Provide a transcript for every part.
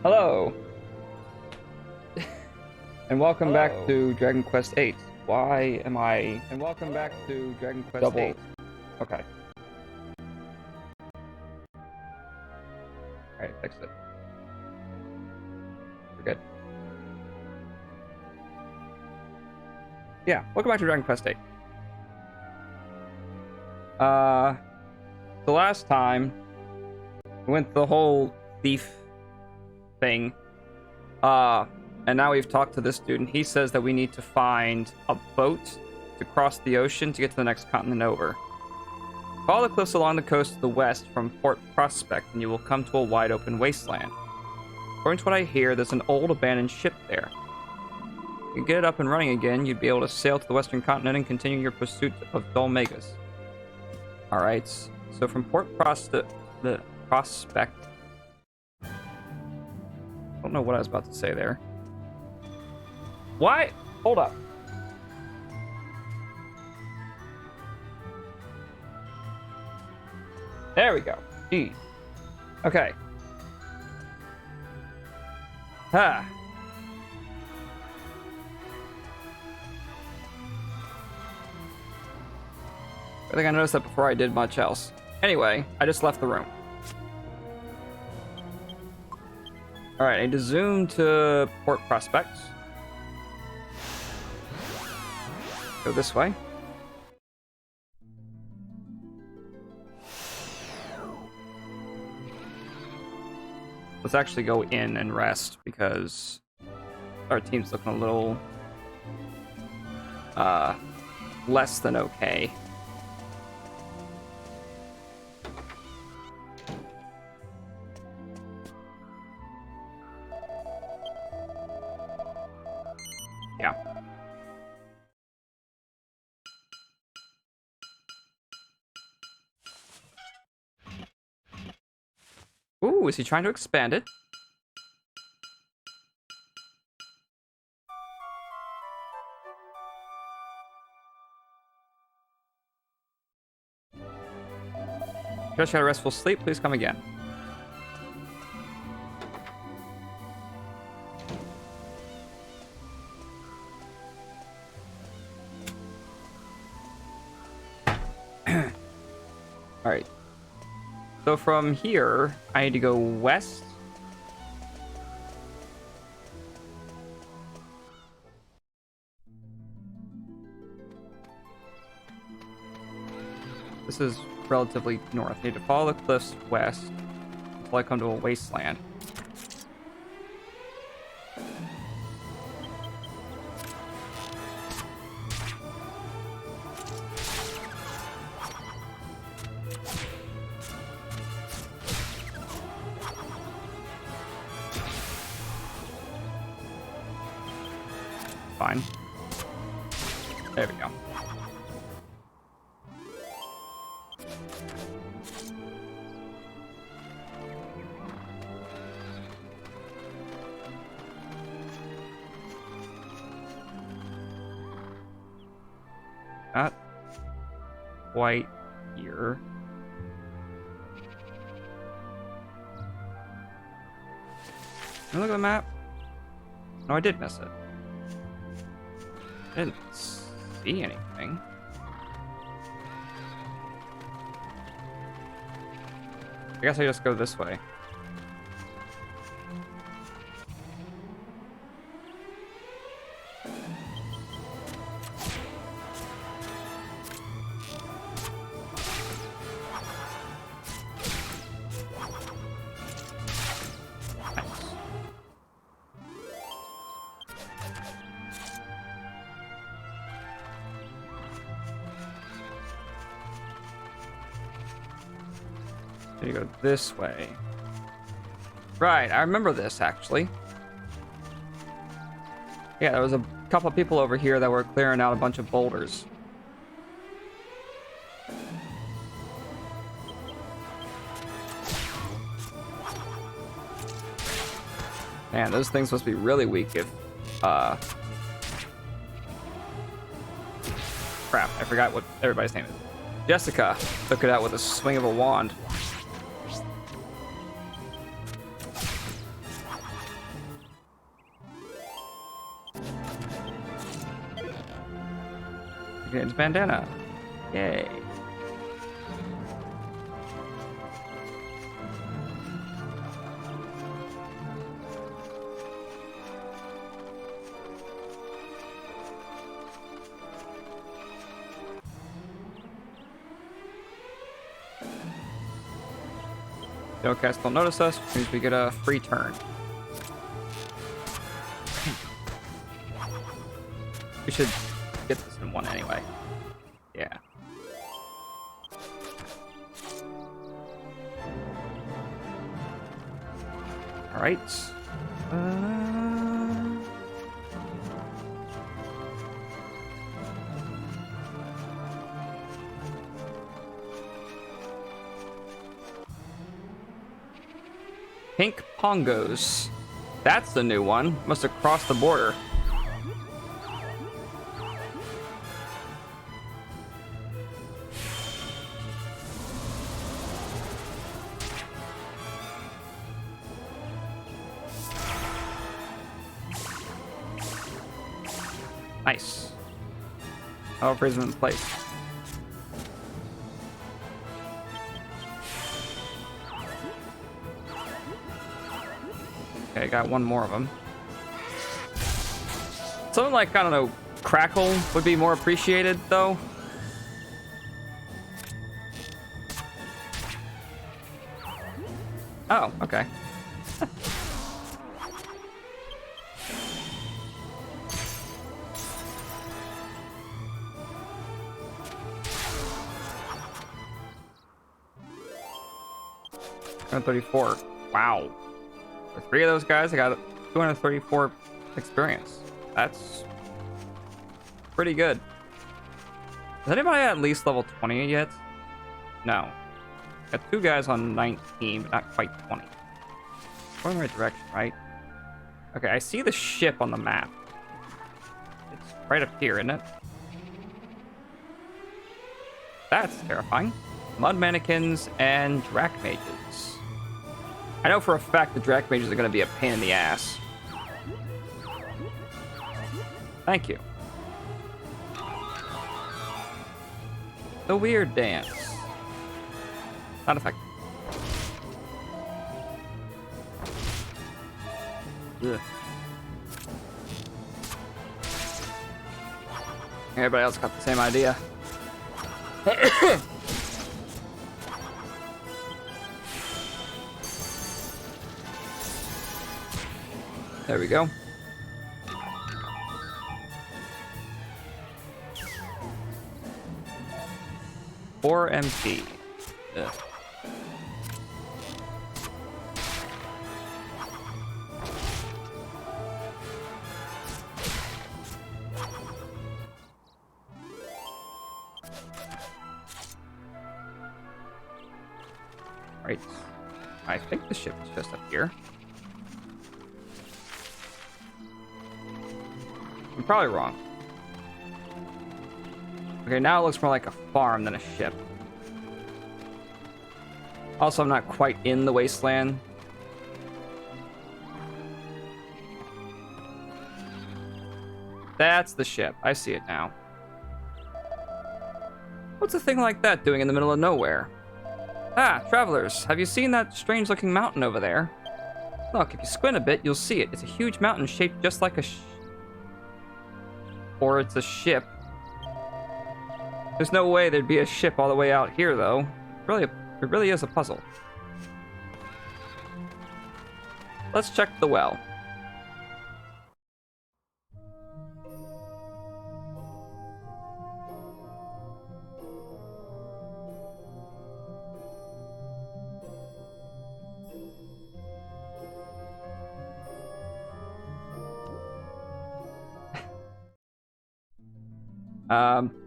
Hello, and welcome back to Dragon Quest VIII. Why am I? And welcome back to Dragon Quest VIII. Okay. Alright, fix it. We're good. Yeah, welcome back to Dragon Quest VIII. The last time we went the whole thief thing, and now we've talked to this dude, and he says that we need to find a boat to cross the ocean to get to the next continent over. Follow the cliffs along the coast to the west from Port Prospect, and you will come to a wide open wasteland. According to what I hear, there's an old abandoned ship there. If you get it up and running again, you'd be able to sail to the western continent and continue your pursuit of Dolmegas. Alright, so from Port Prospect... I don't know what I was about to say there. Why? Hold up. There we go. Jeez. Okay. I think I noticed that before I did much else. Anyway, I just left the room. Alright, I need to zoom to Port Prospect. Go this way. Let's actually go in and rest because our team's looking a little less than okay. Yeah. Ooh, is he trying to expand it? Just got a restful sleep, please come again. Alright. So from here, I need to go west. This is relatively north. I need to follow the cliffs west until I come to a wasteland. Fine. There we go. Not quite here. Can I look at the map? No, I did miss it. I didn't see anything. I guess I just go this way. You go this way. Right, I remember this actually. Yeah, there was a couple of people over here that were clearing out a bunch of boulders. Man, those things must be really weak if crap, I forgot what everybody's name is. Jessica took it out with a swing of a wand. It's bandana. Yay. The outcasts don't notice us, which means we get a free turn. We should get this in one anyway. Yeah. Alright. Pink Pongos. That's the new one. Must have crossed the border. Nice. I'll freeze them in place. Okay, got one more of them. Something like, I don't know, Crackle would be more appreciated, though. Oh, okay. $234. Wow. For 3 of those guys, I got 234 experience. That's pretty good. Is anybody at least level 20 yet? No. Got 2 guys on 19, but not quite 20. Going in the right direction, right? Okay, I see the ship on the map. It's right up here, isn't it? That's terrifying. Mud mannequins and Drac mages. I know for a fact the Drac mages are going to be a pain in the ass. Thank you. The weird dance. Not effective. Ugh. Everybody else got the same idea. There we go. Four MP. Ugh. Right. I think the ship is just up here. I'm probably wrong. Okay, now it looks more like a farm than a ship. Also, I'm not quite in the wasteland. That's the ship. I see it now. What's a thing like that doing in the middle of nowhere? Ah, travelers, have you seen that strange-looking mountain over there? Look, if you squint a bit, you'll see it. It's a huge mountain shaped just like a or it's a ship. There's no way there'd be a ship all the way out here, though. It really is a puzzle. Let's check the well.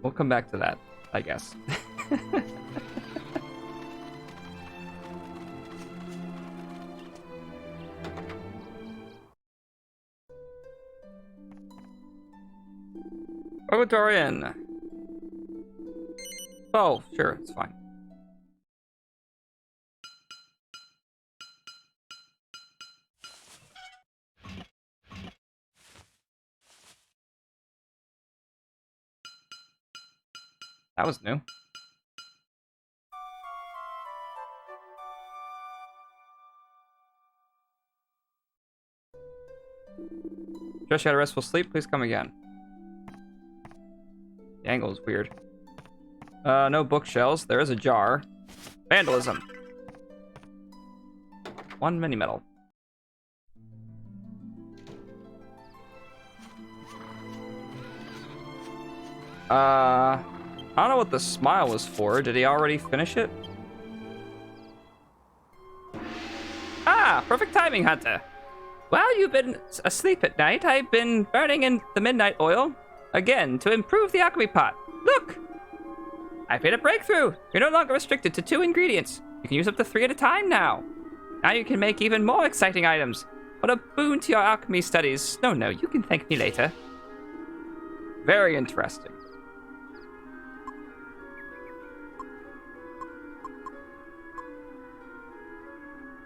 We'll come back to that, I guess. Trodain. Oh, sure, it's fine. That was new. Just had a restful sleep. Please come again. The angle is weird. No bookshelves. There is a jar. Vandalism. 1 mini medal. I don't know what the smile was for. Did he already finish it? Ah, perfect timing, Hunter. While you've been asleep at night, I've been burning in the midnight oil again to improve the alchemy pot. Look! I've made a breakthrough. You're no longer restricted to 2 ingredients. You can use up to 3 at a time now. Now you can make even more exciting items. What a boon to your alchemy studies. No, you can thank me later. Very interesting.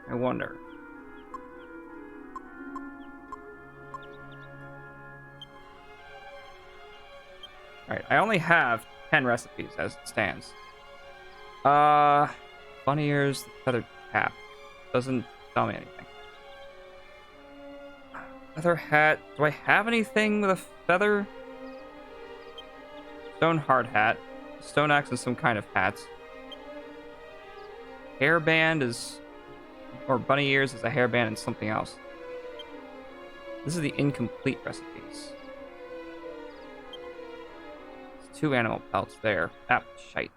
I wonder. Alright, I only have 10 recipes as it stands. Bunny ears, feathered cap. Doesn't tell me anything. Feather hat. Do I have anything with a feather? Stone hard hat. Stone axe and some kind of hats. Hairband is... Or bunny ears is a hairband and something else. This is the incomplete recipes. There's 2 animal pelts there. That was shite.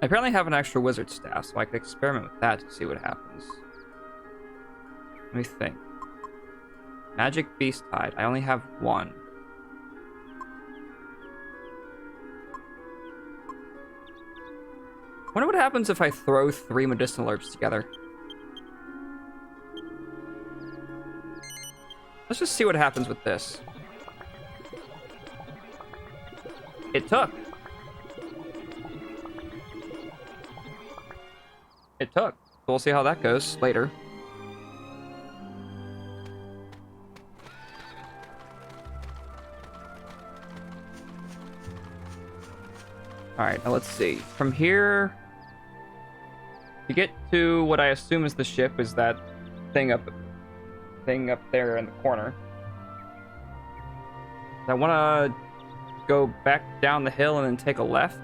I apparently have an extra wizard staff, so I could experiment with that to see what happens. Let me think. Magic beast hide. I only have 1. Wonder what happens if I throw 3 medicinal herbs together. Let's just see what happens with this. It took. It took. So we'll see how that goes later. Alright, now let's see. From here, to get to what I assume is the ship is that thing up there in the corner. I want to go back down the hill and then take a left.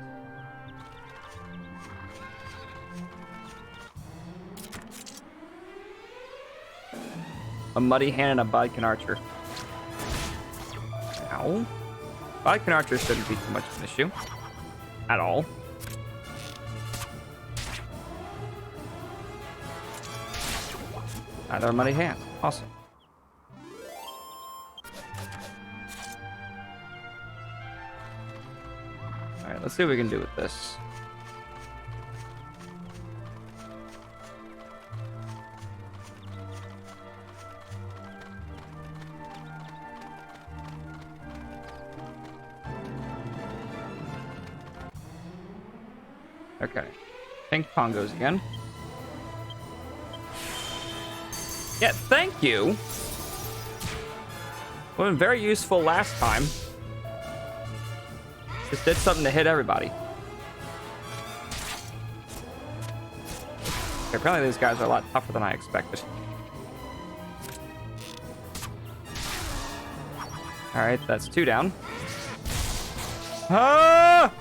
A muddy hand and a bodkin archer. Ow. Bodkin archer shouldn't be too much of an issue. At all. Another muddy hand. Awesome. Alright, let's see what we can do with this. Okay. Pink pongos again. Yeah, thank you. Well, been very useful last time. Just did something to hit everybody. Okay, apparently these guys are a lot tougher than I expected. Alright, that's 2 down. Ah!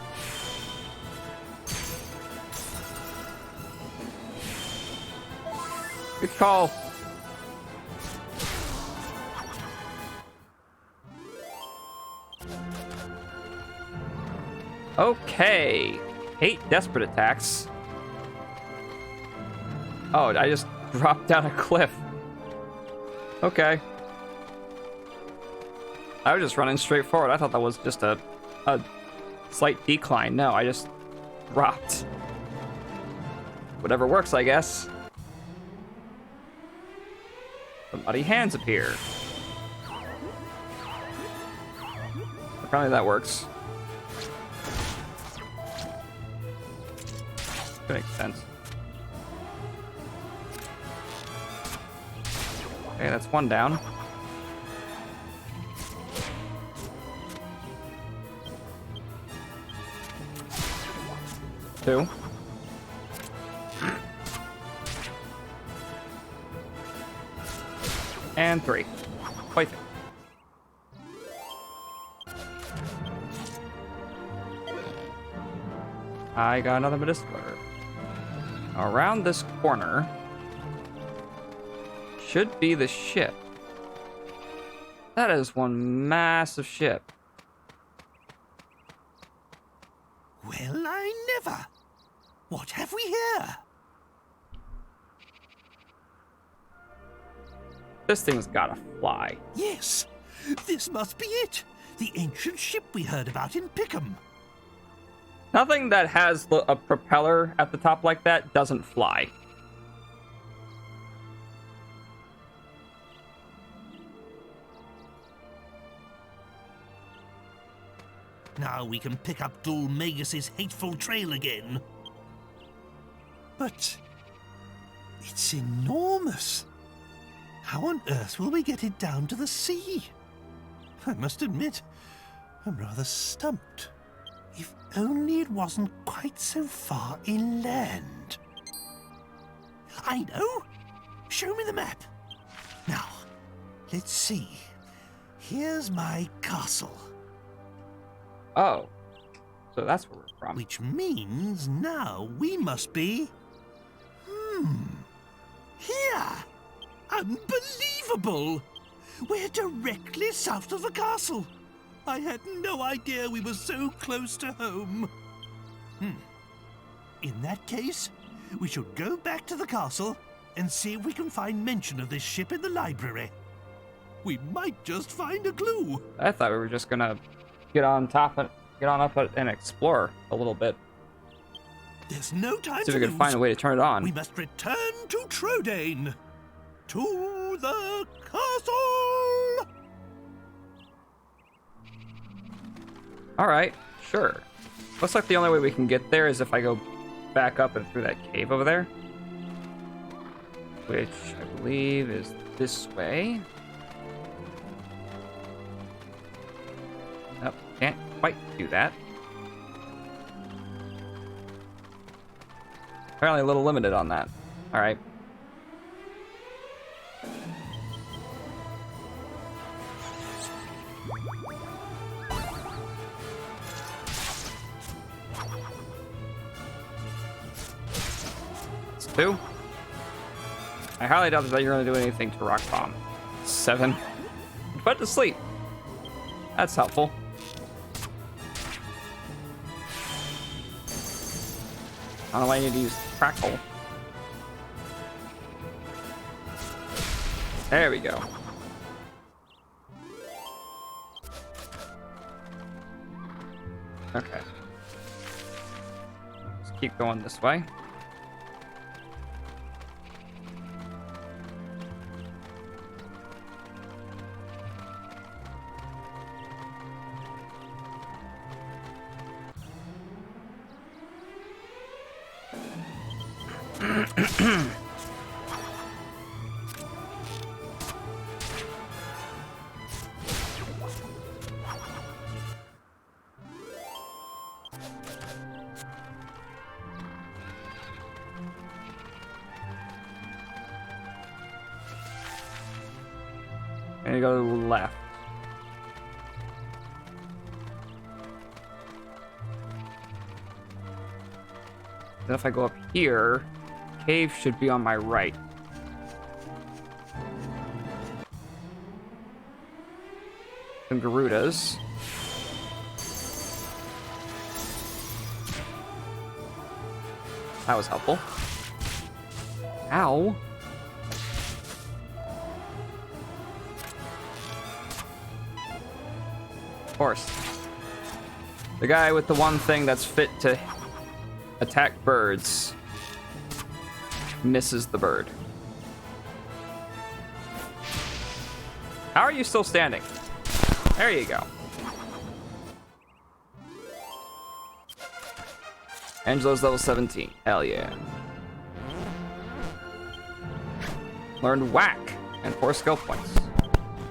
Good call. Okay. Hate desperate attacks. Oh, I just dropped down a cliff. Okay. I was just running straight forward. I thought that was just a slight decline. No, I just dropped. Whatever works, I guess. The muddy hands appear. Apparently that works. That makes sense. Okay, that's one down. Two. And three. Quite thick. I got another Mediscler. Around this corner should be the ship. That is one massive ship. Well, I never. What have we here? This thing's gotta fly. Yes, this must be it. The ancient ship we heard about in Pickham. Nothing that has a propeller at the top like that doesn't fly. Now we can pick up Dulmagus's hateful trail again. But it's enormous. How on earth will we get it down to the sea? I must admit, I'm rather stumped. If only it wasn't quite so far inland. I know! Show me the map. Now, let's see. Here's my castle. Oh. So that's where we're from. Which means now we must be... Here! Unbelievable! We're directly south of the castle. I had no idea we were so close to home. In that case, we should go back to the castle and see if we can find mention of this ship in the library. We might just find a clue. I thought we were just gonna get on up and explore a little bit. There's no time See to if we can find a way to turn it on. We must return to Trodain. To the castle! All right, sure. Looks like the only way we can get there is if I go back up and through that cave over there, which I believe is this way. Nope, can't quite do that. Apparently a little limited on that. All right. It's 2. I highly doubt that you're going to do anything to Rock Bomb. 7. Put to sleep. That's helpful. I don't know why I need to use Crackle. There we go. Okay. Let's keep going this way. And you go to the left. Then if I go up here, cave should be on my right. Some Garudas. That was helpful. Ow. Of course. The guy with the one thing that's fit to attack birds misses the bird. How are you still standing? There you go. Angelo's level 17. Hell yeah. Learned whack and 4 skill points.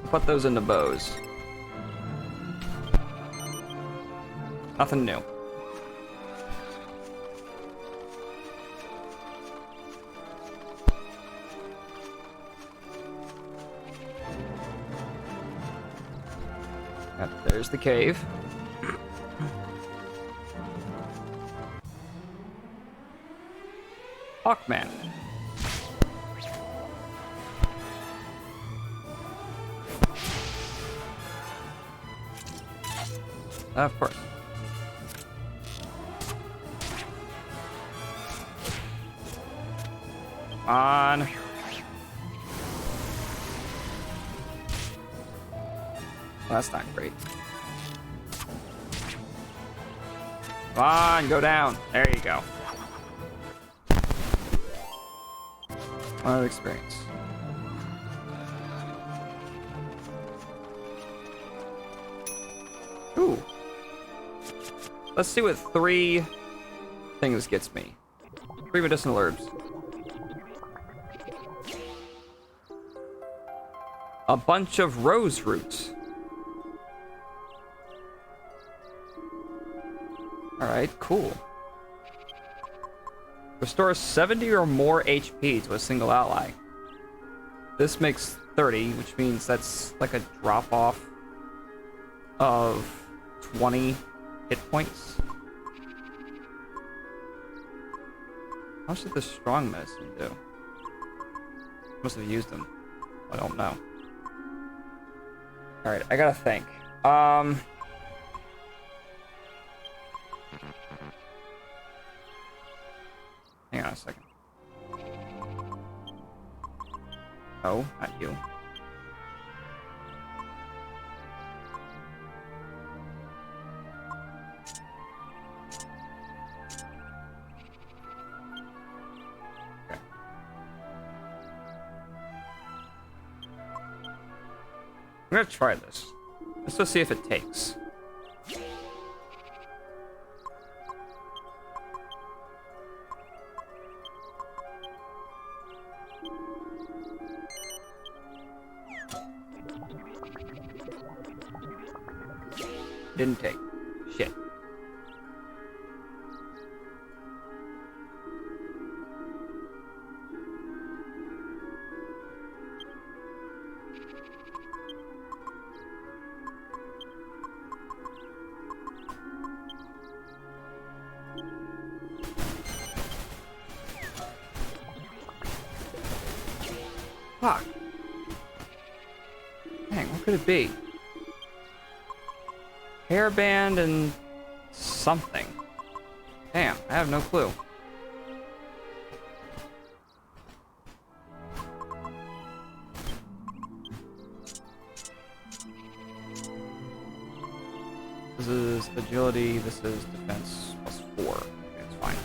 Put those into bows. Nothing new. Yep, there's the cave. Hawkman. Of course. On. Well, that's not great. Come on, go down. There you go. Another experience. Ooh. Let's see what 3 things gets me. 3 medicinal herbs. A bunch of rose roots. Alright, cool. Restores 70 or more HP to a single ally. This makes 30, which means that's like a drop off of 20 hit points. How much did the strong medicine do? Must have used them. I don't know. Alright, I gotta think. Hang on a second. Oh, not you. Okay. I'm gonna try this. Let's just see if it takes. Didn't take. Shit. Fuck. Dang, what could it be? Hairband and something. Damn, I have no clue. This is agility, this is defense +4. Okay, it's fine.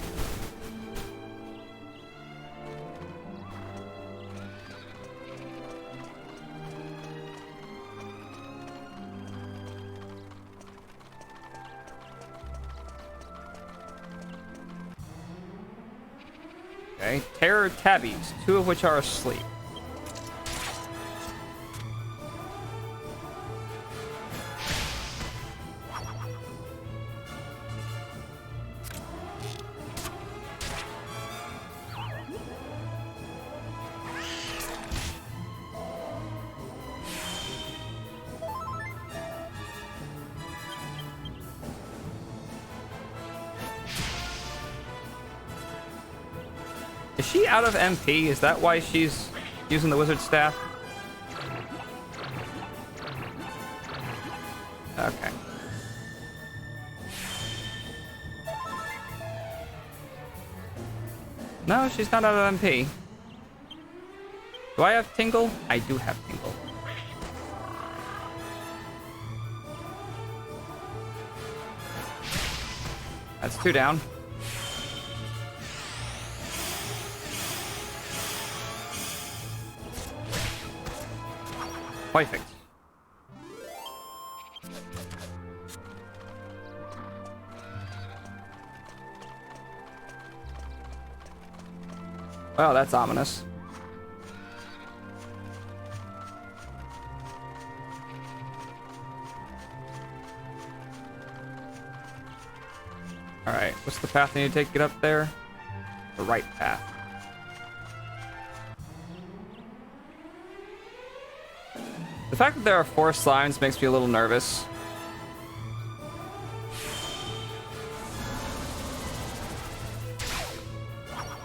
Okay, terror tabbies, 2 of which are asleep. Is she out of MP? Is that why she's using the wizard staff? Okay. No, she's not out of MP. Do I have Tingle? I do have Tingle. That's 2 down. Perfect. Well, that's ominous. Alright, what's the path I need to take to get up there? The right path. The fact that there are 4 slimes makes me a little nervous.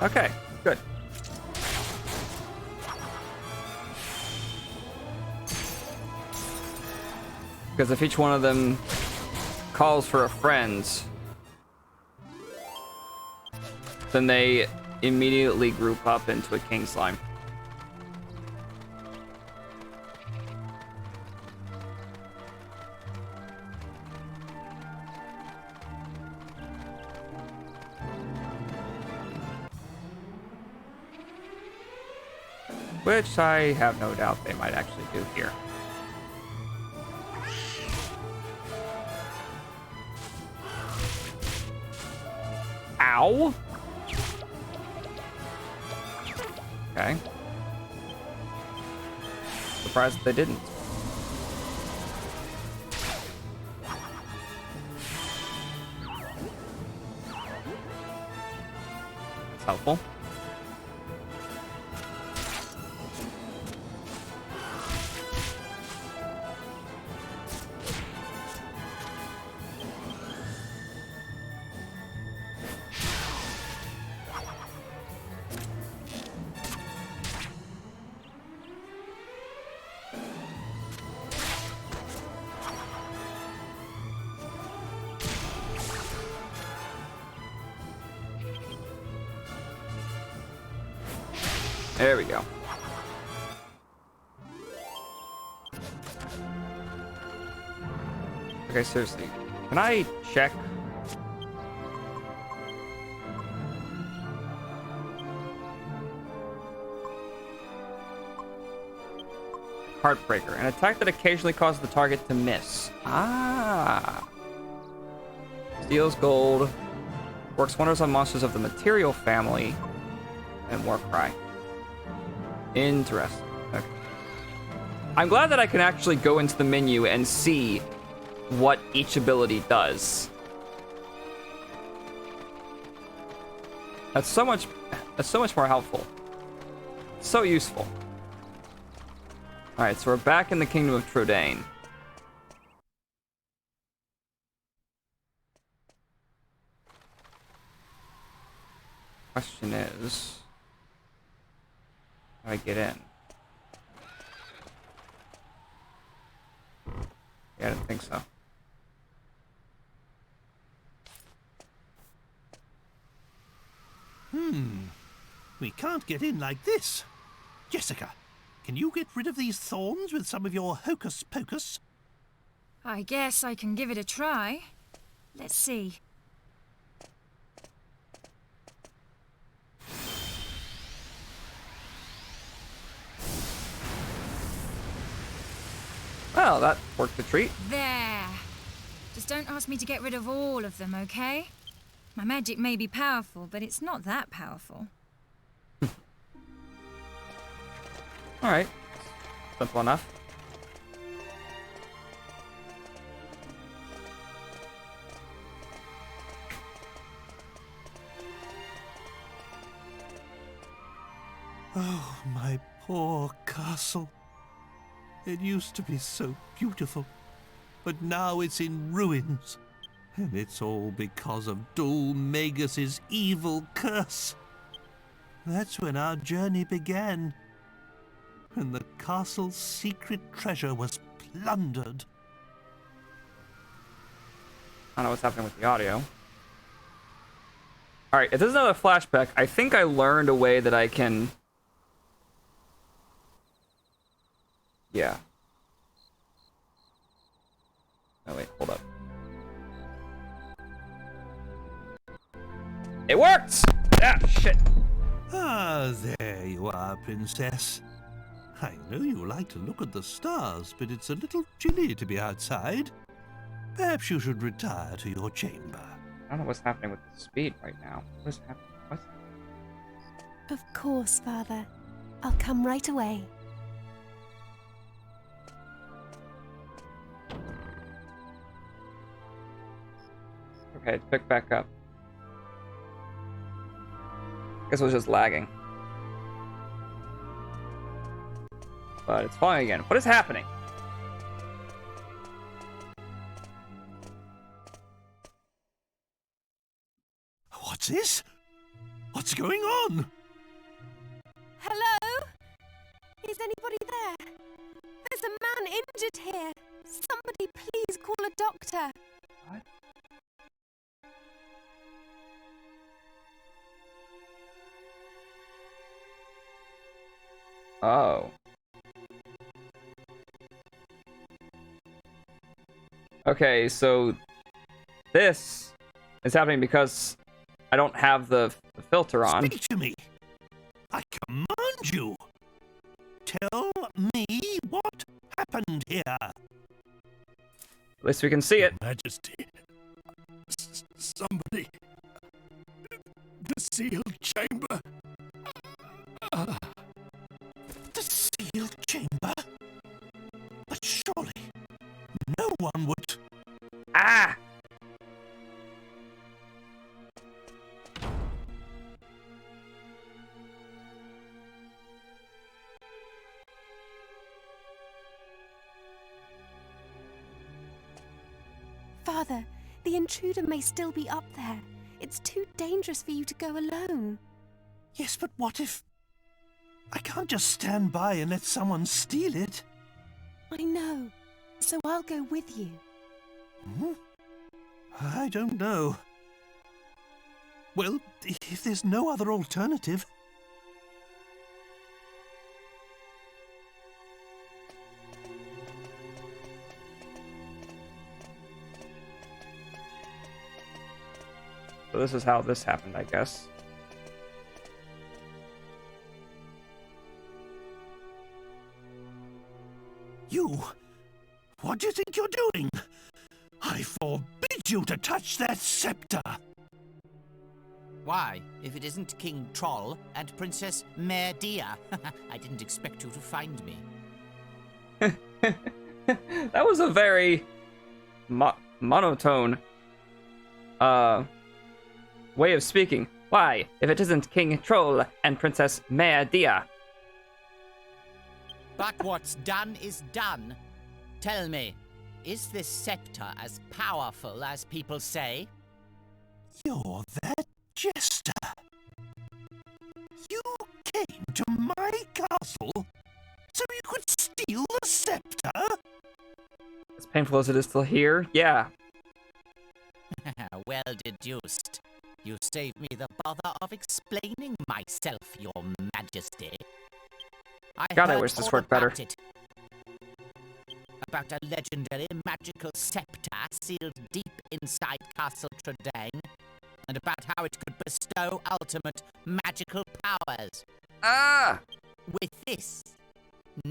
Okay, good. Because if each one of them calls for a friend, then they immediately group up into a king slime. Which I have no doubt they might actually do here. Ow! Okay. Surprised that they didn't. That's helpful. There we go. Okay, seriously. Can I check? Heartbreaker. An attack that occasionally causes the target to miss. Ah. Steals gold. Works wonders on monsters of the material family. And Warcry. Interesting. Okay. I'm glad that I can actually go into the menu and see what each ability does. That's so much more helpful. So useful. Alright, so we're back in the Kingdom of Trodain. Question is, how do I get in? Yeah, I didn't think so. We can't get in like this. Jessica, can you get rid of these thorns with some of your hocus pocus? I guess I can give it a try. Let's see. Well, that worked a treat. There. Just don't ask me to get rid of all of them, okay? My magic may be powerful, but it's not that powerful. Alright. Simple enough. Oh, my poor castle. It used to be so beautiful, but now it's in ruins. And it's all because of Dul Magus's evil curse. That's when our journey began. And the castle's secret treasure was plundered. I don't know what's happening with the audio. Alright, if this is another flashback, I think I learned a way that I can... Yeah. Oh wait, hold up. It worked! Ah, shit. Ah, there you are, Princess. I know you like to look at the stars, but it's a little chilly to be outside. Perhaps you should retire to your chamber. I don't know what's happening with the speed right now. What is happening? What? Of course, Father. I'll come right away. Okay, pick back up. Guess it was just lagging. But it's falling again. What is happening? What's this? What's going on? Hello? Is anybody there? There's a man injured here. Somebody please call a doctor. What? Oh. Okay, so this is happening because I don't have the filter on. Speak to me. I command you. Tell me what happened here. At least we can see it. Majesty. Somebody. The sealed chamber. The sealed chamber? But surely no one would. Ah! Father, the intruder may still be up there. It's too dangerous for you to go alone. Yes, but what if... I can't just stand by and let someone steal it. I know, so I'll go with you. Hmm? I don't know. Well, if there's no other alternative... So this is how this happened, I guess. You... What do you think you're doing? I forbid you to touch that scepter! Why, if it isn't King Troll and Princess Mare Deer, I didn't expect you to find me. That was a very monotone way of speaking. Why, if it isn't King Troll and Princess Mare Deer? But what's done is done. Tell me, is this scepter as powerful as people say? You're that jester. You came to my castle so you could steal the scepter? As painful as it is to hear, yeah. Well deduced. You saved me the bother of explaining myself, Your Majesty. God, I heard wish this all worked better. about it. About a legendary magical scepter sealed deep inside Castle Trodain, and about how it could bestow ultimate magical powers. Ah! With this,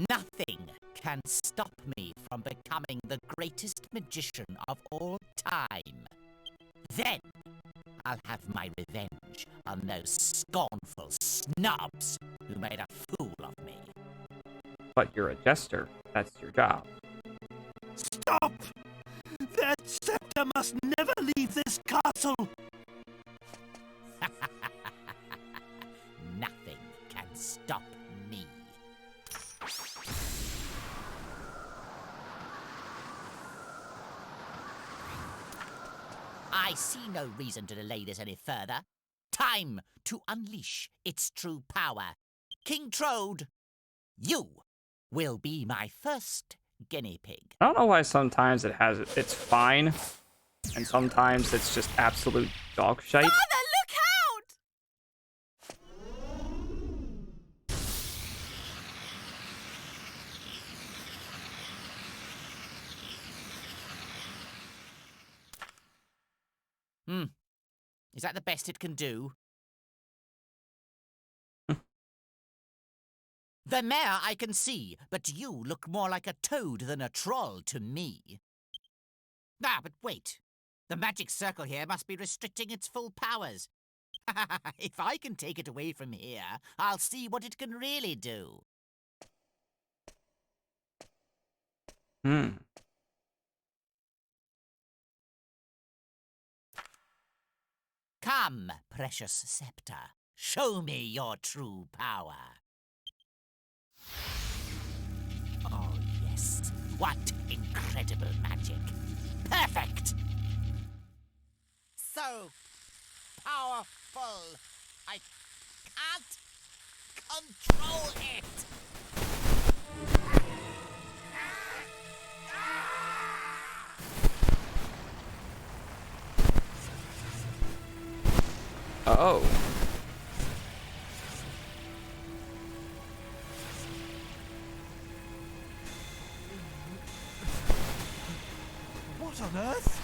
nothing can stop me from becoming the greatest magician of all time. Then, I'll have my revenge on those scornful snobs who made a fool of me. But you're a jester. That's your job. Stop! That scepter must never leave this castle! Nothing can stop me. I see no reason to delay this any further. Time to unleash its true power. King Trode, you will be my first guinea pig. I don't know why sometimes it's fine, and sometimes it's just absolute dog shite. Father, look out! Is that the best it can do? The mare I can see, but you look more like a toad than a troll to me. Ah, but wait. The magic circle here must be restricting its full powers. If I can take it away from here, I'll see what it can really do. Come, precious scepter. Show me your true power. Oh, yes. What incredible magic. Perfect! So powerful. I can't control it. Oh. What on earth?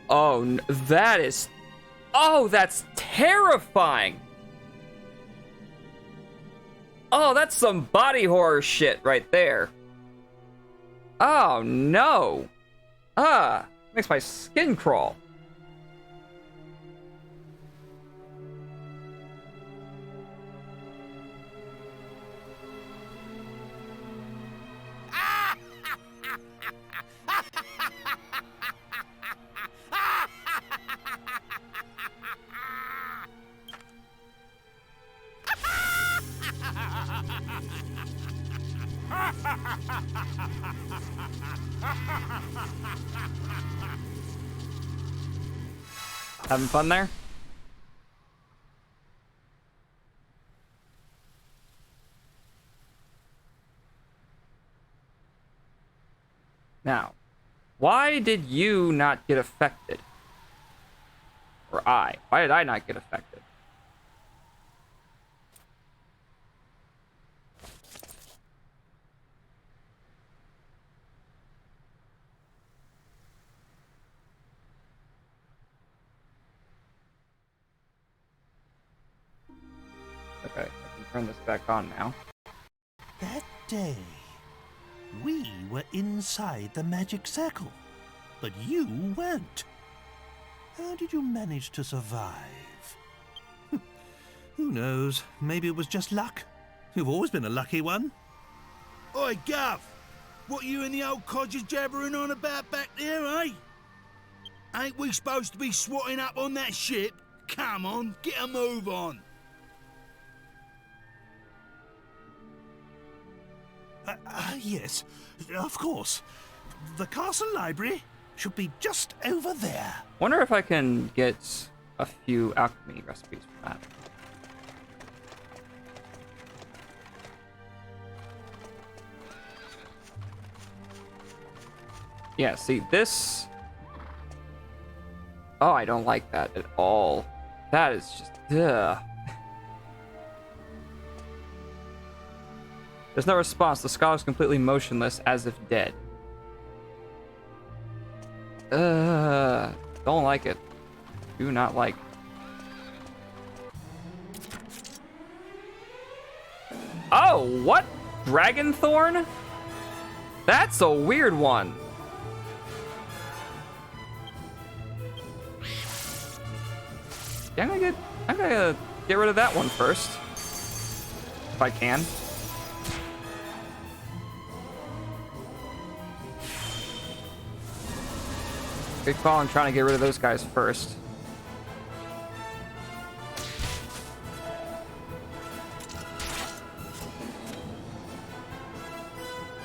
Oh, that is... Oh, that's terrifying! Oh, that's some body horror shit right there. Oh, no. Makes my skin crawl. Having fun there? Now, why did you not get affected? Or I? Why did I not get affected? Okay, I can turn this back on now. That day, we were inside the magic circle, but you weren't. How did you manage to survive? Who knows? Maybe it was just luck. You've always been a lucky one. Oi, Gav! What you and the old codgers jabbering on about back there, eh? Ain't we supposed to be swatting up on that ship? Come on, get a move on. Yes, of course. The castle library should be just over there. Wonder if I can get a few alchemy recipes from that. Yeah, see, this... Oh, I don't like that at all. That is just... Ugh. There's no response. The scholar's completely motionless, as if dead. Don't like it. Do not like. Oh, what? Dragonthorn? That's a weird one. Yeah, I'm gonna get rid of that one first. If I can. Good call on trying to get rid of those guys first.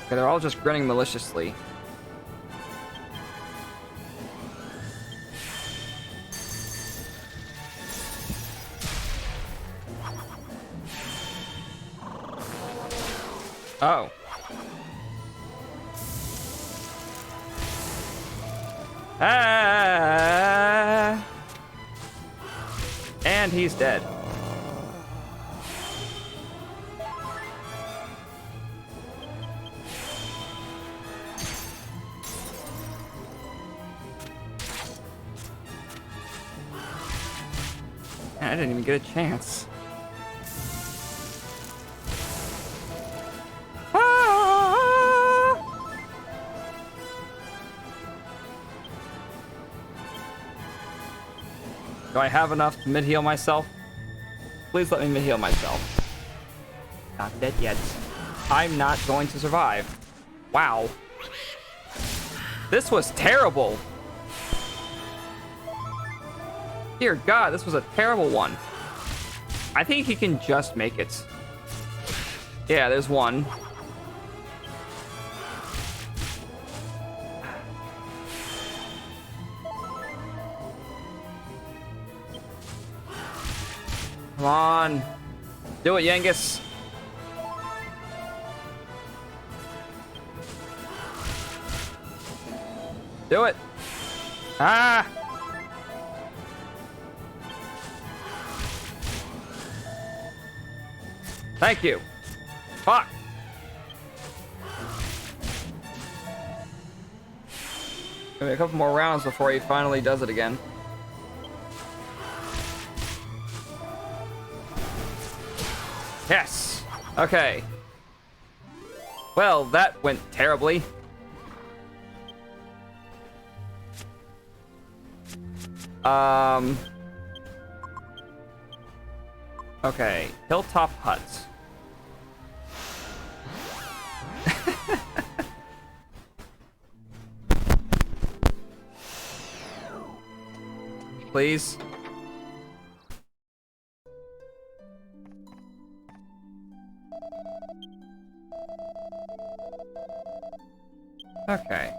Okay, they're all just grinning maliciously. Oh. Ah! And he's dead. I didn't even get a chance. Ah! Do I have enough to mid-heal myself? Please let me mid-heal myself. Not dead yet. I'm not going to survive. Wow. This was terrible. Dear God, this was a terrible one. I think he can just make it. Yeah, there's one. Come on. Do it, Yangus. Do it. Ah! Thank you. Fuck. Maybe a couple more rounds before he finally does it again. Yes. Okay. Well, that went terribly. Okay, Hilltop Huts. Please. Okay.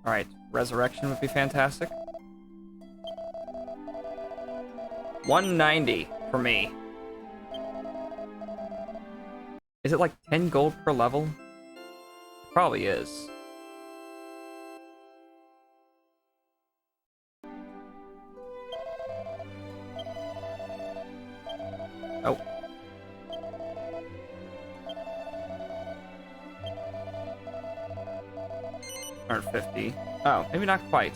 Alright, Resurrection would be fantastic. 190 for me. Is it like 10 gold per level? Probably is. Oh. $150. Oh, maybe not quite.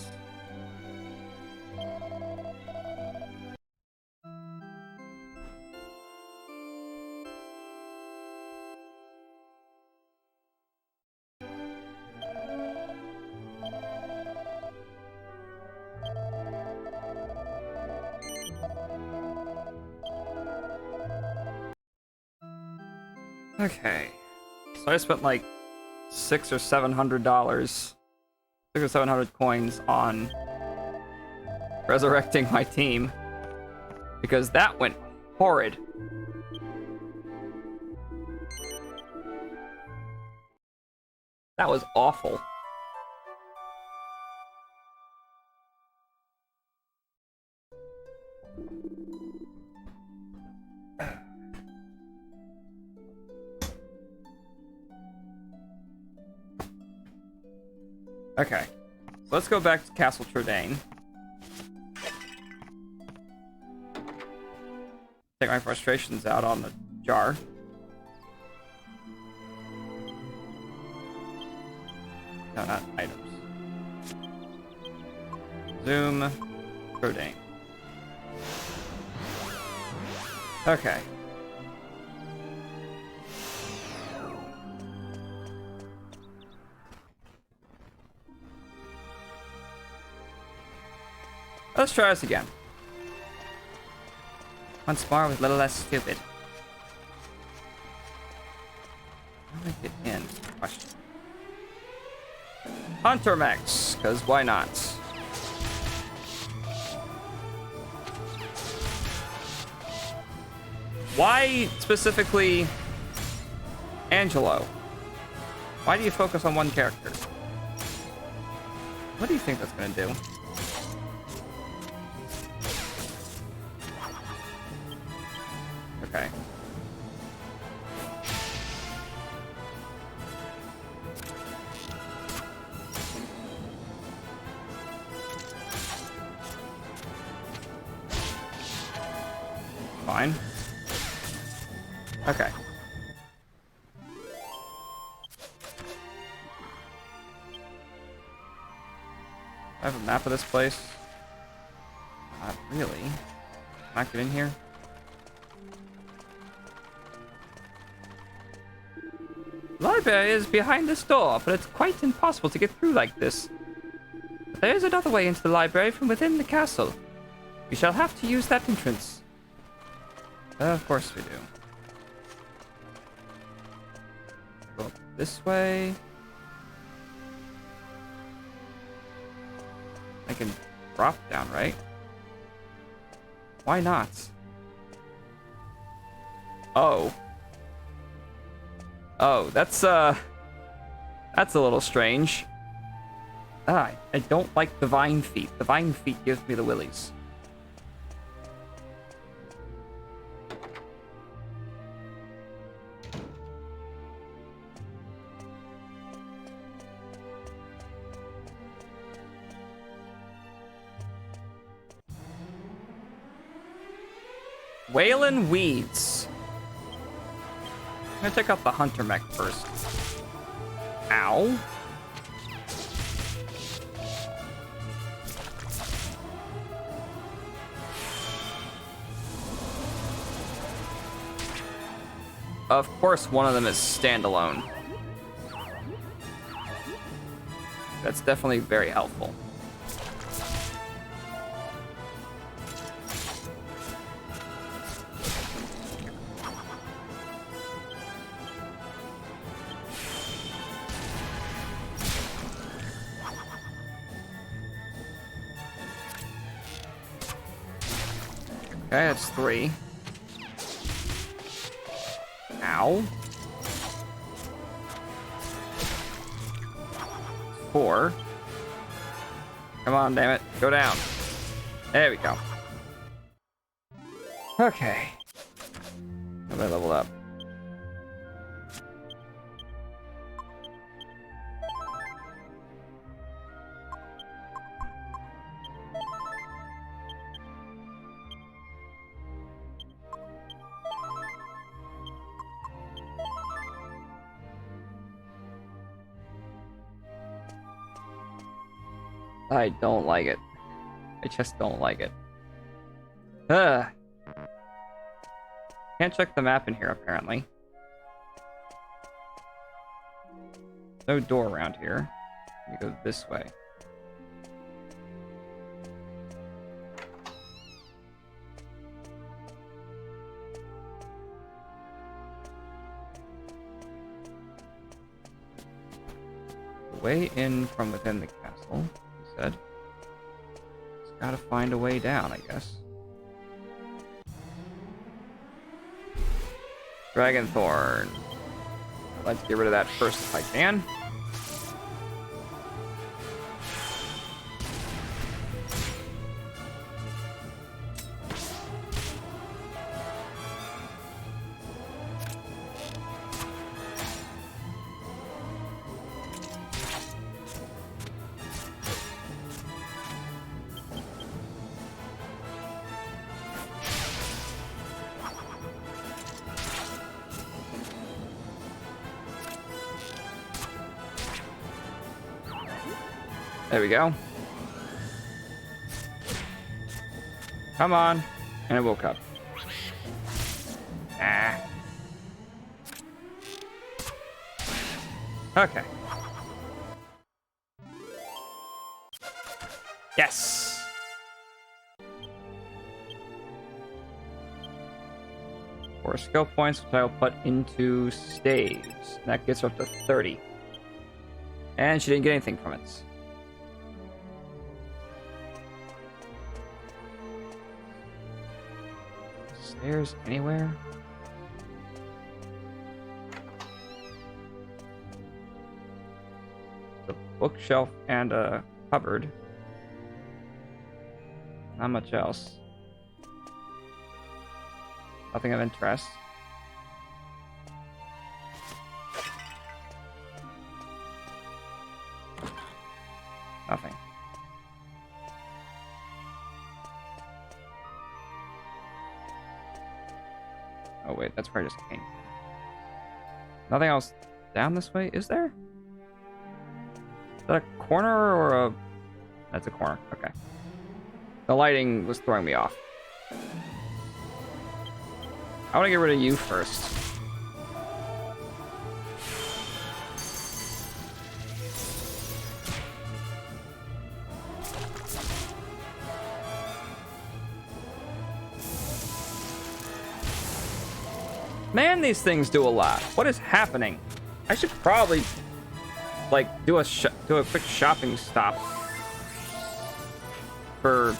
Okay, so I spent like $600 or $700, $600 or 700 coins on resurrecting my team because that went horrid. That was awful. Okay, so let's go back to Castle Trodain. Take my frustrations out on the jar. No, not items. Zoom, Trodain. Okay. Let's try this again. Once more with a little less stupid. How do I get in? Question. Hunter Max, because why not? Why specifically Angelo? Why do you focus on one character? What do you think that's gonna do? Okay. Fine. Okay. I have a map of this place. Not really. Can I get in here? Library is behind this door, but it's quite impossible to get through like this. There is another way into the library from within the castle. We shall have to use that entrance. Of course we do. Go up this way. I can drop down, right? Why not? Oh. Oh, that's a little strange. I don't like the vine feet. The vine feet gives me the willies. Whalen Weeds. I'm gonna check out the Hunter mech first. Ow. Of course, one of them is standalone. That's definitely very helpful. Okay, that's 3. Ow. 4. Come on, damn it. Go down. There we go. Okay. Nobody leveled up. I don't like it. I just don't like it. Ugh. Can't check the map in here, apparently. No door around here. You go this way. Way in from within the castle. Said. Just gotta find a way down, I guess. Dragonthorn. I'd like to get rid of that first if I can. There we go. Come on. And it woke up. Ah. Okay. Yes. 4 skill points, which I will put into staves. And that gets her up to 30. And she didn't get anything from it. Stairs anywhere? The bookshelf and a cupboard. Not much else. Nothing of interest. Nothing. Oh wait, that's where I just came. Nothing else down this way, is there? Is that a corner or a... That's a corner, okay. The lighting was throwing me off. I want to get rid of you first. Man, these things do a lot. What is happening? I should probably, like, do a quick shopping stop for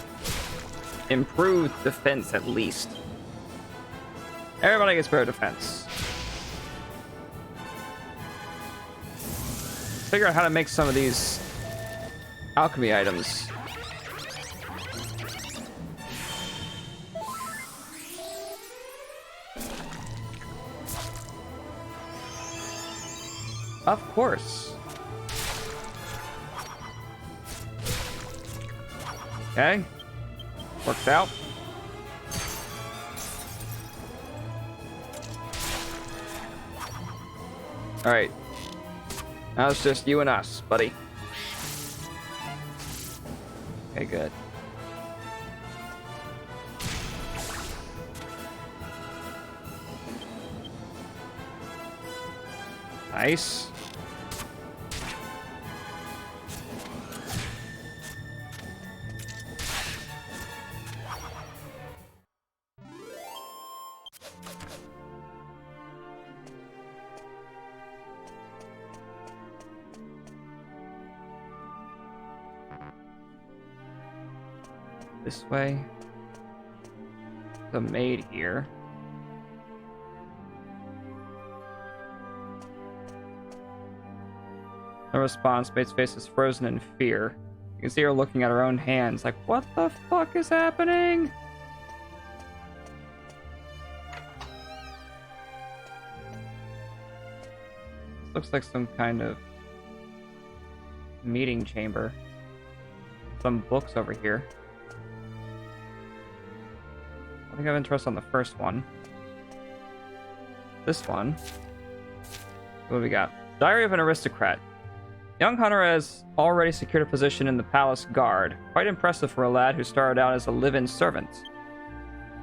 improved defense, at least. Everybody gets better defense. Figure out how to make some of these alchemy items. Of course. Okay. Worked out. Alright. Now it's just you and us, buddy. Okay, good. Nice. This way. The maid here. No response. Maid's face is frozen in fear. You can see her looking at her own hands, like, what the fuck is happening? This looks like some kind of meeting chamber. Some books over here. I think I have interest on the first one. This one. What do we got? Diary of an Aristocrat. Young Hunter has already secured a position in the palace guard. Quite impressive for a lad who started out as a live-in servant.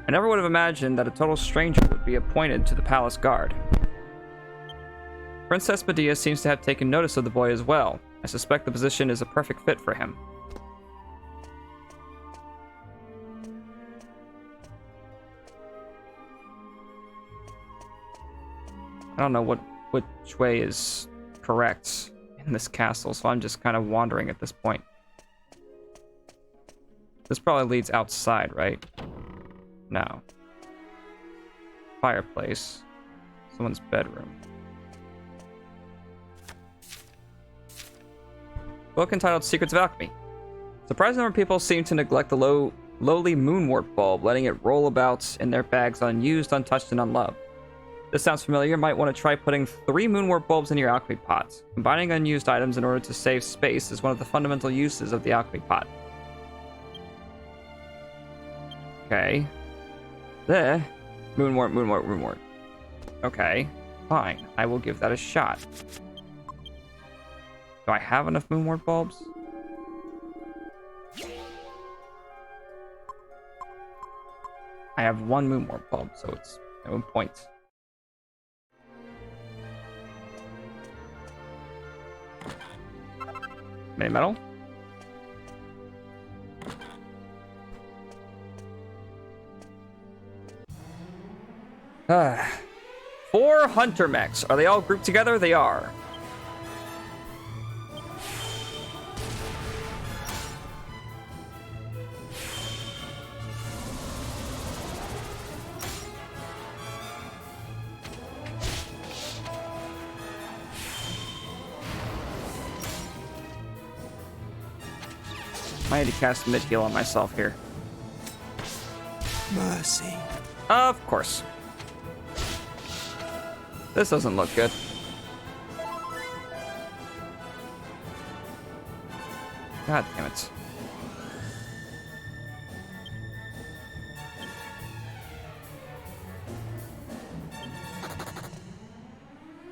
I never would have imagined that a total stranger would be appointed to the palace guard. Princess Medea seems to have taken notice of the boy as well. I suspect the position is a perfect fit for him. I don't know which way is correct in this castle, so I'm just kind of wandering at this point. This probably leads outside, right? No. Fireplace. Someone's bedroom. Book entitled Secrets of Alchemy. Surprising number of people seem to neglect the lowly moonwort bulb, letting it roll about in their bags unused, untouched, and unloved. This sounds familiar. You might want to try putting 3 moonwort bulbs in your alchemy pot. Combining unused items in order to save space is one of the fundamental uses of the alchemy pot. Okay. There. Moonwort. Okay. Fine. I will give that a shot. Do I have enough moonwort bulbs? I have 1 moonwort bulb, so it's no point. Mini metal. Ah. 4 hunter mechs. Are they all grouped together? They are. I need to cast mid-heal on myself here. Mercy. Of course. This doesn't look good. God damn it.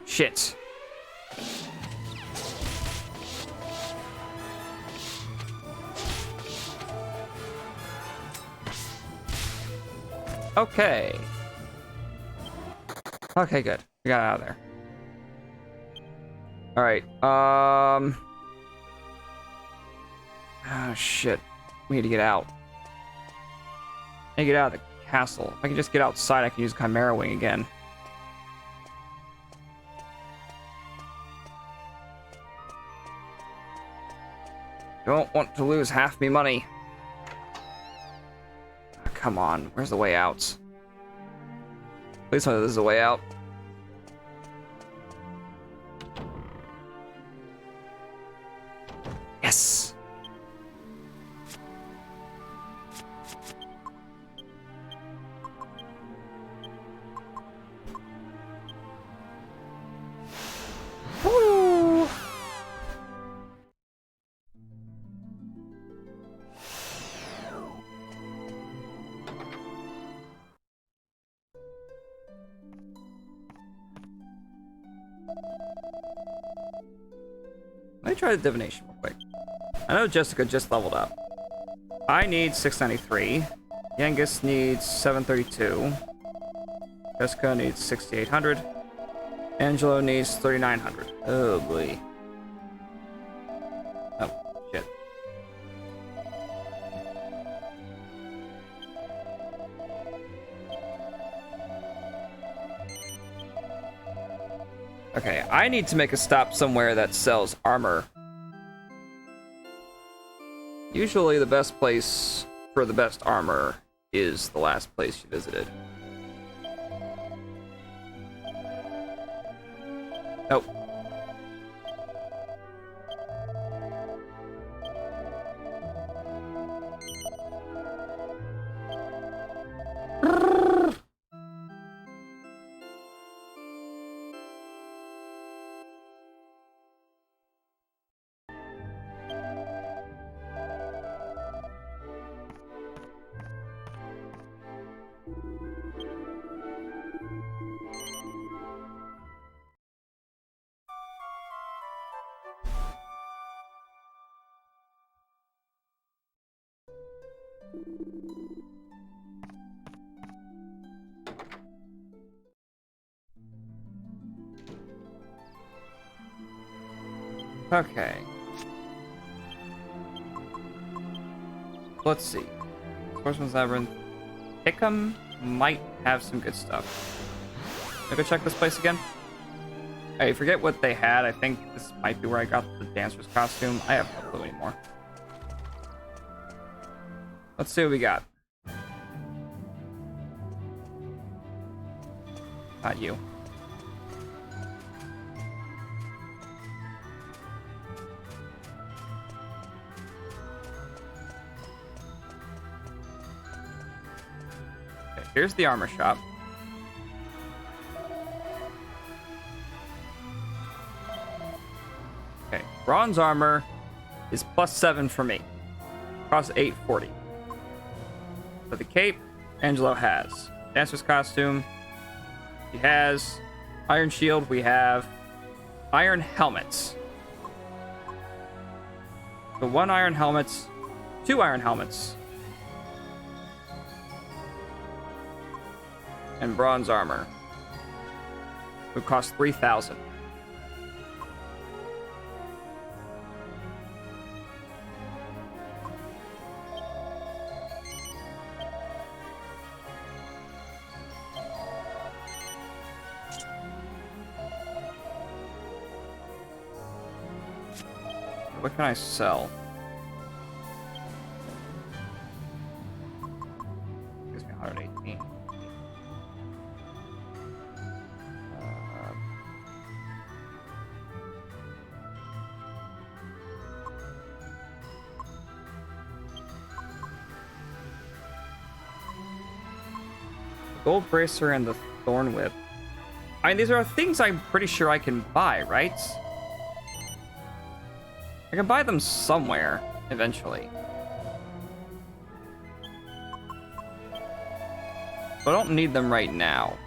Shit. Okay. Okay, good. We got out of there. Alright, oh shit. We need to get out. I need to get out of the castle. If I can just get outside, I can use Chimera Wing again. Don't want to lose half me money. Oh, come on, where's the way out? Please tell me this is the way out. Yes! Woo! Let me try the divination real quick. I know Jessica just leveled up. I need 693. Yangus needs 732. Jessica needs 6800. Angelo needs 3900. Oh boy. Oh, shit. Okay, I need to make a stop somewhere that sells armor. Usually the best place for the best armor is the last place you visited. Nope. Okay. Let's see. Sportsman's Labyrinth. Hickam might have some good stuff. Can I go check this place again? I forget what they had. I think this might be where I got the dancer's costume. I have no clue anymore. Let's see what we got. Not you. Okay, here's the armor shop. Okay, bronze armor is +7 for me. Costs 840. For the cape, Angelo has. Dancer's costume, he has. Iron shield, we have. Iron helmets. So 1 iron helmet, 2 iron helmets. And bronze armor. Would cost 3,000. What can I sell? Gives me 118. The gold bracer and the thorn whip. I mean, these are things I'm pretty sure I can buy, right? I can buy them somewhere, eventually. But I don't need them right now.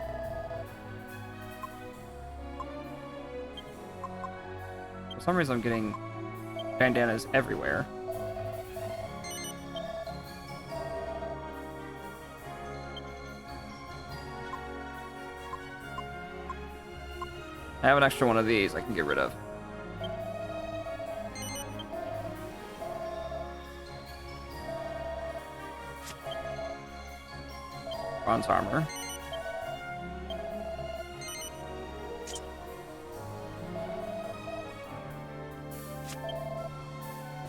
For some reason I'm getting bandanas everywhere. I have an extra one of these I can get rid of. Bronze armor.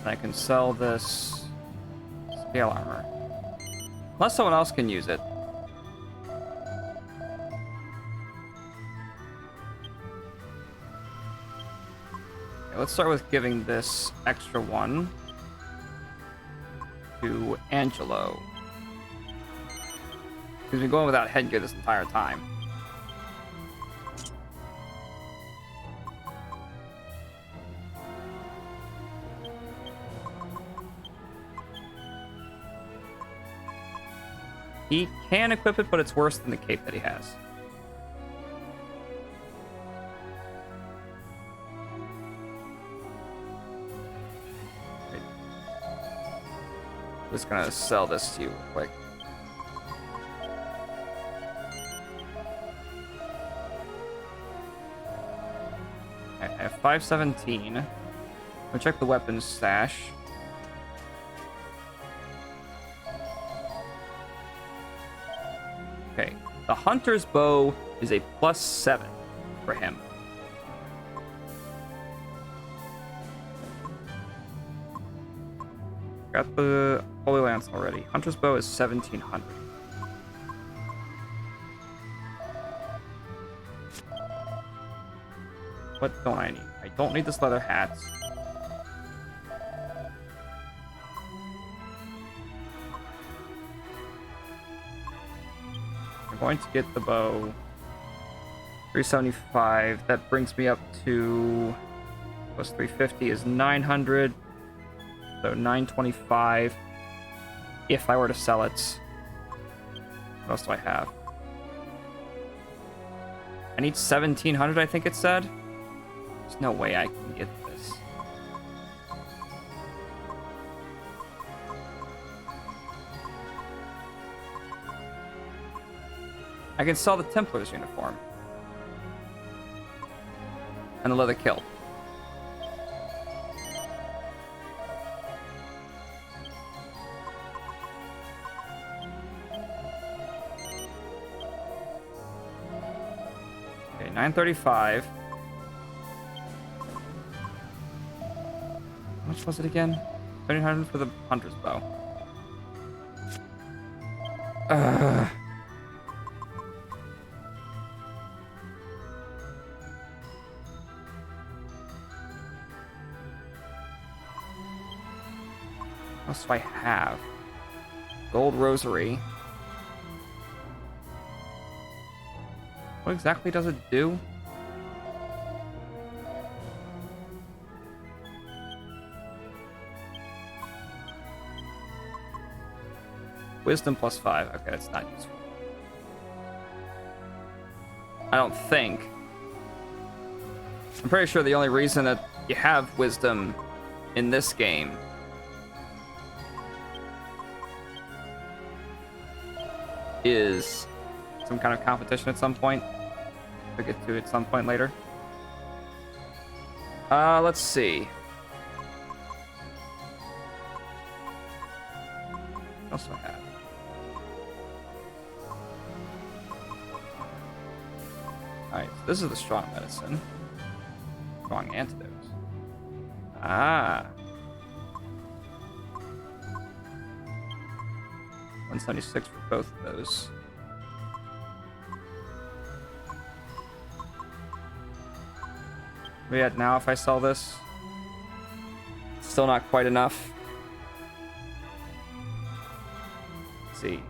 I can sell this scale armor. Unless someone else can use it. Okay, let's start with giving this extra one to Angelo. He's been going without headgear this entire time. He can equip it, but it's worse than the cape that he has. I'm just gonna sell this to you real quick. I have 517. I'm gonna check the weapons stash. Okay, the hunter's bow is a +7 for him. Got the Holy Lance already. Hunter's bow is 1700. What don't I need? I don't need this leather hat. I'm going to get the bow. 375. That brings me up to plus 350 is 900. So 925. If I were to sell it. What else do I have? I need 1700, I think it said. There's no way I can get this. I can sell the Templar's uniform. And the leather kilt. Okay, 935. How much was it again? 1300 for the hunter's bow. What else do I have? Gold rosary. What exactly does it do? Wisdom +5. Okay, that's not useful. I don't think. I'm pretty sure the only reason that you have wisdom in this game is some kind of competition at some point. We'll get to it at some point later. Let's see. What else do I have? Alright, so this is the strong medicine. Strong antidotes. Ah. 176 for both of those. What are we at now if I sell this? Still not quite enough. Let's see.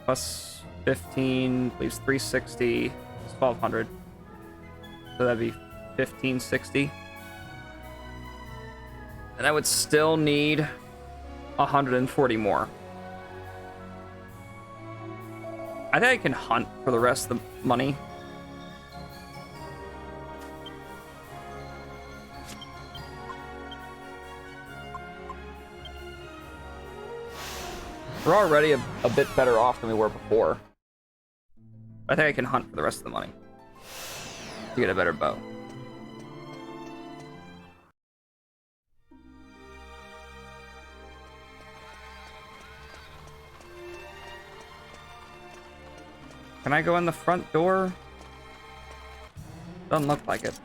Plus 15 leaves 360. It's 1200. So that'd be 1560. And I would still need 140 more. I think I can hunt for the rest of the money. We're already a bit better off than we were before. I think I can hunt for the rest of the money to get a better bow. Can I go in the front door? Doesn't look like it.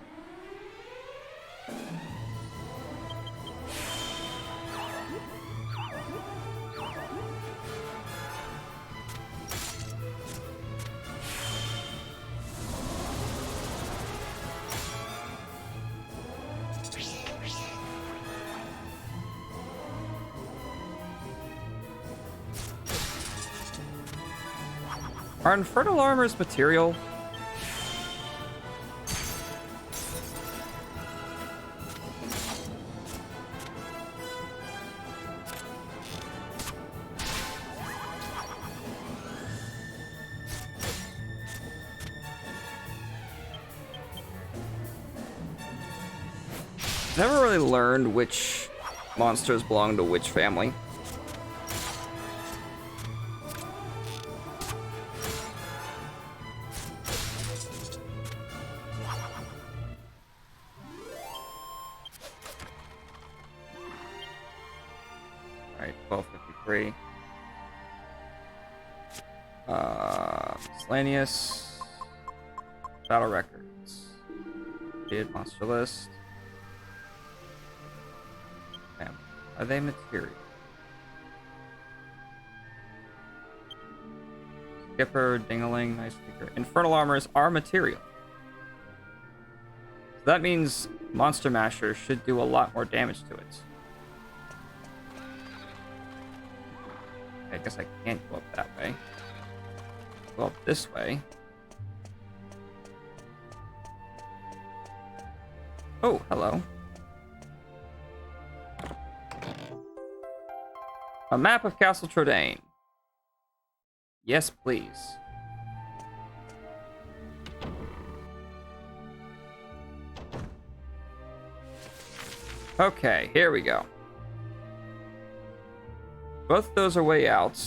Are infernal armors material? Never really learned which monsters belong to which family. Alright, 1253. Miscellaneous. Battle records. Did monster list. Are they material? Skipper, Dingaling, Nice Speaker. Infernal armors are material. So that means Monster Masher should do a lot more damage to it. I guess I can't go up that way. Go up this way. Oh, hello. A map of Castle Trodain. Yes, please. Okay, here we go. Both of those are way out.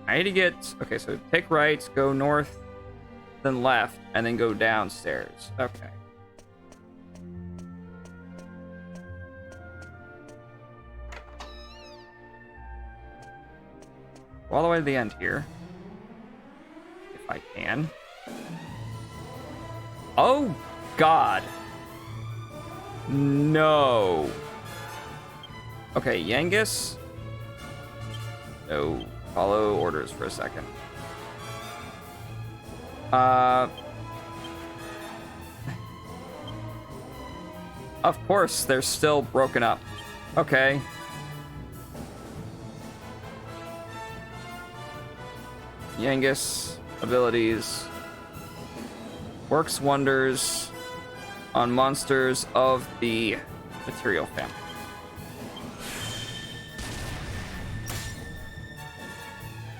I need to get... Okay, so take right, go north, then left, and then go downstairs. Okay. All the way to the end here. If I can. Oh, God. No. Okay, Yengus. No. Follow orders for a second. Of course, they're still broken up. Okay. Yengus abilities works wonders on monsters of the material family.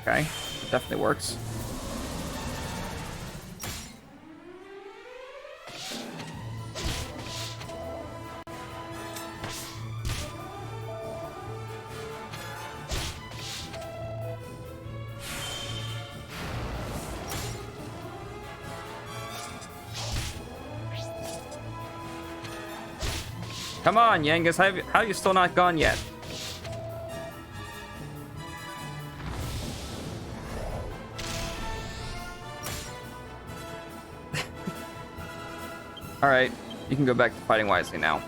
Okay, it definitely works. Come on, Yengus, how are you still not gone yet? Alright, you can go back to fighting wisely now.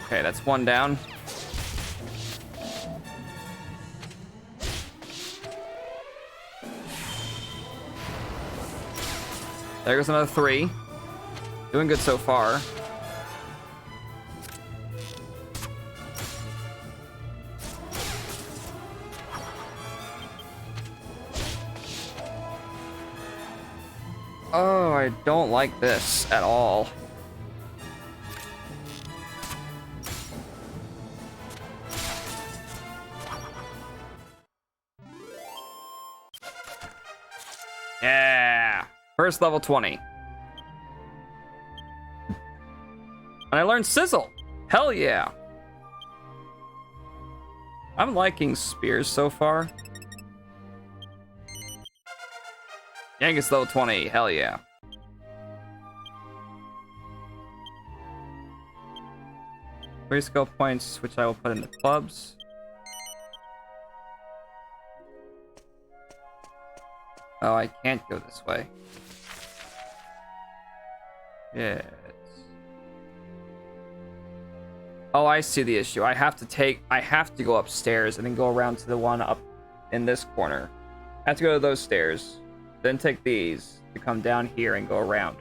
Okay, that's one down. There goes another 3. Doing good so far. Oh, I don't like this at all. Yeah! First level 20. And I learned Sizzle! Hell yeah! I'm liking spears so far. Yengus level 20, hell yeah. Three skill points, which I will put into clubs. Oh, I can't go this way. Yes. Oh, I see the issue. I have to go upstairs and then go around to the one up in this corner. I have to go to those stairs, then take these to come down here and go around.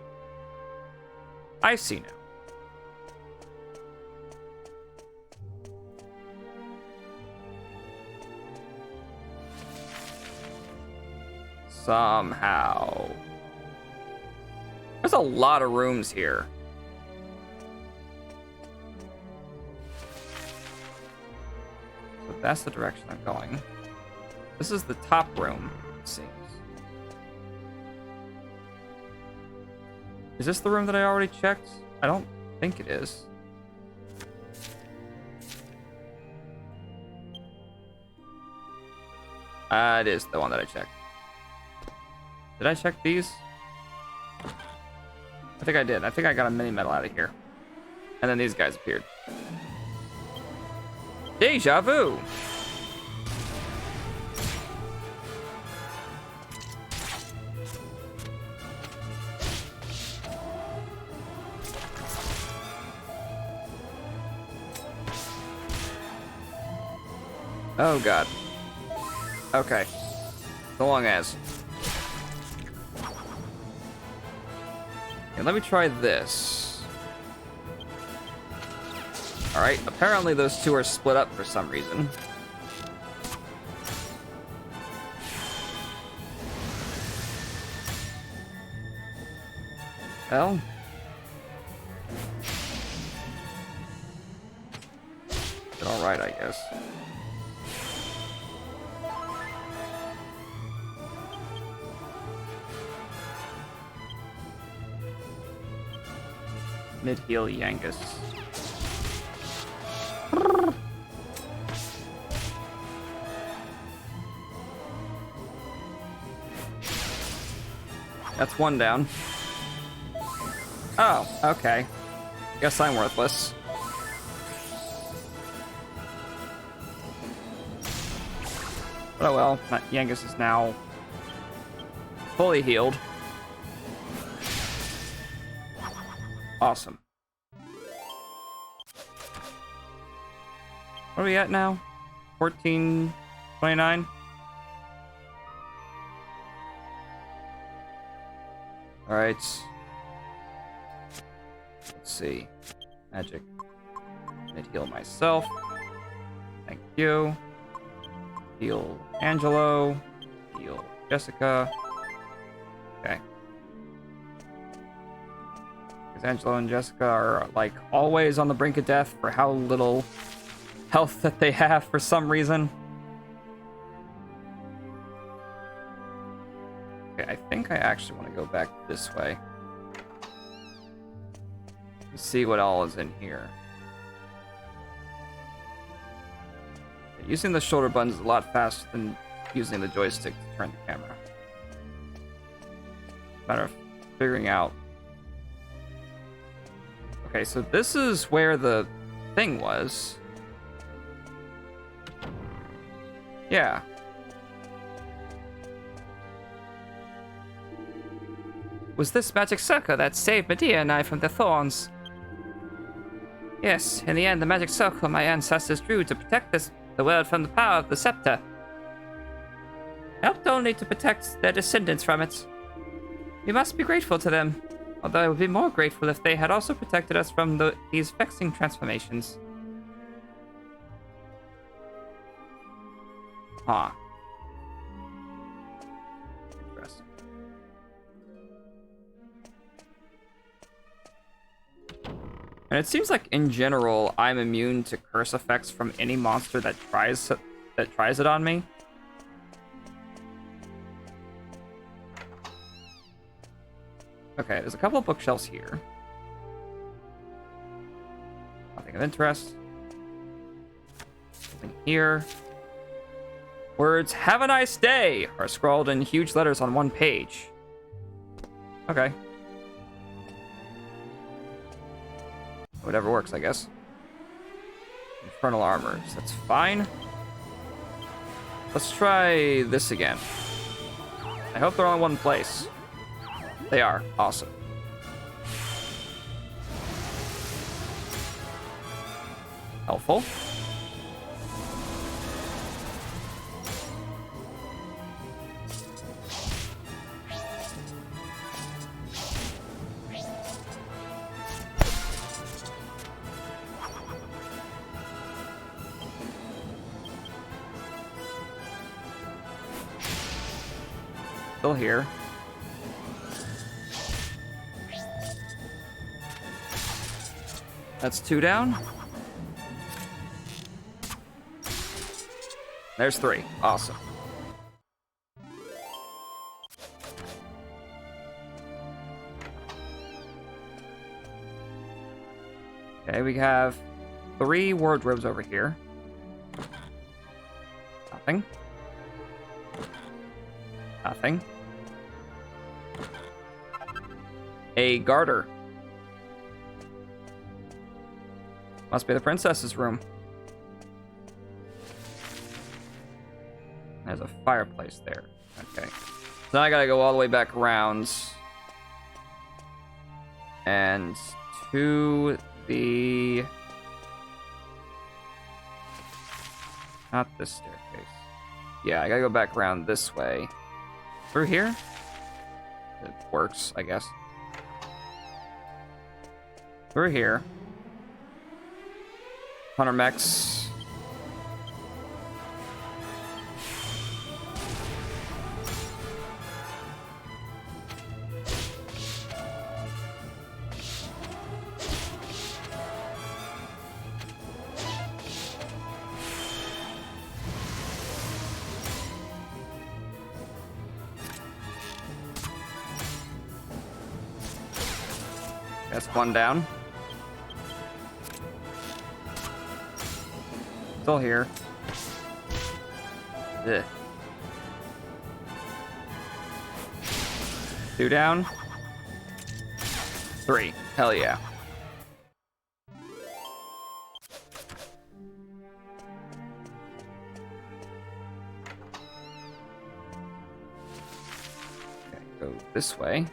I see now. somehow. There's a lot of rooms here. So that's the direction I'm going. This is the top room, it seems. Is this the room that I already checked? I don't think it is. It is the one that I checked. Did I check these? I think I did. I think I got a mini medal out of here. And then these guys appeared. Deja vu! Oh god. Okay. So long as. Okay, let me try this. Alright, apparently those two are split up for some reason. Well. Alright, I guess. Mid-heal Yangus. That's one down. Oh, okay. Guess I'm worthless. Oh well, Yangus is now fully healed. Awesome. What are we at now? 1429? Alright. Let's see. Magic. Mid heal myself. Thank you. Heal Angelo. Heal Jessica. Okay. Because Angelo and Jessica are, like, always on the brink of death for how little health that they have for some reason. Okay, I think I actually want to go back this way. Let's see what all is in here. Using the shoulder buttons is a lot faster than using the joystick to turn the camera. Matter of figuring out. Okay, so this is where the thing was. Yeah. Was this magic circle that saved Medea and I from the thorns? Yes, in the end, the magic circle my ancestors drew to protect the world from the power of the scepter helped only to protect their descendants from it. We must be grateful to them, although I would be more grateful if they had also protected us from these vexing transformations. Huh. Interesting. And it seems like, in general, I'm immune to curse effects from any monster that tries it on me. Okay, there's a couple of bookshelves here. Nothing of interest. Nothing here. Words, "Have a nice day," are scrawled in huge letters on one page. Okay. Whatever works, I guess. Infernal armors, that's fine. Let's try this again. I hope they're all in one place. They are. Awesome. Helpful. Still here. That's 2 down. There's 3. Awesome. Okay, we have 3 wardrobes over here. Nothing. Nothing. A garter. Must be the princess's room. There's a fireplace there. Okay. So now I gotta go all the way back around. And to the... Not this staircase. Yeah, I gotta go back around this way. Through here? It works, I guess. Through here. Hunter mechs. That's 1 down. Still here. Ugh. 2 down. 3. Hell yeah. Okay, go this way.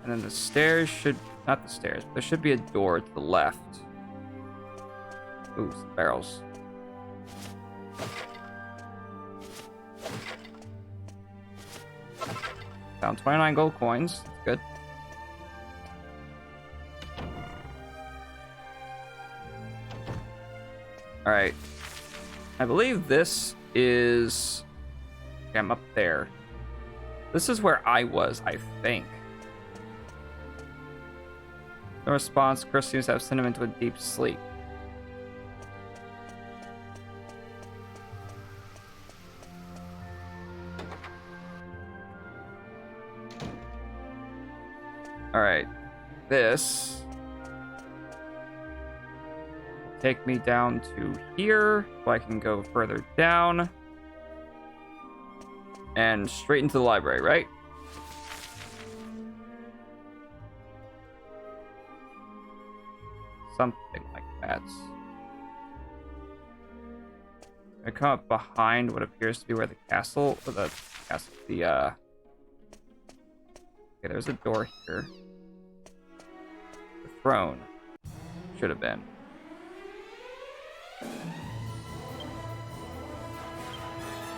And then the stairs should... Not the stairs. There should be a door to the left. Ooh, some barrels. Found 29 gold coins. That's good. Alright. I believe this is... Okay, I'm up there. This is where I was, I think. No response. Chris seems to have sent him into a deep sleep. Alright. This will take me down to here, so I can go further down. And straight into the library, right? Something like that. I come up behind what appears to be where the castle, or the castle, okay, there's a door here. The throne should have been.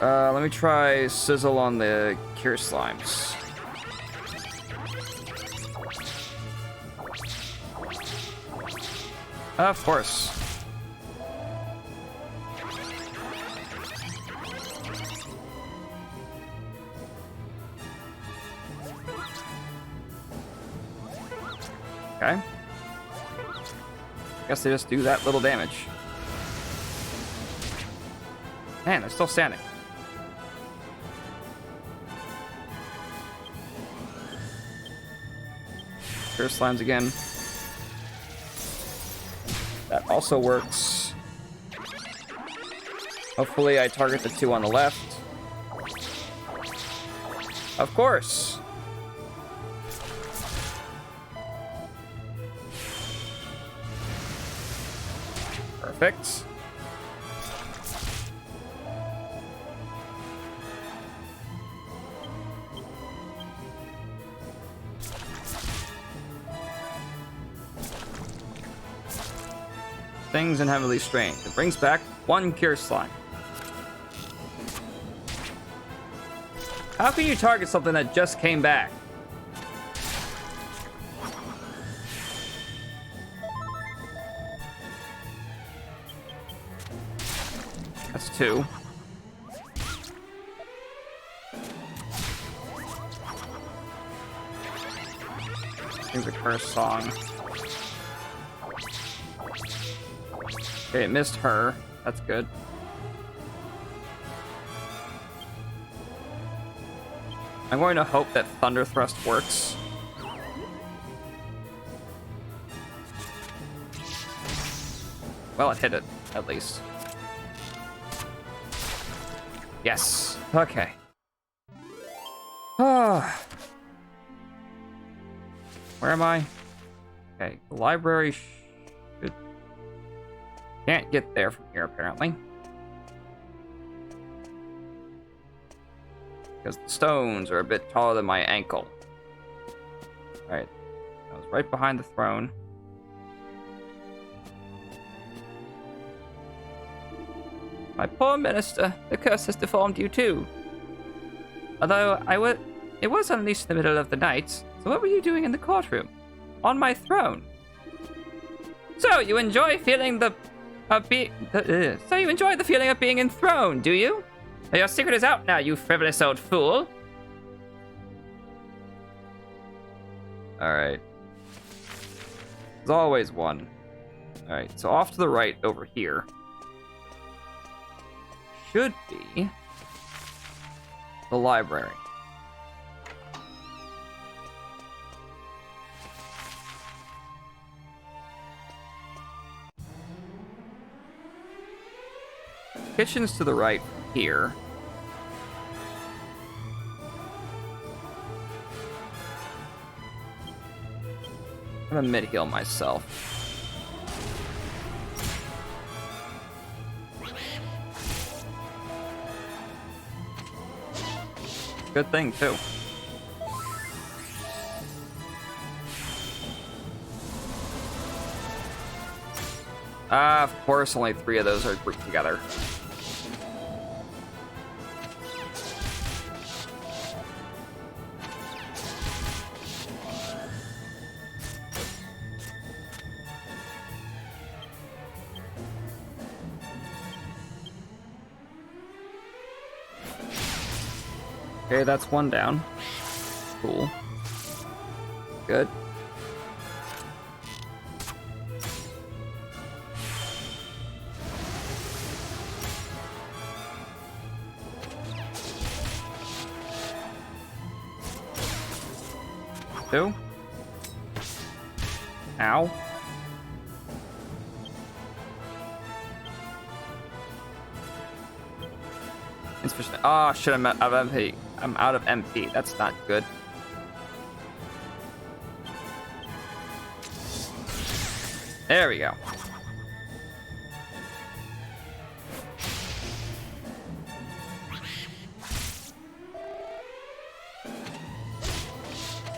Let me try sizzle on the cure slimes. Of course. Okay. Guess they just do that little damage. Man, they're still standing. Cure slimes again. That also works. Hopefully I target the 2 on the left. Of course. Perfect. Things and heavily strained. It brings back 1 cure slime. How can you target something that just came back? too. Sings a curse song. Okay, it missed her. That's good. I'm going to hope that Thunder Thrust works. Well, it hit it, at least. Yes. Okay. Ah. Where am I? Okay, the library should... Can't get there from here, apparently. Because the stones are a bit taller than my ankle. Alright. I was right behind the throne. My poor minister, the curse has deformed you too. Although it was unleashed in the middle of the night, so what were you doing in the courtroom? On my throne? So you enjoy feeling the feeling of being enthroned, do you? Your secret is out now, you frivolous old fool. Alright. There's always one. Alright, so off to the right over here should be the library. Kitchen's to the right here. I'm gonna mid-heal myself. Good thing, too. Of course, only 3 of those are grouped together. Okay, that's 1 down. Cool. Good. Two. Ow. Insufficient. Oh, shit, I'm out of MP. I'm out of MP. That's not good. There we go.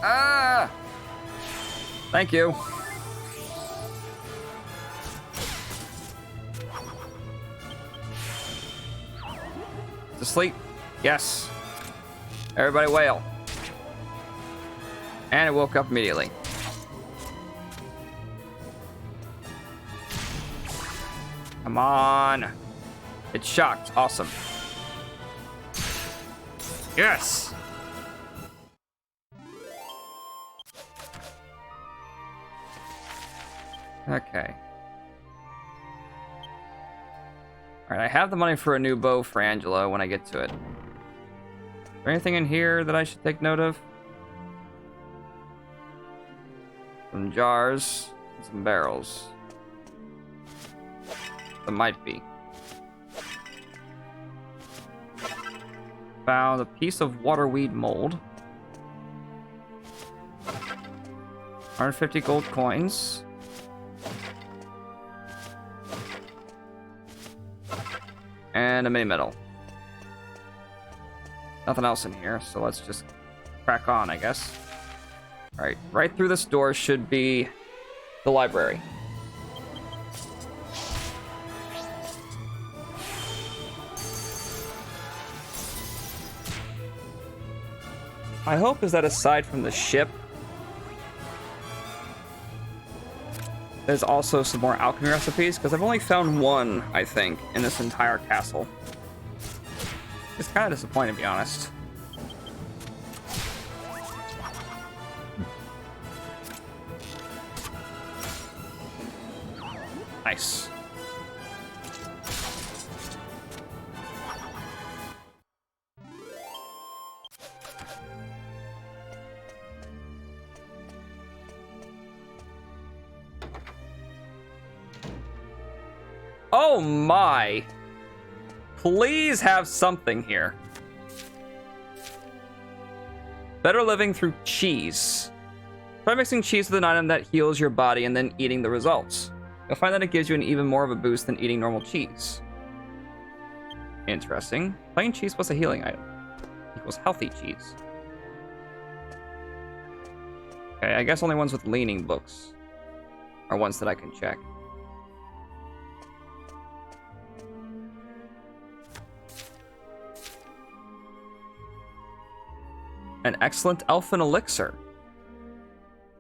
Ah! Thank you. To sleep. Yes. Everybody wail. And it woke up immediately. Come on. It's shocked. Awesome. Yes. Okay. Alright, I have the money for a new bow for Angela when I get to it. Is there anything in here that I should take note of? Some jars, and some barrels. There might be. Found a piece of waterweed mold. 150 gold coins. And a mini medal. Nothing else in here, so let's just crack on, I guess. Alright, right through this door should be the library. My hope is that aside from the ship, There's also some more alchemy recipes, because I've only found one, I think, in this entire castle. It's kind of disappointing, to be honest. Nice. Oh my! Please have something here. Better living through cheese. Try mixing cheese with an item that heals your body and then eating the results. You'll find that it gives you an even more of a boost than eating normal cheese. Interesting. Plain cheese plus a healing item equals healthy cheese. Okay, I guess only ones with leaning books are ones that I can check. An excellent elfin elixir.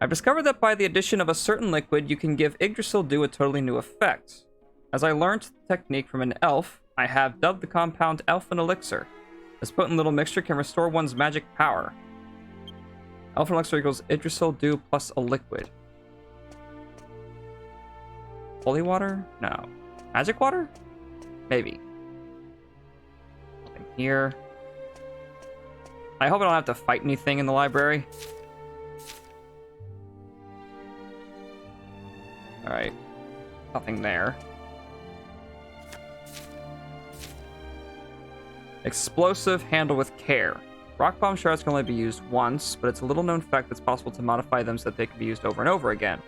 I've discovered that by the addition of a certain liquid, you can give Yggdrasil Dew a totally new effect. As I learned the technique from an elf, I have dubbed the compound Elfin Elixir. This potent little mixture can restore one's magic power. Elfin Elixir equals Yggdrasil Dew plus a liquid. Holy water? No. Magic water? Maybe. Nothing here. I hope I don't have to fight anything in the library. Alright. Nothing there. Explosive, handle with care. Rock bomb shards can only be used once, but it's a little known fact that's possible to modify them so that they can be used over and over again.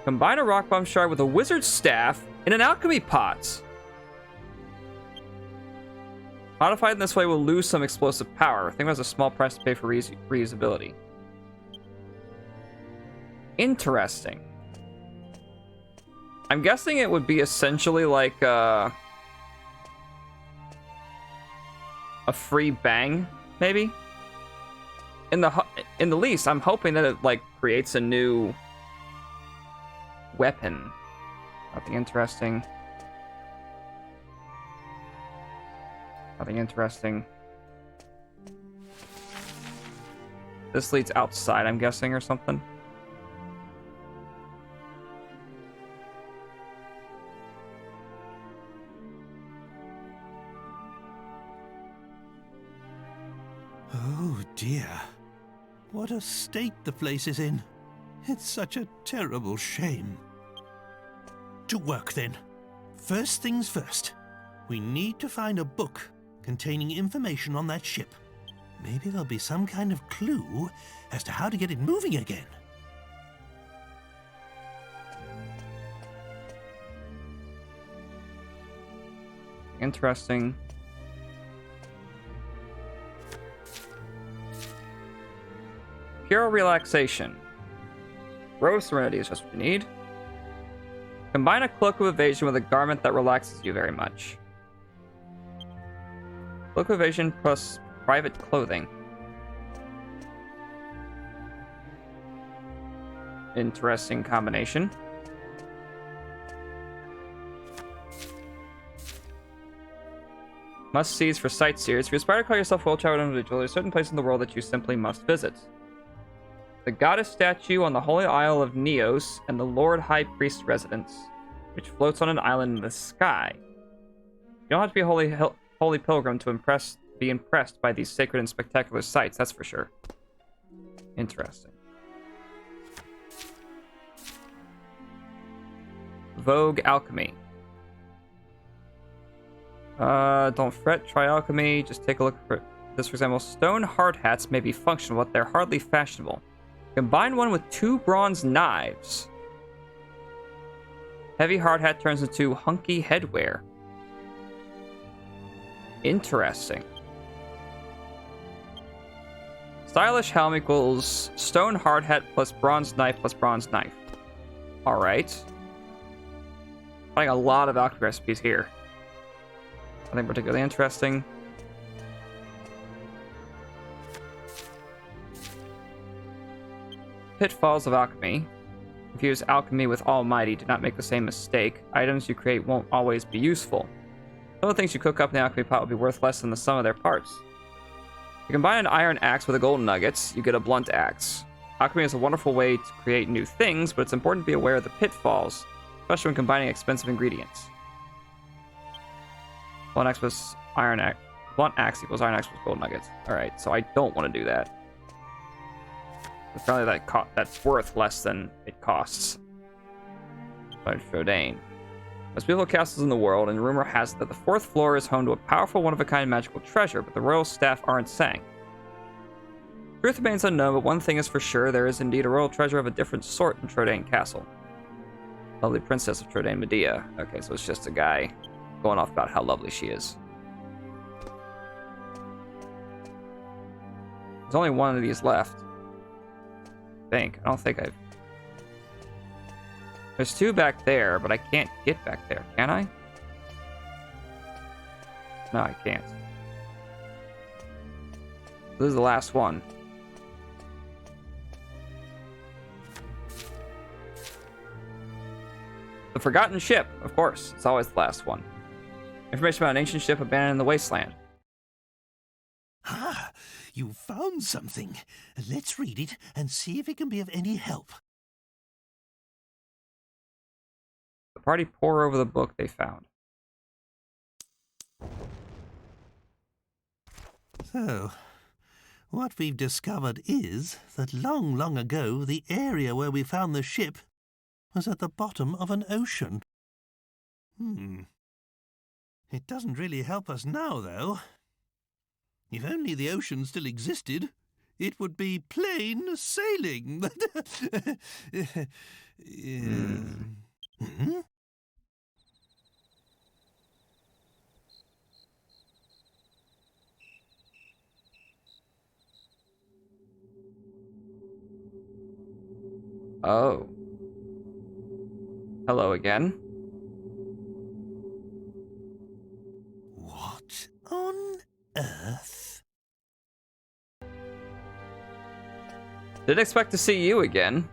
Combine a rock bomb shard with a wizard's staff in an alchemy pot. Modified in this way will lose some explosive power. I think there's a small price to pay for reusability. Interesting. I'm guessing it would be essentially like a free bang, maybe. In the least, I'm hoping that it like creates a new weapon. Nothing interesting. Nothing interesting. This leads outside, I'm guessing, or something. Oh dear. What a state the place is in. It's such a terrible shame. To work then. First things first. We need to find a book containing information on that ship. Maybe there'll be some kind of clue as to how to get it moving again. Interesting. Pure relaxation. Rose Serenity is just what you need. Combine a cloak of evasion with a garment that relaxes you very much. Cloak of evasion plus private clothing. Interesting combination. Must-sees for sightseers. If you aspire to call yourself a well-traveled individual, there's a certain place in the world that you simply must visit. The goddess statue on the Holy Isle of Neos and the Lord High Priest's residence, which floats on an island in the sky. You don't have to be a holy pilgrim to be impressed by these sacred and spectacular sights, that's for sure. Interesting. Vogue Alchemy. Don't fret, try alchemy. Just take a look for this. For example, stone hard hats may be functional, but they're hardly fashionable. Combine one with 2 bronze knives. Heavy hard hat turns into hunky headwear. Interesting. Stylish helm equals stone hard hat plus bronze knife plus bronze knife. Alright. Finding a lot of alchemy recipes here. Nothing particularly interesting. Pitfalls of alchemy. Confuse alchemy with almighty. Do not make the same mistake. Items you create won't always be useful. Some of the things you cook up in the alchemy pot will be worth less than the sum of their parts. You combine an iron axe with a golden nuggets, you get a blunt axe. Alchemy is a wonderful way to create new things, but it's important to be aware of the pitfalls, especially when combining expensive ingredients. Blunt axe plus iron axe. Blunt axe equals iron axe plus gold nuggets. Alright, so I don't want to do that. Apparently that's worth less than it costs. By Trodain. There's beautiful castles in the world, and rumor has it that the 4th floor is home to a powerful one-of-a-kind magical treasure, but the royal staff aren't saying. Truth remains unknown, but one thing is for sure, there is indeed a royal treasure of a different sort in Trodain Castle. Lovely princess of Trodain Medea. Okay, so it's just a guy going off about how lovely she is. There's only one of these left. I don't think I've... There's 2 back there, but I can't get back there, can I? No, I can't. This is the last one. The Forgotten Ship, of course. It's always the last one. Information about an ancient ship abandoned in the wasteland. Ah, you found something. Let's read it and see if it can be of any help. The party pore over the book they found. So, what we've discovered is that long, long ago, the area where we found the ship was at the bottom of an ocean. It doesn't really help us now, though. If only the ocean still existed, it would be plain sailing. Oh. Hello again. What on earth? Didn't expect to see you again.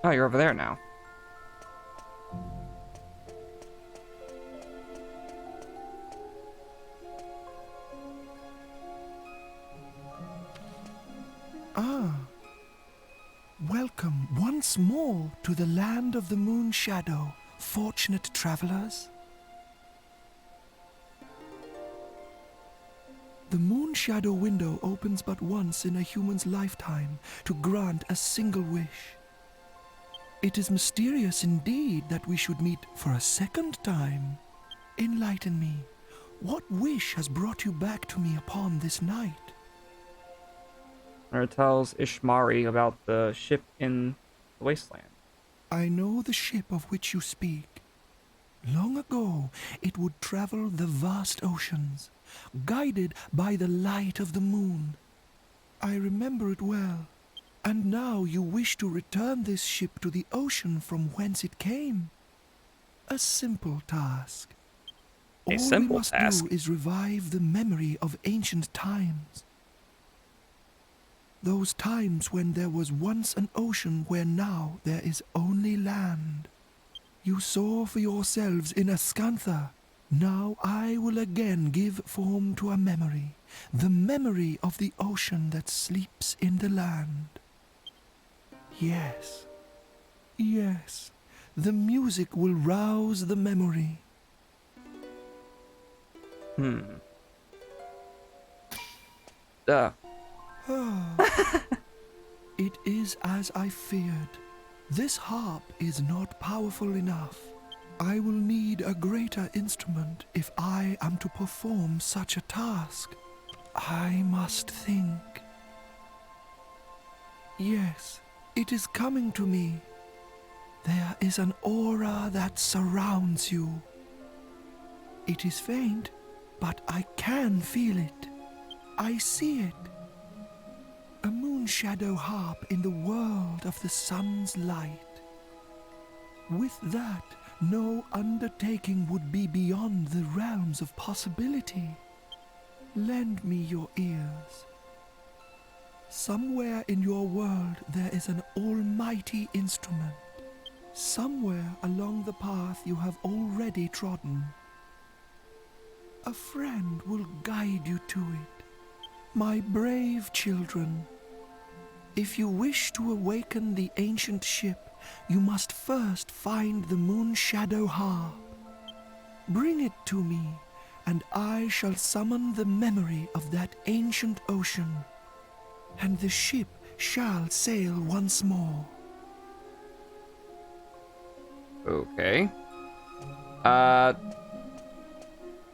Oh, you're over there now. Welcome once more to the land of the moon shadow, fortunate travelers. The moon shadow window opens but once in a human's lifetime to grant a single wish. It is mysterious indeed that we should meet for a second time. Enlighten me. What wish has brought you back to me upon this night? It tells Ishmari about the ship in the wasteland. I know the ship of which you speak. Long ago, it would travel the vast oceans, guided by the light of the moon. I remember it well. And now you wish to return this ship to the ocean from whence it came. A simple task. All we must do is revive the memory of ancient times. Those times when there was once an ocean where now there is only land. You saw for yourselves in Ascantha. Now I will again give form to a memory, the memory of the ocean that sleeps in the land. Yes, yes, the music will rouse the memory. It is as I feared. This harp is not powerful enough. I will need a greater instrument if I am to perform such a task. I must think. Yes, it is coming to me. There is an aura that surrounds you. It is faint, but I can feel it. I see it. A moon shadow harp in the world of the sun's light. With that, no undertaking would be beyond the realms of possibility. Lend me your ears. Somewhere in your world there is an almighty instrument. Somewhere along the path you have already trodden. A friend will guide you to it. My brave children, if you wish to awaken the ancient ship, you must first find the moon shadow harp. Bring it to me, and I shall summon the memory of that ancient ocean, and the ship shall sail once more. Okay.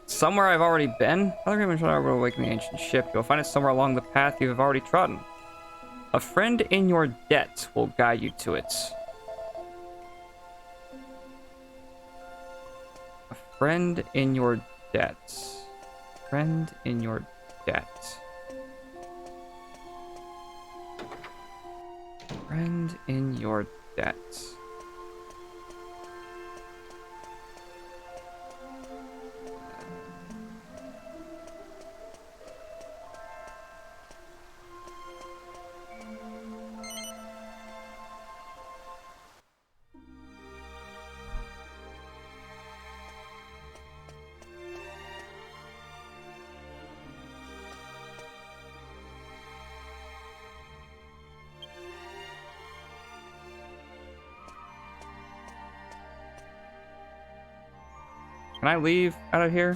Somewhere I've already been. Other people try to awaken the ancient ship. You'll find it somewhere along the path you have already trodden. A friend in your debt will guide you to it. A friend in your debt. Friend in your debt. Friend in your debt. Can I leave out of here?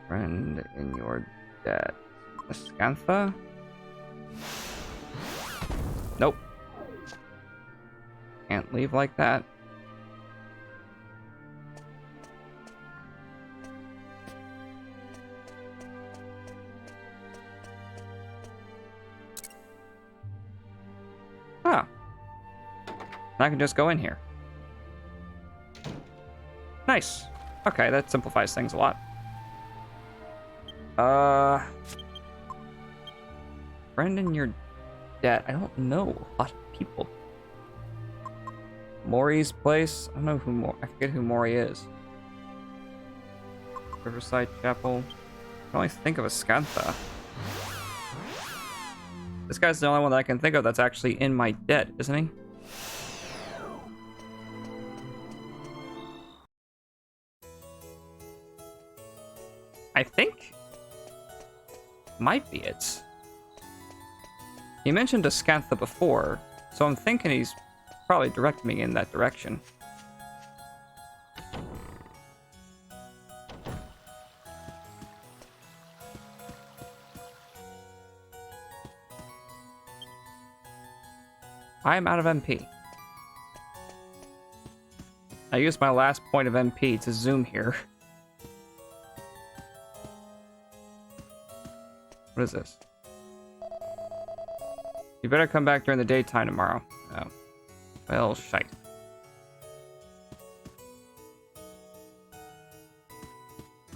Friend in your debt. Scantha? Nope. Can't leave like that. Ah. I can just go in here. Nice. Okay, that simplifies things a lot. Friend in your debt. I don't know a lot of people. Maury's place. I don't know who I forget who Maury is. Riverside Chapel. I can only think of a Scantha. This guy's the only one that I can think of that's actually in my debt, isn't he? I think might be it. He mentioned a Scantha before, so I'm thinking he's probably directing me in that direction. I am out of MP. I used my last point of MP to zoom here. What is this? You better come back during the daytime tomorrow. Oh. Well, shite.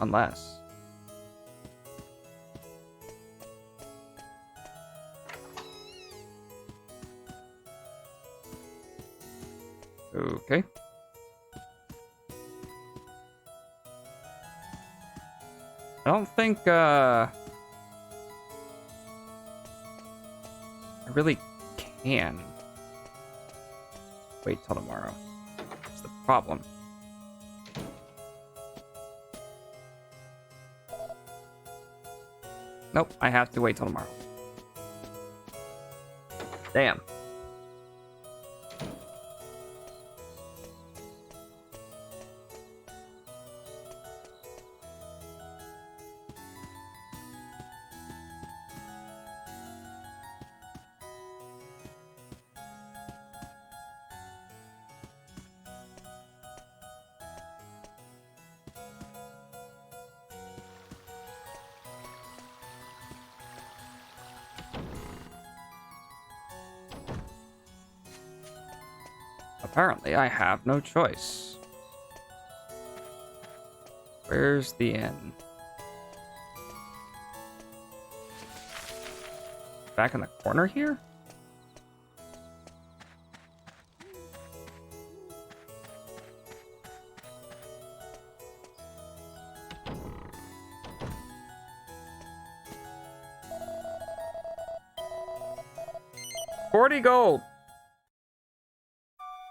Unless... Okay. I don't think, I really can wait till tomorrow. That's the problem. Nope, I have to wait till tomorrow. Damn. Apparently, I have no choice. Where's the inn? Back in the corner here? $40 gold.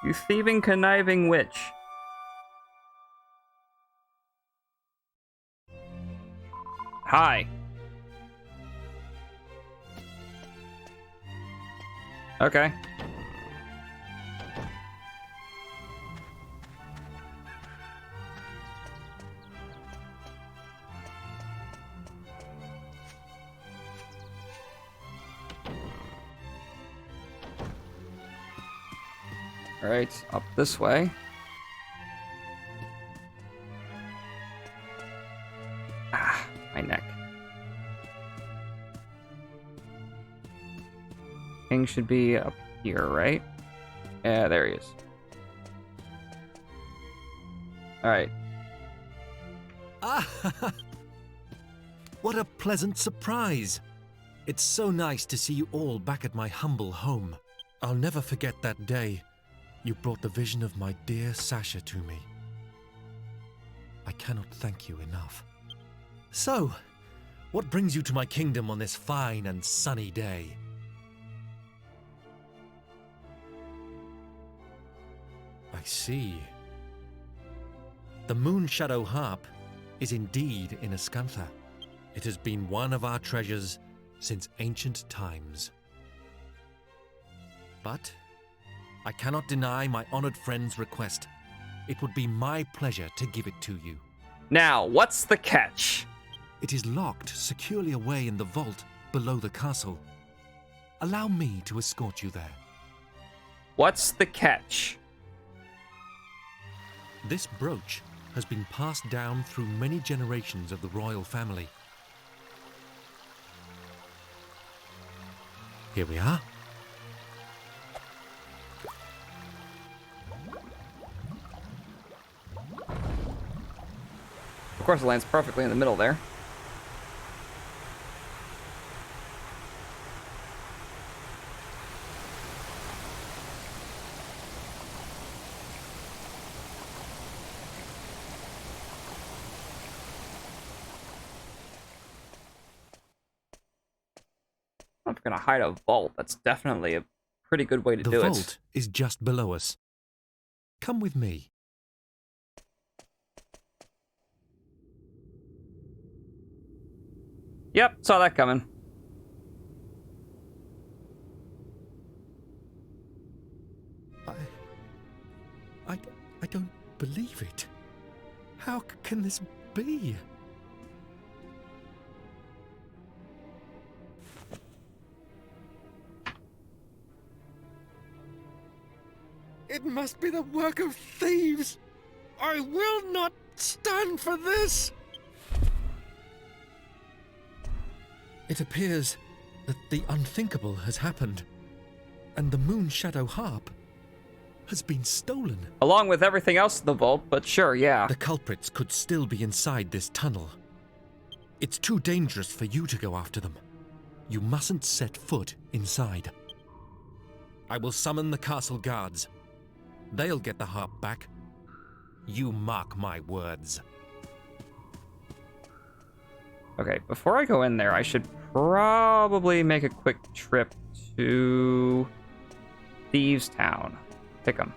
You thieving, conniving witch. Hi. Okay. All right, up this way. Ah, my neck. King should be up here, right? Yeah, there he is. All right. Ah, what a pleasant surprise. It's so nice to see you all back at my humble home. I'll never forget that day you brought the vision of my dear Sasha to me. I cannot thank you enough. So, what brings you to my kingdom on this fine and sunny day? I see. The Moon Shadow Harp is indeed in Ascantha. It has been one of our treasures since ancient times. But I cannot deny my honored friend's request. It would be my pleasure to give it to you. Now, what's the catch? It is locked securely away in the vault below the castle. Allow me to escort you there. What's the catch? This brooch has been passed down through many generations of the royal family. Here we are. Of course, it lands perfectly in the middle there. I'm gonna hide a vault. That's definitely a pretty good way to do it. The vault is just below us. Come with me. Yep, saw that coming. I don't believe it. How can this be? It must be the work of thieves. I will not stand for this. It appears that the unthinkable has happened, and the Moon Shadow Harp has been stolen. Along with everything else in the vault, but sure, yeah. The culprits could still be inside this tunnel. It's too dangerous for you to go after them. You mustn't set foot inside. I will summon the castle guards. They'll get the harp back. You mark my words. Okay, before I go in there, I should probably make a quick trip to Thieves Town. Pick 'em.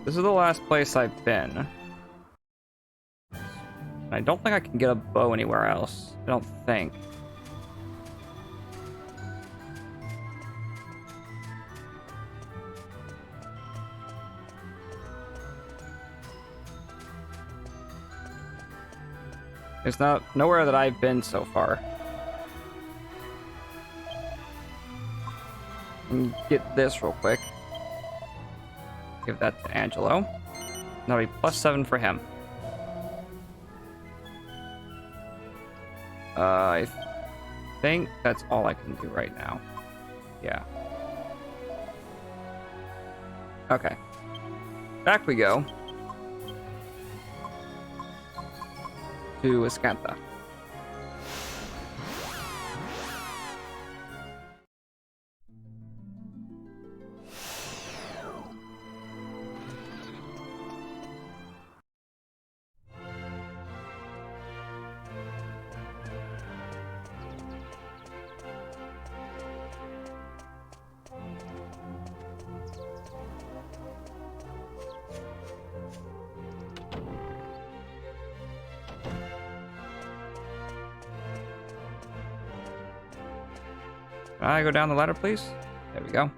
This is the last place I've been. I don't think I can get a bow anywhere else. I don't think. There's nowhere that I've been so far. And get this real quick. Give that to Angelo. That'll be +7 for him. I think that's all I can do right now. Yeah. Okay. Back we go. To Escantha. Can I go down the ladder, please? There we go.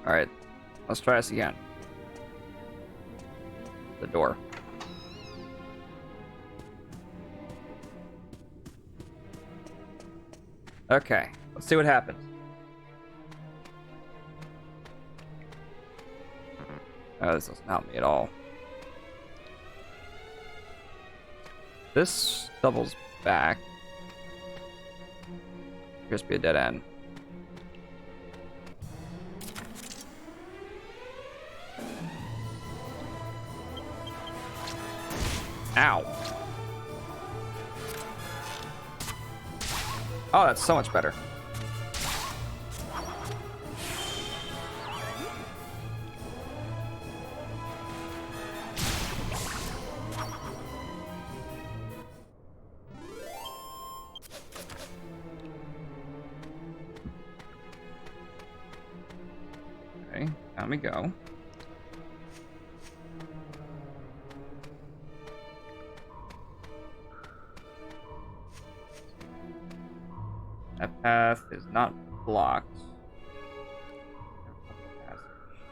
Alright, let's try this again. The door. Okay, let's see what happens. Oh, this doesn't help me at all. This doubles back. Appears to be a dead end. Ow. Oh, that's so much better. Okay, down we go. That path is not blocked.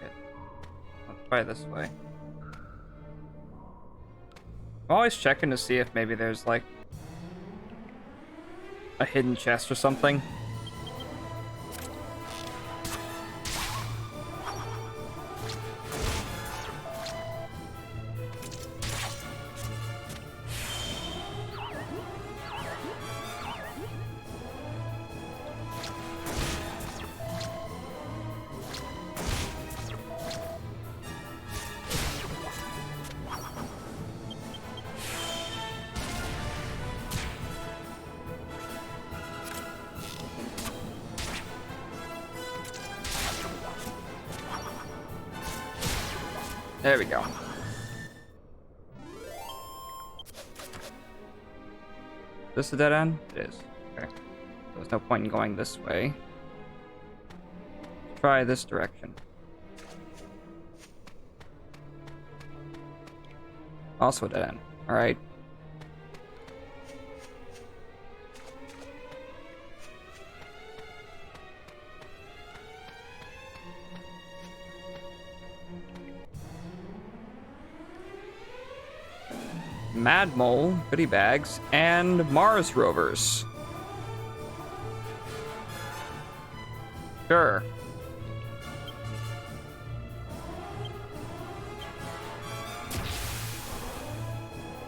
Shit. Let's try this way. I'm always checking to see if maybe there's like a hidden chest or something. There we go. This a dead end? It is. Okay. There's no point in going this way. Let's try this direction. Also a dead end. Alright. Mad Mole, goodie bags, and Mars rovers. Sure.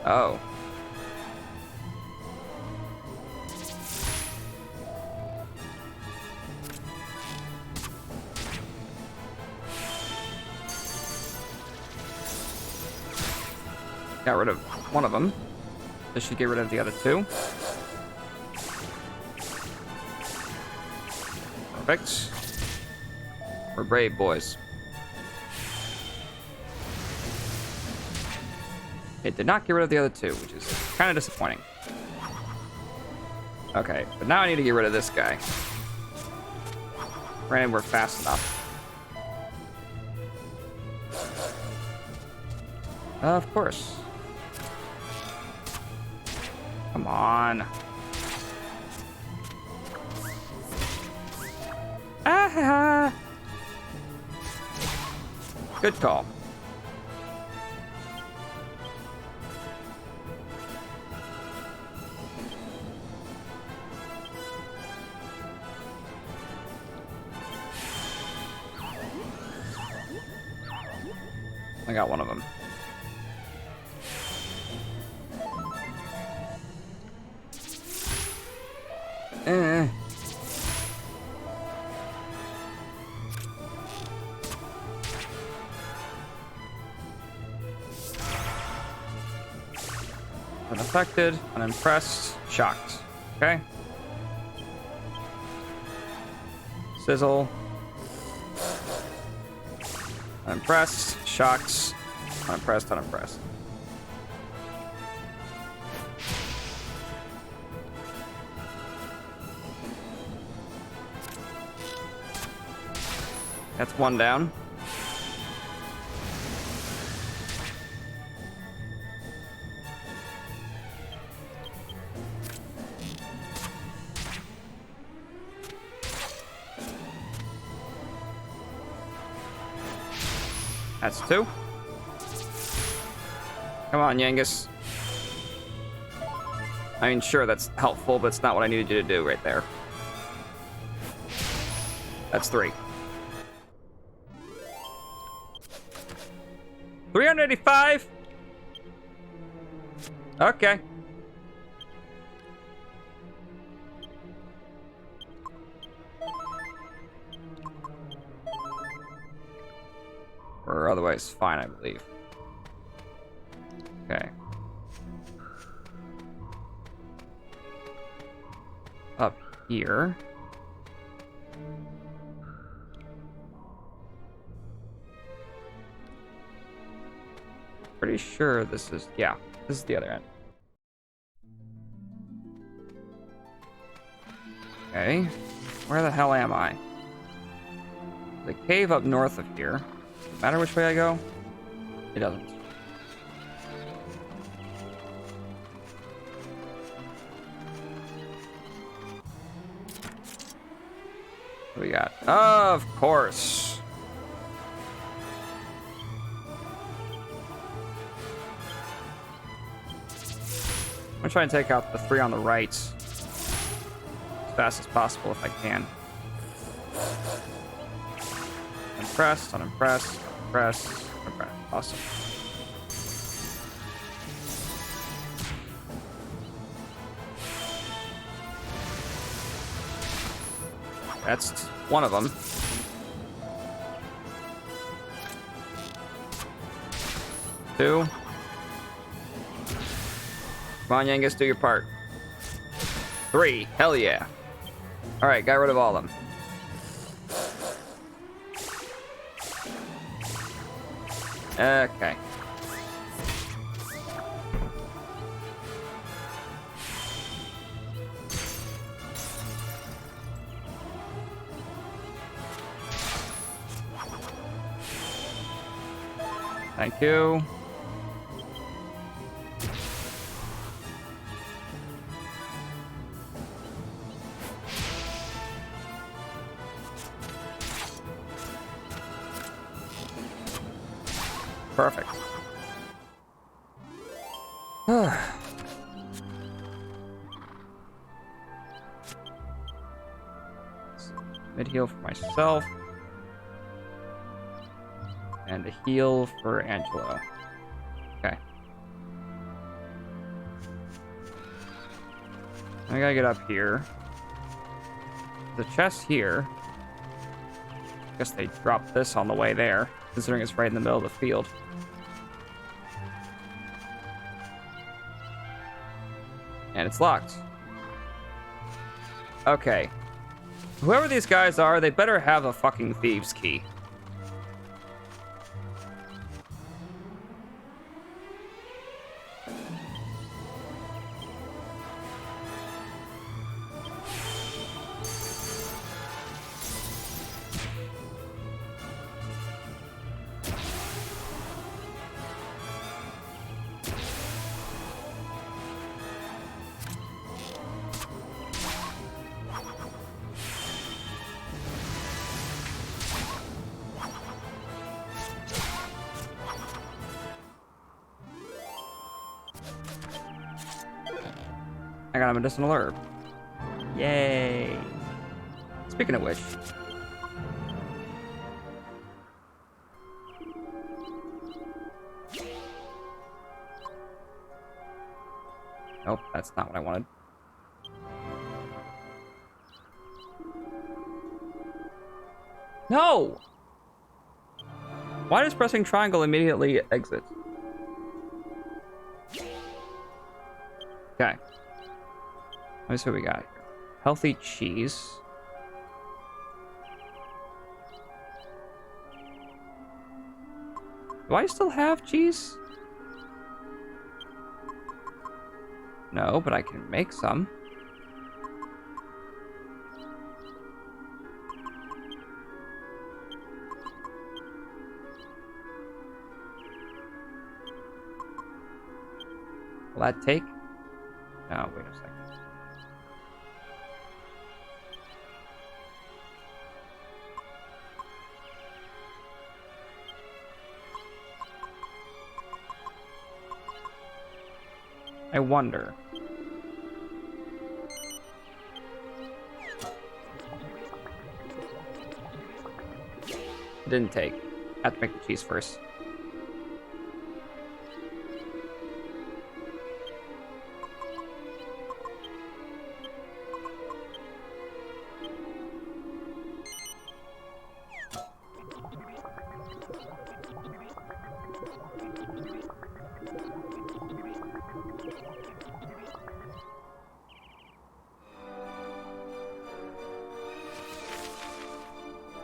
Oh. Got rid of one of them. Does she get rid of the other two? Perfect. We're brave boys. It did not get rid of the other two, which is kind of disappointing. Okay, but now I need to get rid of this guy. Granted, we're fast enough. Of course. Come on. Ah! Good call. I got one of them. Unaffected, unimpressed, shocked. Okay. Sizzle. Unimpressed, shocked, unimpressed, unimpressed. That's one down. That's two. Come on, Yangus. I mean, sure, that's helpful, but it's not what I needed you to do right there. That's three. 385? Okay. Or otherwise fine, I believe. Okay. Up here. Pretty sure this is, yeah, this is the other end. Okay. Where the hell am I? The cave up north of here. Matter which way I go? It doesn't. What do we got? Of course. I'm gonna try and take out the three on the right as fast as possible if I can. Unimpressed, unimpressed, unimpressed, unimpressed. Awesome. That's one of them. Two. Come on, Yangus, do your part. Three. Hell yeah. Alright, got rid of all of them. Okay. Thank you. Perfect. Mid heal for myself. And a heal for Angelo. Okay. I gotta get up here. The chest here. Guess they dropped this on the way there, considering it's right in the middle of the field. And it's locked. Okay. Whoever these guys are, they better have a fucking thieves' key. I got a medicinal herb. Yay. Speaking of which. Nope, that's not what I wanted. No! Why does pressing triangle immediately exit? Okay. Let me see what we got here. Healthy cheese. Do I still have cheese? No, but I can make some. Will that take? No, wait a second. I wonder. It didn't take. I have to make the cheese first.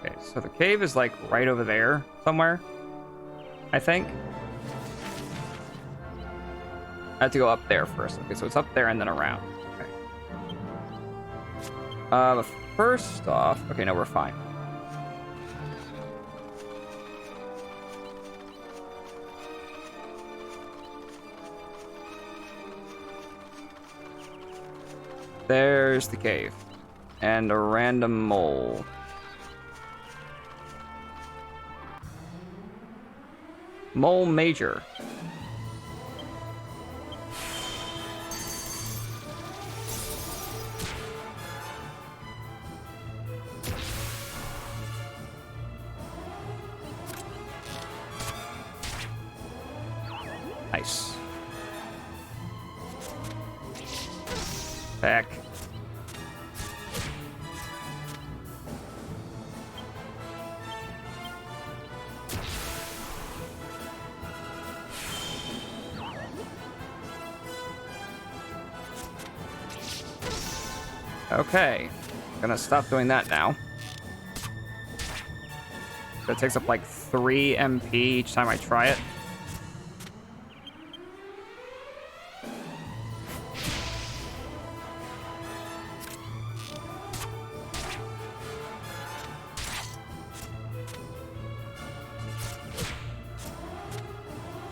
Okay, so the cave is like right over there somewhere, I think. I have to go up there first. Okay, so it's up there and then around. Okay. First off, okay, no, we're fine. There's the cave. And a random mole. Mole Major. Nice. Back. Okay, gonna stop doing that now. That takes up like 3 MP each time I try it.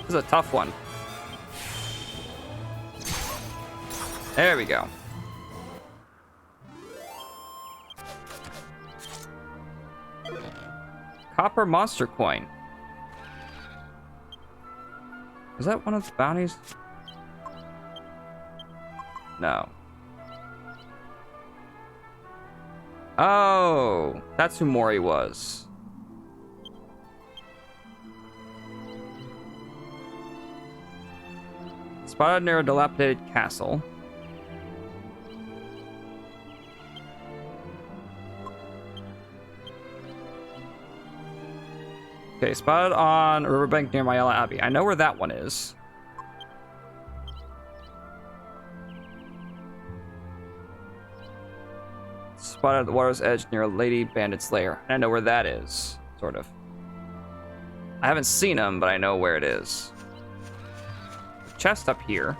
This is a tough one. There we go. Copper monster coin. Is that one of the bounties? No. Oh, that's who Mori was. Spotted near a dilapidated castle. Okay, spotted on a riverbank near Mayella Abbey. I know where that one is. Spotted at the water's edge near a lady bandit's lair. I know where that is, sort of. I haven't seen him, but I know where it is. The chest up here.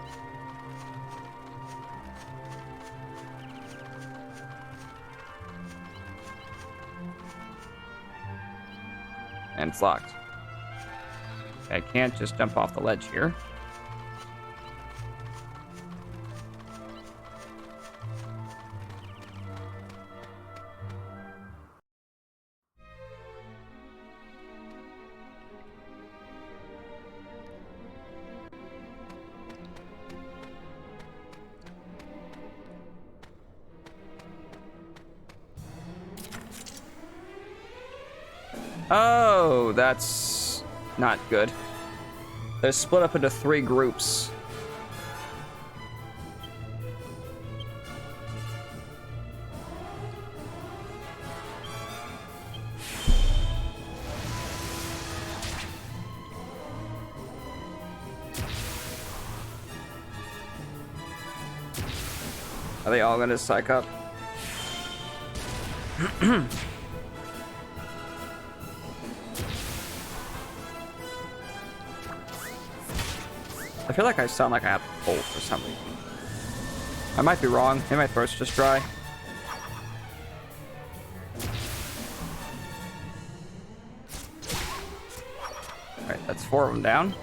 And it's locked. I can't just jump off the ledge here. Oh, that's not good. They're split up into 3 groups. Are they all gonna psych up? I feel like I sound like I have a cold for some reason. I might be wrong. Maybe my throat's just dry. Alright, that's 4 of them down.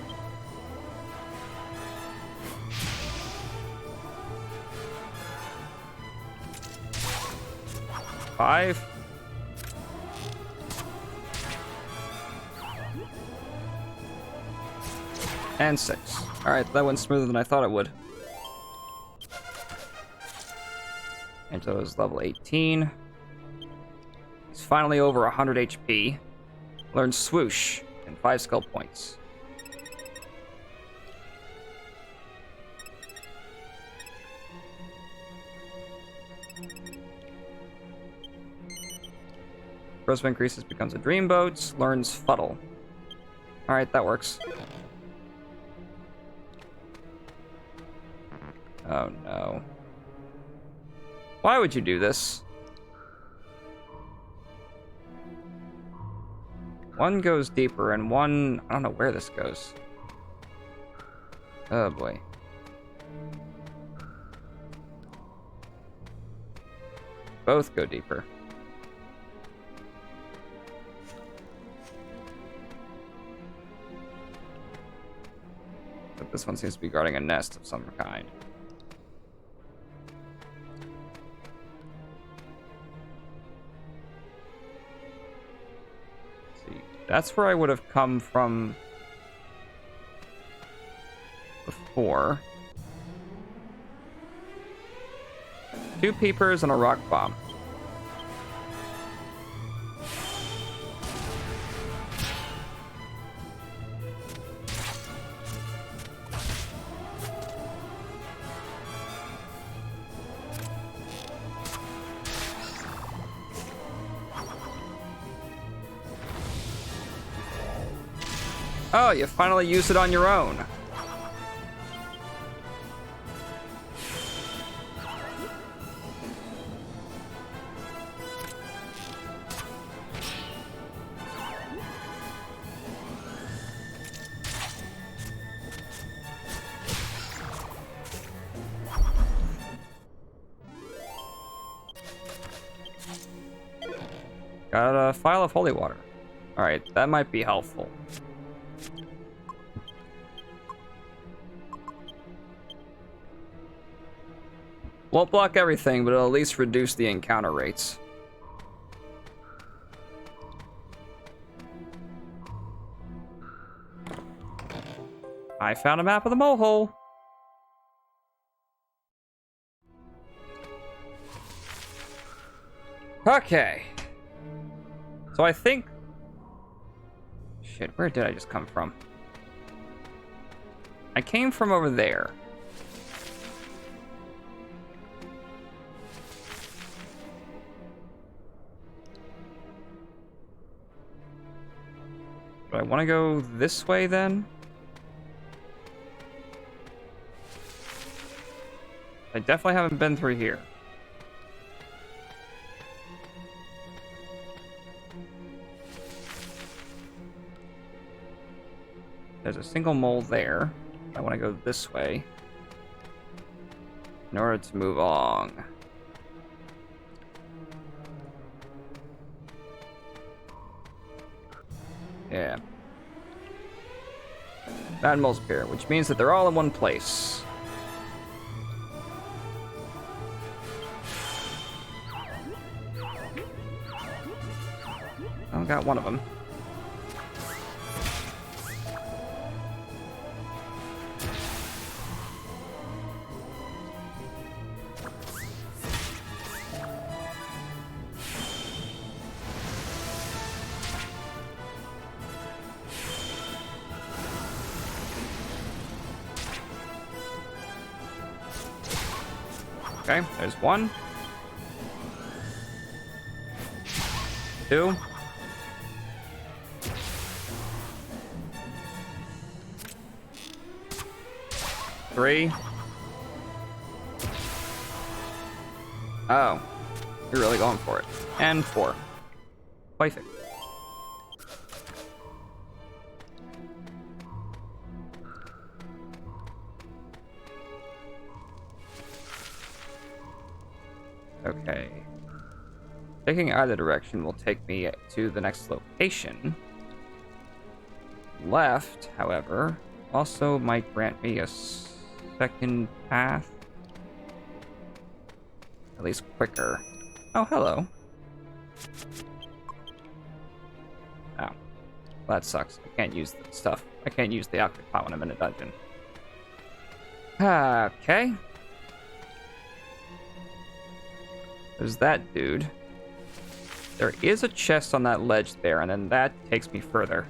Five. And 6. Alright, that went smoother than I thought it would. Angelo's level 18. He's finally over 100 HP. Learns Swoosh and 5 skill points. Charisma increases, becomes a Dreamboat. Learns Fuddle. Alright, that works. Oh no. Why would you do this? One goes deeper and one... I don't know where this goes. Oh boy. Both go deeper. But this one seems to be guarding a nest of some kind. That's where I would have come from before. 2 peepers and a rock bomb. Oh, you finally used it on your own. Got a phial of holy water. Alright, that might be helpful. Won't block everything, but it'll at least reduce the encounter rates. I found a map of the mole hole. Okay. So I think... Shit, where did I just come from? I came from over there. Do I want to go this way then? I definitely haven't been through here. There's a single mole there. I want to go this way in order to move along. Yeah. Bad moles appear, which means that they're all in one place. I got one of them. Okay, there's 1. 2. 3. Oh. You're really going for it. And 4. Perfect. Okay. Taking either direction will take me to the next location. Left, however, also might grant me a second path. At least quicker. Oh, hello. Oh. That sucks. I can't use the stuff. I can't use the outfit pot when I'm in a dungeon. Okay. There's that dude. There is a chest on that ledge there, and then that takes me further.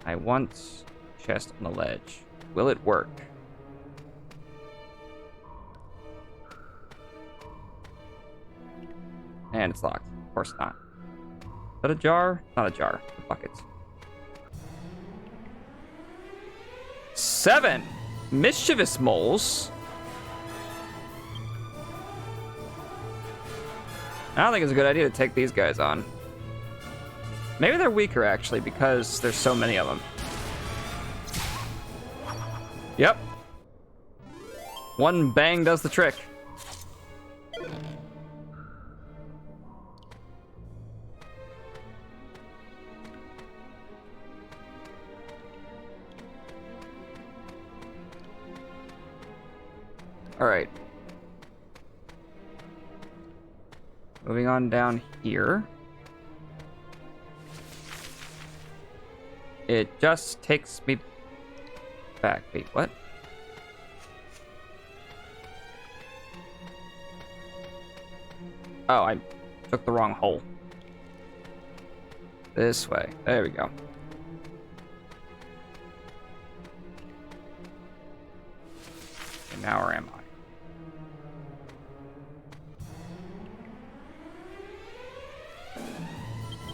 I want chest on the ledge. Will it work? And it's locked. Of course not. Is that a jar? Not a jar. A bucket. 7 mischievous moles. I don't think it's a good idea to take these guys on. Maybe they're weaker, actually, because there's so many of them. Yep. One bang does the trick. Alright. Moving on down here. It just takes me back. Wait, what? Oh, I took the wrong hole. This way. There we go. And now where am I?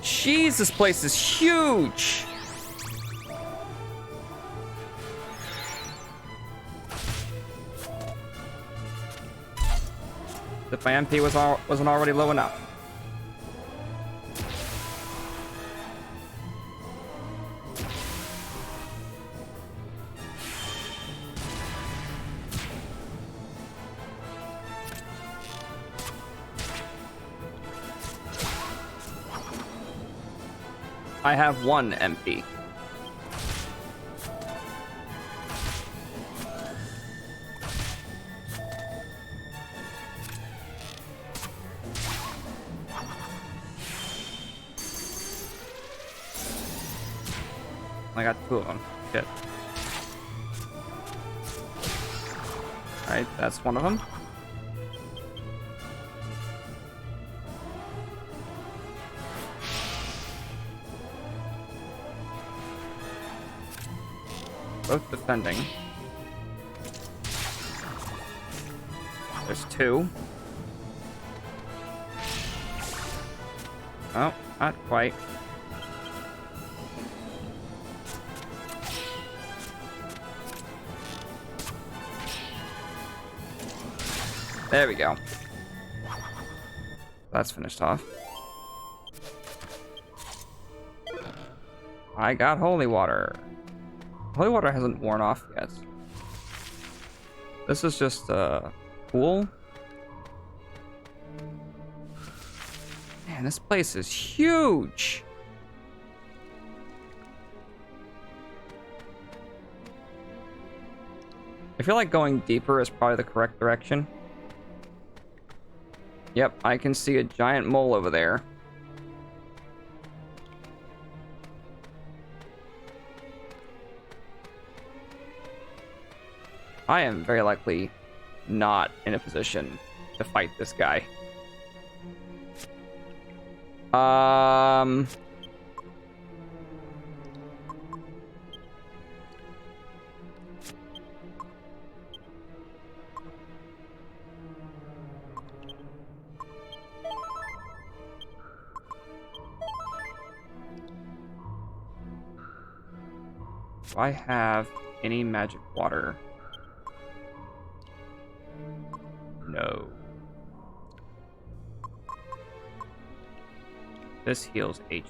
Jeez, this place is huge! If my MP wasn't already low enough. I have 1 MP. I got 2 of them. Shit. Alright, that's one of them. Both defending. There's 2. Oh, not quite. There we go. That's finished off. I got holy water. Holy water hasn't worn off yet. This is just a pool. Man, this place is huge. I feel like going deeper is probably the correct direction. Yep, I can see a giant mole over there. I am very likely not in a position to fight this guy. Do I have any magic water? This heals HP.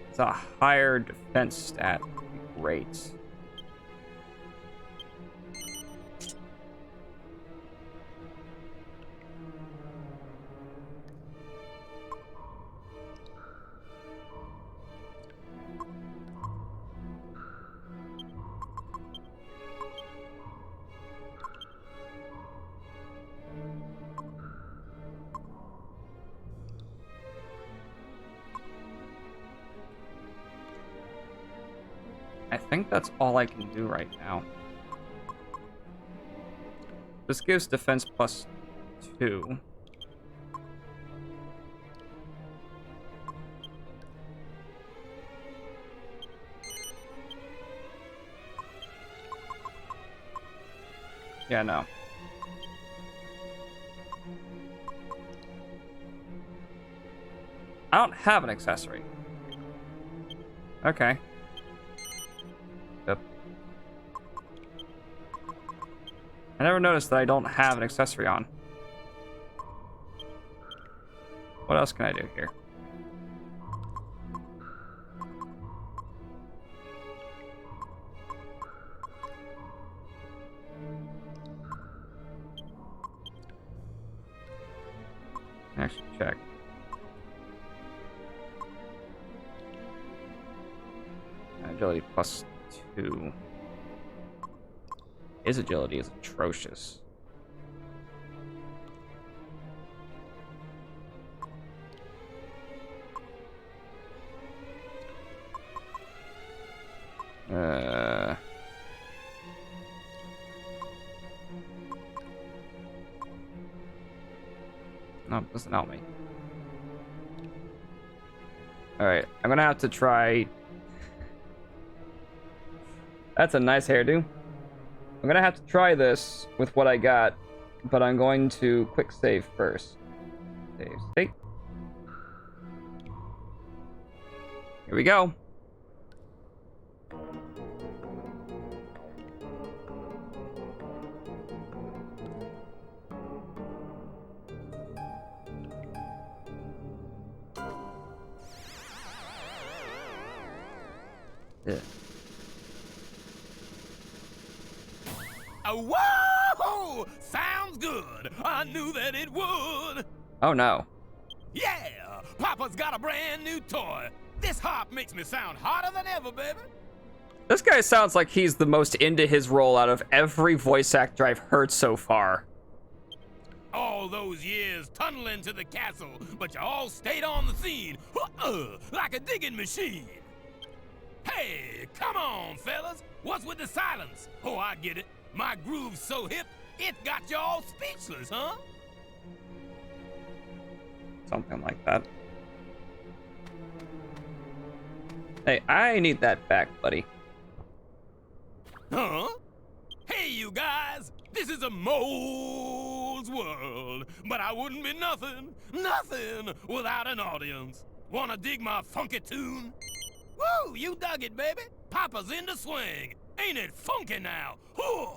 It's a higher defense stat. Great. I think that's all I can do right now. This gives defense +2. Yeah, no. I don't have an accessory. Okay. Yep. I never noticed that I don't have an accessory on. What else can I do here? Actually, check. Agility +2. His agility is atrocious. No, it doesn't help me. Alright, I'm gonna have to try. That's a nice hairdo. I'm gonna have to try this with what I got, but I'm going to quick save first. Save state. Here we go. Yeah. Whoa! Sounds good. I knew that it would. Oh no. Yeah, Papa's got a brand new toy. This hop makes me sound hotter than ever, baby. This guy sounds like he's the most into his role out of every voice actor I've heard so far. All those years tunneling to the castle, but you all stayed on the scene, like a digging machine. Hey, come on, fellas. What's with the silence? Oh, I get it. My groove's so hip, it got you all speechless, huh? Something like that. Hey, I need that back, buddy. Huh? Hey, you guys. This is a mole's world, but I wouldn't be nothing without an audience. Wanna dig my funky tune? Woo, you dug it, baby. Papa's in the swing. Ain't it funky now? Whoo!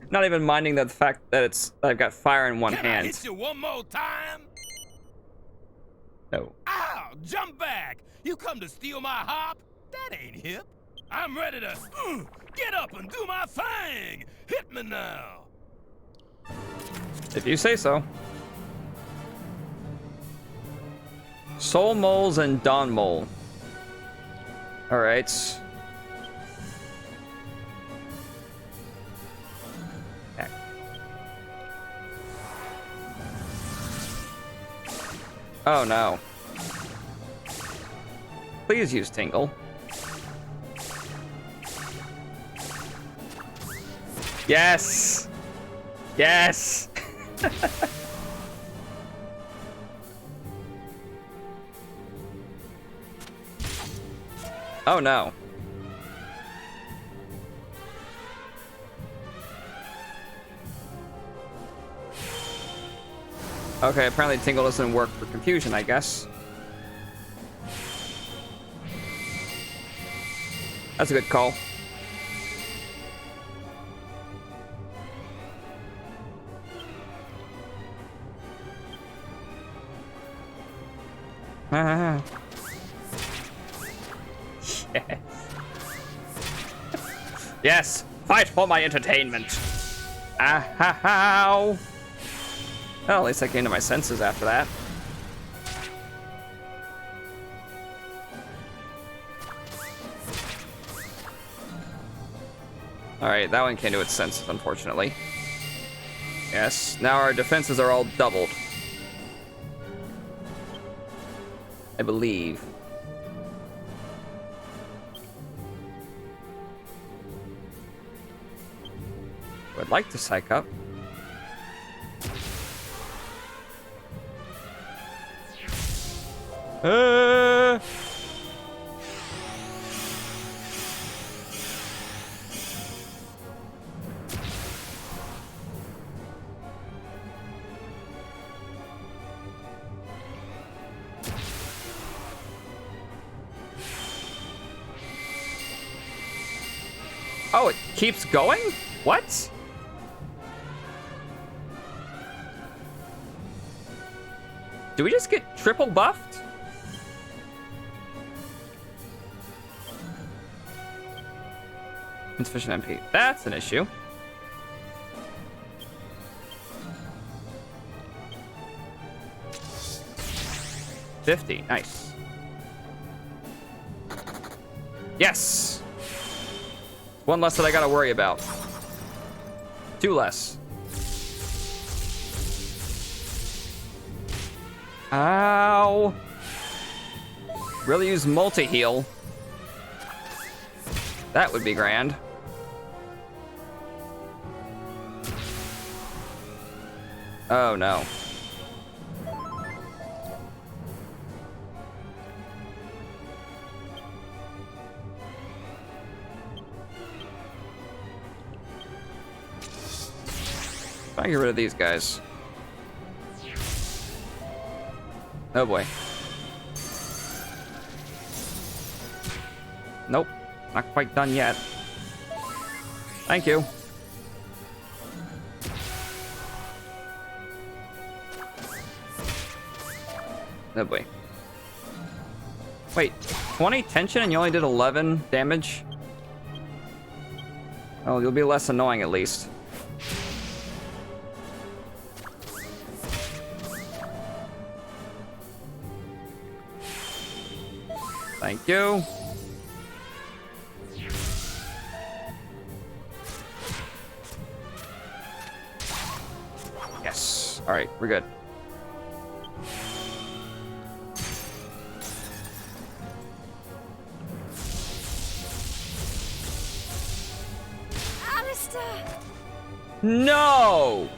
Not even minding the fact that I've got fire in one Can I hand. hit you one more time? No. Ow! Jump back! You come to steal my hop? That ain't hip. I'm ready to get up and do my thing. Hit me now. If you say so. Soul Moles and Dawn Mole. Alright. Heck. Oh no. Please use Tingle. Yes! Yes! Oh no. Okay, apparently Tingle doesn't work for confusion, I guess. That's a good call. Yes. Yes, fight for my entertainment. Ow. Well, at least I came to my senses after that. Alright, that one came to its senses, unfortunately. Yes, now our defenses are all doubled. I believe. I'd like to psych up. Oh, it keeps going? What? Do we just get triple buffed? Insufficient MP. That's an issue. $50. Nice. Yes! One less that I gotta worry about. Two less. Ow. Really use multi-heal. That would be grand. Oh no. Try to get rid of these guys. Oh boy. Nope. Not quite done yet. Thank you. Oh boy. Wait, 20 tension and you only did 11 damage? Oh, you'll be less annoying at least. Thank you. Yes. All right, we're good. Alistair! No!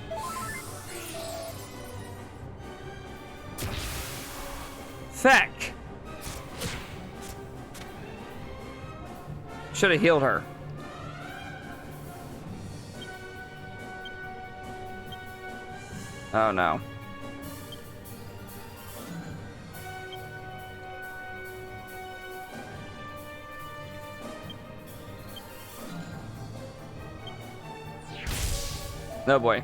Feck! Should have healed her. Oh no. Oh boy.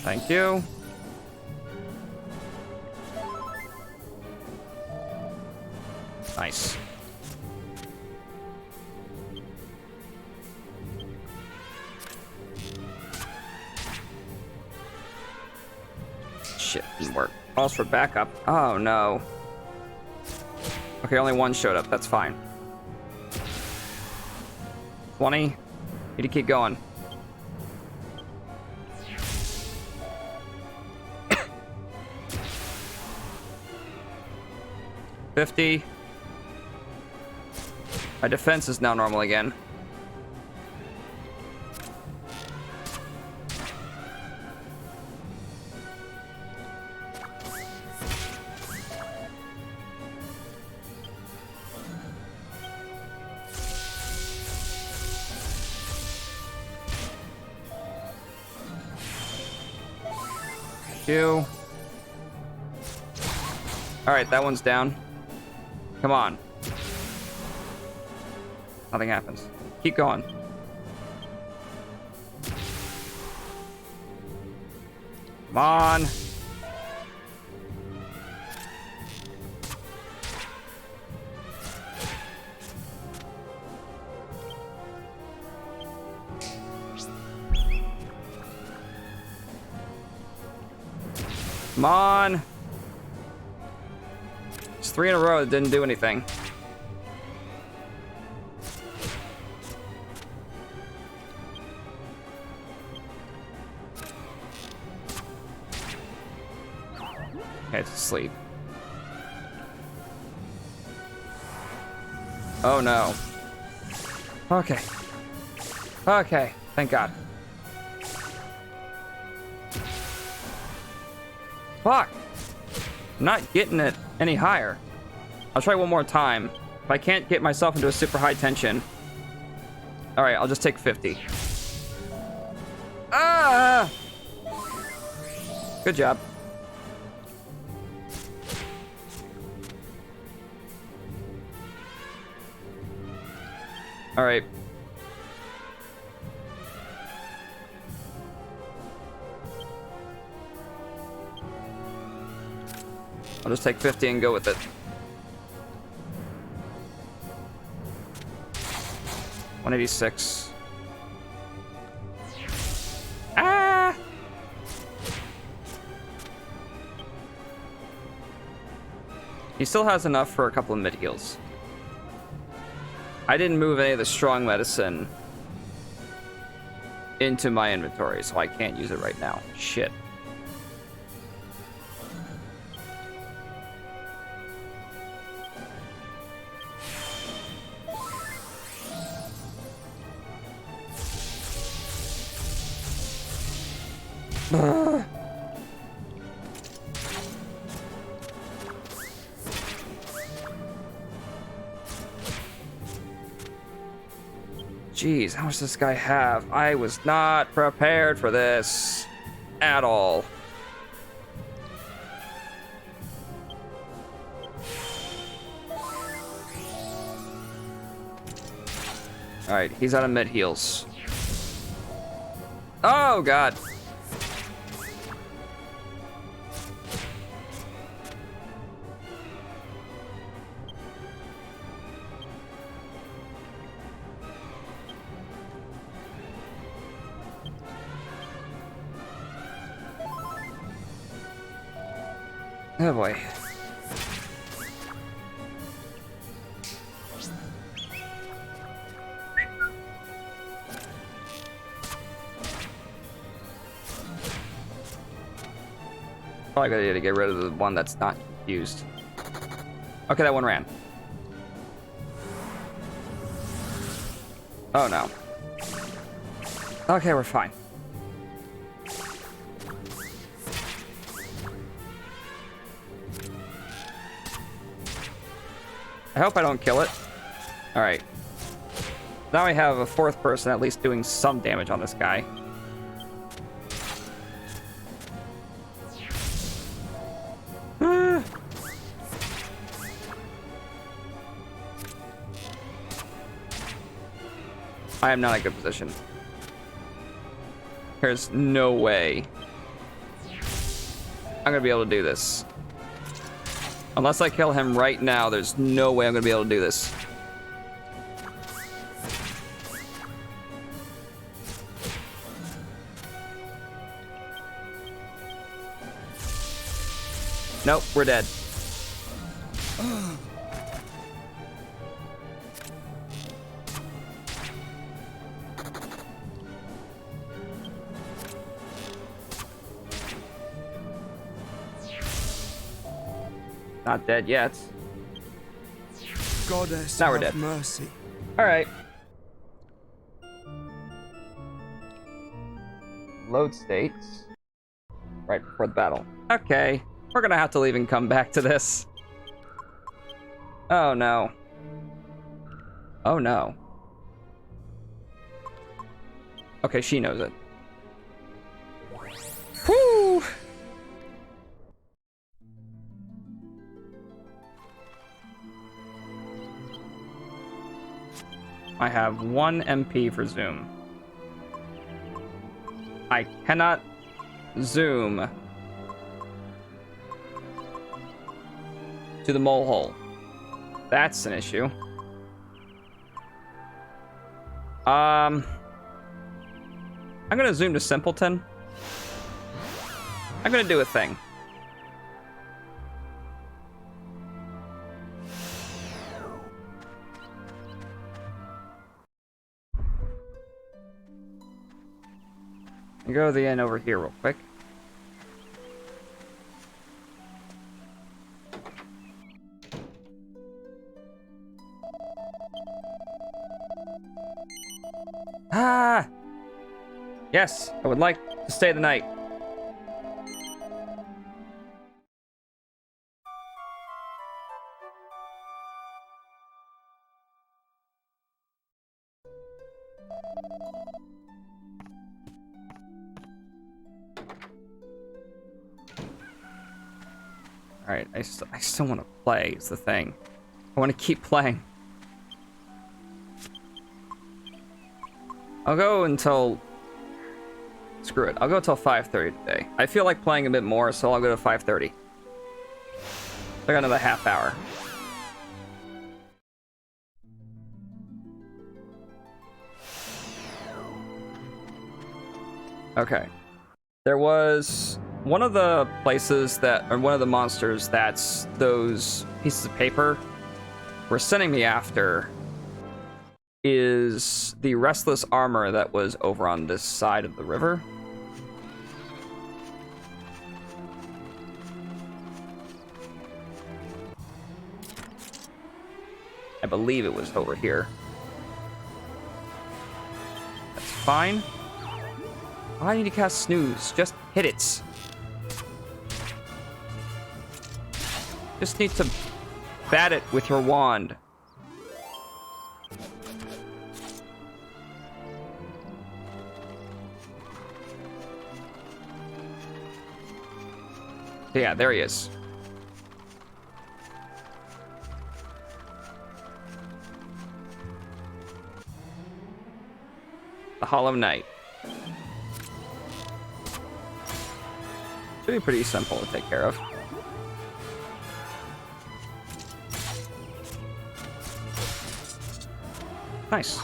Thank you. Nice. Shit, didn't work. Calls for backup. Oh no. Okay, only one showed up. That's fine. 20. Need to keep going. $50. My defense is now normal again. Thank you. Alright, that one's down. Come on. Nothing happens. Keep going. Come on. Come on. It's 3 in a row that didn't do anything. Okay, it's asleep. Oh no. Okay. Okay, thank God. Fuck! I'm not getting it any higher. I'll try one more time. If I can't get myself into a super high tension... Alright, I'll just take 50. Ah! Good job. Alright. I'll just take 50 and go with it. 186. Ah! He still has enough for a couple of mid heals. I didn't move any of the strong medicine into my inventory, so I can't use it right now. Shit. Jeez, how much does this guy have? I was not prepared for this at all. Alright, he's out of mid heals. Oh god. Oh boy. Probably a good idea to get rid of the one that's not used. Okay, that one ran. Oh no. Okay, we're fine. I hope I don't kill it. Alright. Now I have a fourth person at least doing some damage on this guy. I am not in a good position. There's no way I'm gonna be able to do this. Unless I kill him right now, there's no way I'm gonna be able to do this. Nope, we're dead. Not dead yet. Goddess, now we're have dead. Mercy. All right. Load states. Right before the battle. Okay. We're gonna have to leave and come back to this. Oh no. Oh no. Okay, she knows it. Whoo! I have 1 MP for zoom. I cannot zoom to the mole hole. That's an issue. I'm gonna zoom to Simpleton. I'm gonna do a thing. I'll go to the end over here real quick. Ah! Yes, I would like to stay the night. Alright, I still want to play, is the thing. I want to keep playing. I'll go until... Screw it. I'll go until 5:30 today. I feel like playing a bit more, so I'll go to 5:30. I got another half hour. Okay. There was one of the places that, or one of the monsters that's those pieces of paper were sending me after is the restless armor that was over on this side of the river. I believe it was over here. That's fine. Why do I need to cast Snooze? Just hit it. Just need to bat it with your wand. Yeah, there he is. The Hollow Knight. Should be pretty simple to take care of. Nice.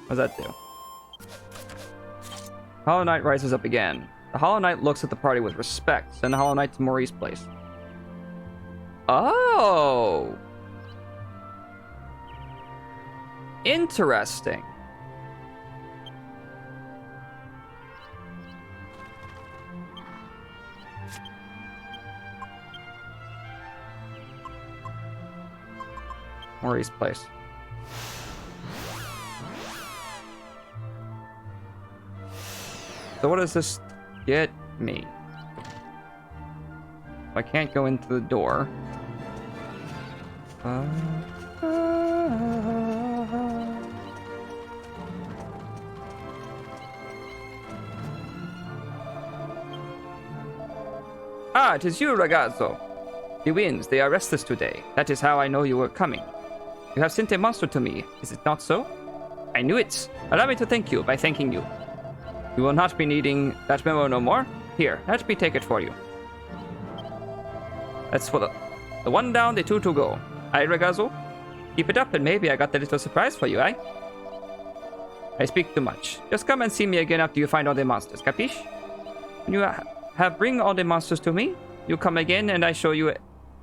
What does that do? Hollow Knight rises up again. The Hollow Knight looks at the party with respect. Send the Hollow Knight to Maurice's place. Oh! Interesting. Maurice's place. So what does this get me? I can't go into the door. Ah, it is you, ragazzo. The winds, they are restless today. That is how I know you were coming. You have sent a monster to me, is it not so? I knew it. Allow me to thank you by thanking you. You will not be needing that memo no more. Here, let me take it for you. That's for the one down, the two to go. Aye, ragazzo? Keep it up and maybe I got a little surprise for you, aye? I speak too much. Just come and see me again after you find all the monsters, capiche? When you have bring all the monsters to me, you come again and I show you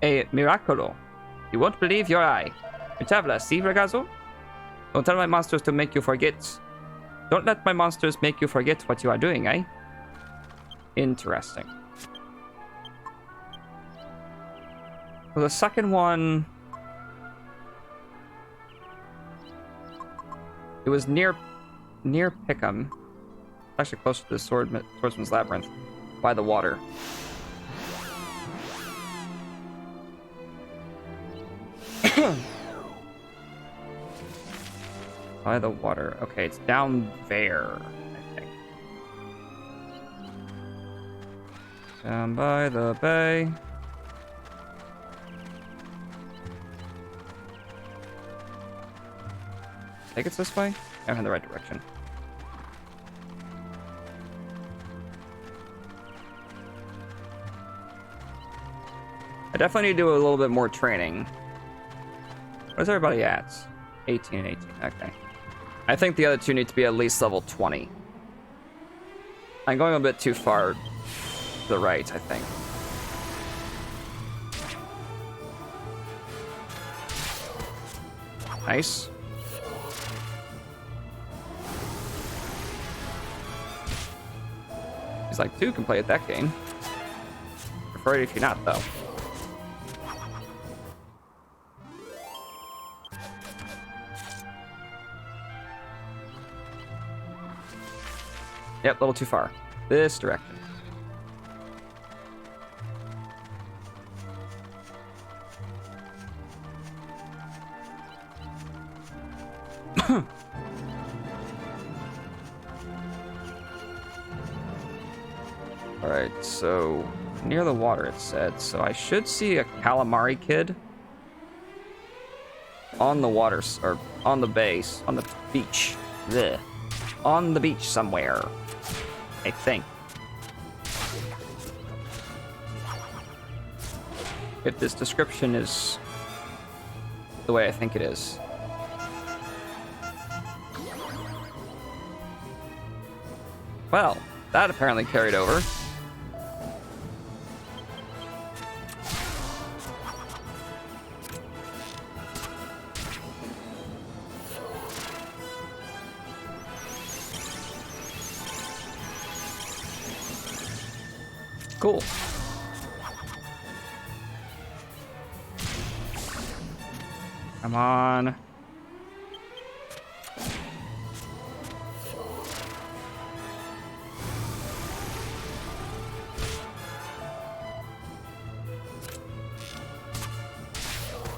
a miracolo. You won't believe your eye. Traveler, see, ragazzo? Don't tell my monsters to make you forget. Don't let my monsters make you forget what you are doing, eh? Interesting. Well, the second one... It was near Pickham. Actually close to the Swordsman's Labyrinth. By the water. By the water. Okay, it's down there, I think. Down by the bay. I think it's this way. I'm in the right direction. I definitely need to do a little bit more training. Where's everybody at? 18 and 18. Okay. I think the other two need to be at least level 20. I'm going a bit too far to the right, I think. Nice. He's like, two can play at that game. Prefer it if you're not, though. Yep, a little too far. This direction. Alright, so near the water it said, so I should see a calamari kid on the water, or on the base, on the beach. Blech. On the beach somewhere, I think. If this description is the way I think it is. Well, that apparently carried over. Cool. Come on.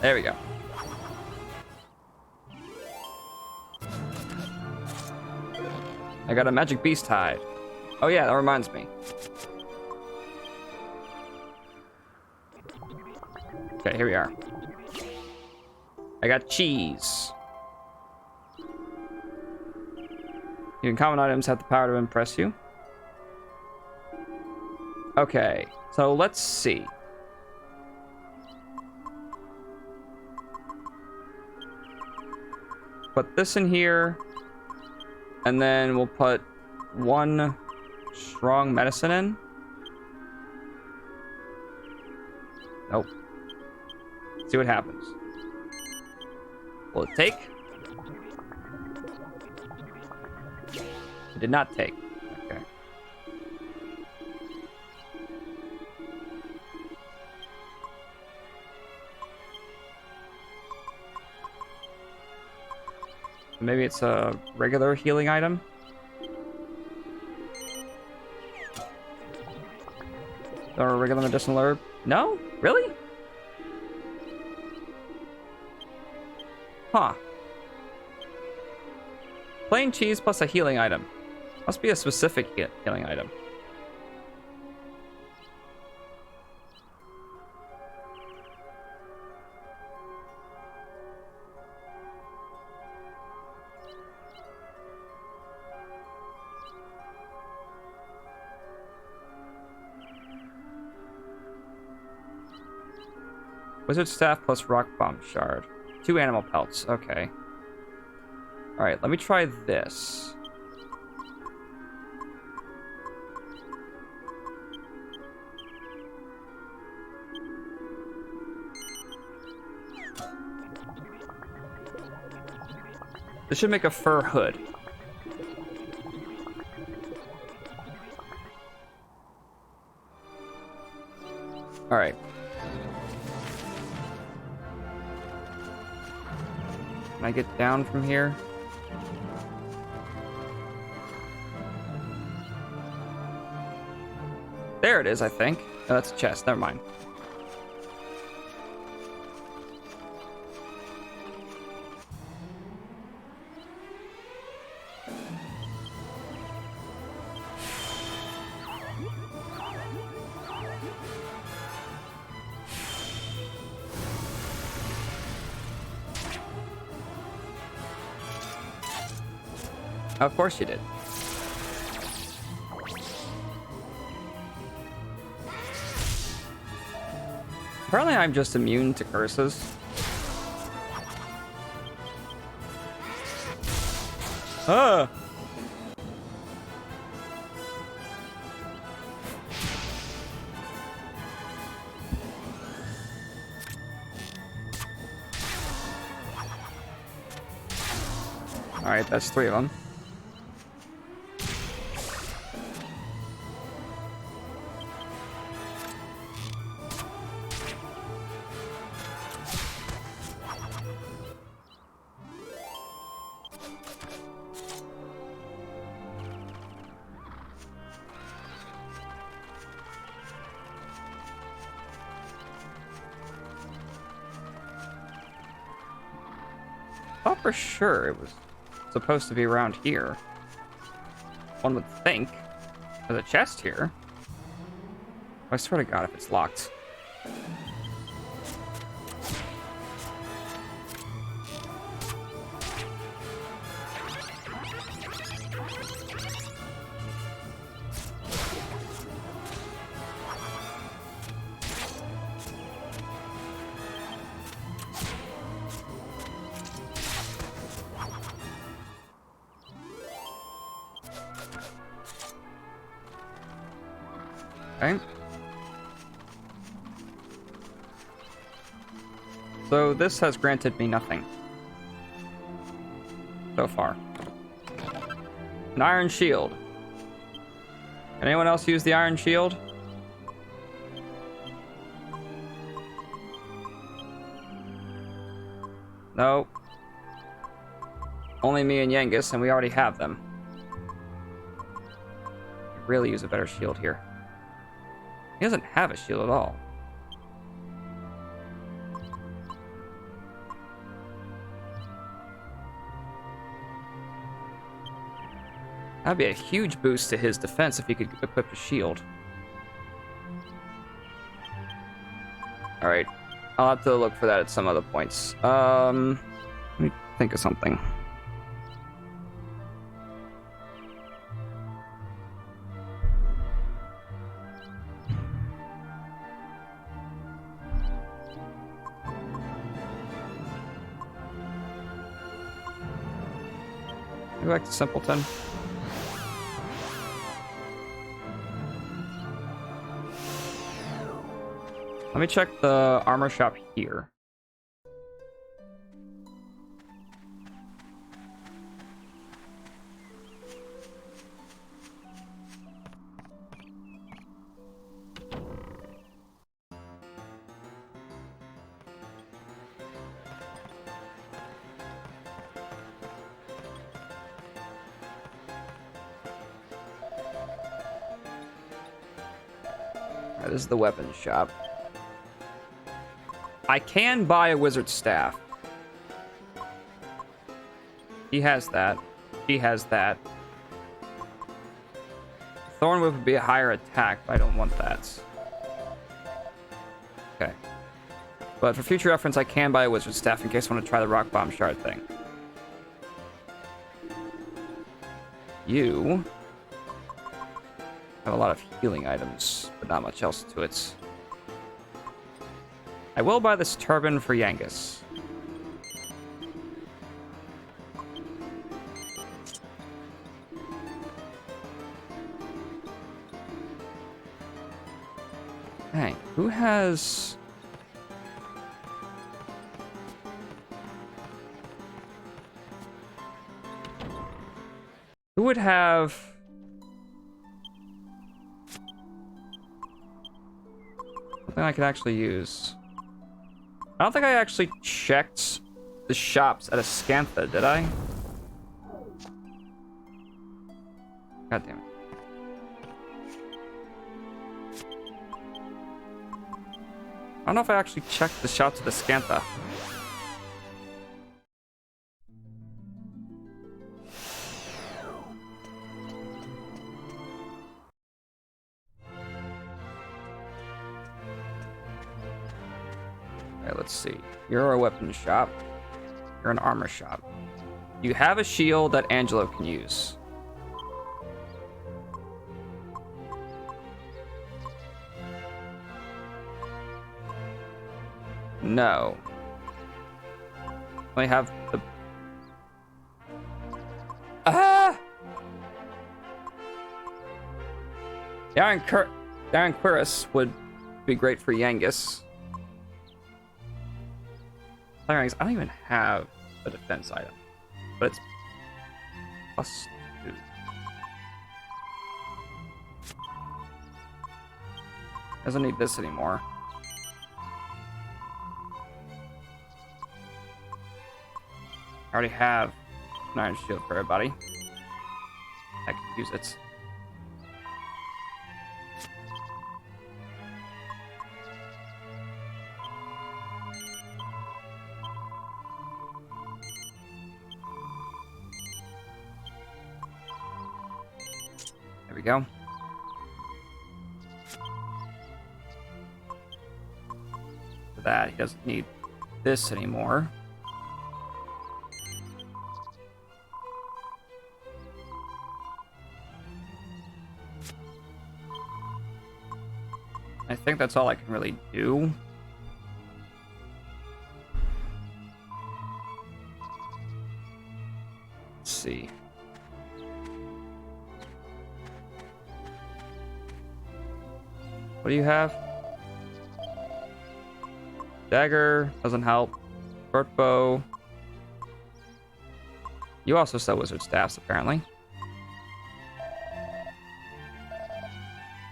There we go. I got a magic beast hide. Oh yeah, that reminds me. Okay, here we are. I got cheese. Even common items have the power to impress you. Okay, so let's see. Put this in here, and then we'll put one strong medicine in. Nope. See what happens. Will it take? It did not take. Okay. Maybe it's a regular healing item. Or a regular medicinal herb? No? Really? Huh. Plain cheese plus a healing item. Must be a specific healing item. Wizard staff plus rock bomb shard. 2 animal pelts. Okay. Alright, let me try this. This should make a fur hood. Alright. Can I get down from here? There it is, I think. Oh, that's a chest. Never mind. Of course you did. Apparently I'm just immune to curses. Ah! Alright, that's 3 of them. Thought for sure it was supposed to be around here. One would think. There's a chest here. I swear to God if it's locked. Okay. So this has granted me nothing. So far. An iron shield. Can anyone else use the iron shield? No. Only me and Yangus, and we already have them. Could really use a better shield here. He doesn't have a shield at all. That'd be a huge boost to his defense if he could equip a shield. Alright. I'll have to look for that at some other points. Let me think of something. Go back to Simpleton. Let me check the armor shop here. Alright, this is the weapons shop. I can buy a wizard staff. He has that. He has that. Thorn whip would be a higher attack, but I don't want that. Okay. But for future reference, I can buy a wizard staff in case I want to try the rock bomb shard thing. You have a lot of healing items, but not much else to it. I will buy this turban for Yangus. Hey, who has... Who would have... something I could actually use? I don't think I actually checked the shops at Ascantha, did I? God damn it. I don't know if I actually checked the shops at Ascantha. Let's see. You're a weapons shop. You're an armor shop. You have a shield that Angelo can use. No. I have the... Ah! The Iron Cuirass would be great for Yangus. I don't even have a defense item, but it's +2. Doesn't need this anymore. I already have an iron shield for everybody. I can use it. There we go. For that, he doesn't need this anymore. I think that's all I can really do. Let's see. What do you have? Dagger doesn't help. Short bow. You also sell wizard staffs, apparently.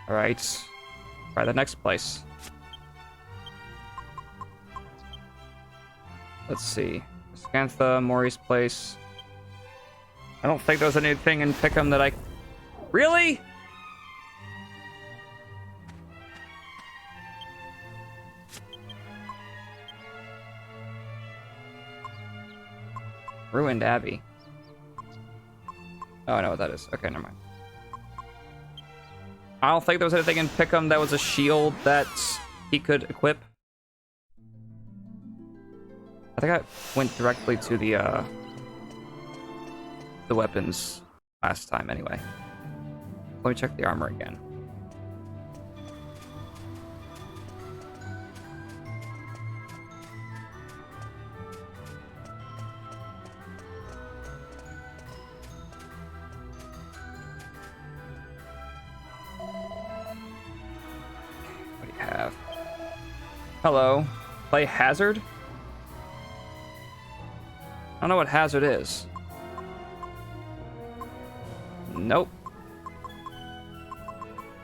All right. Try the next place. Let's see. Scantha, Maury's place. I don't think there's anything in Pickham that I... Really? Ruined Abbey. Oh, I know what that is. Okay, never mind. I don't think there was anything in Pickham that was a shield that he could equip. I think I went directly to the weapons last time anyway. Let me check the armor again. Hello. Play Hazard? I don't know what Hazard is. Nope.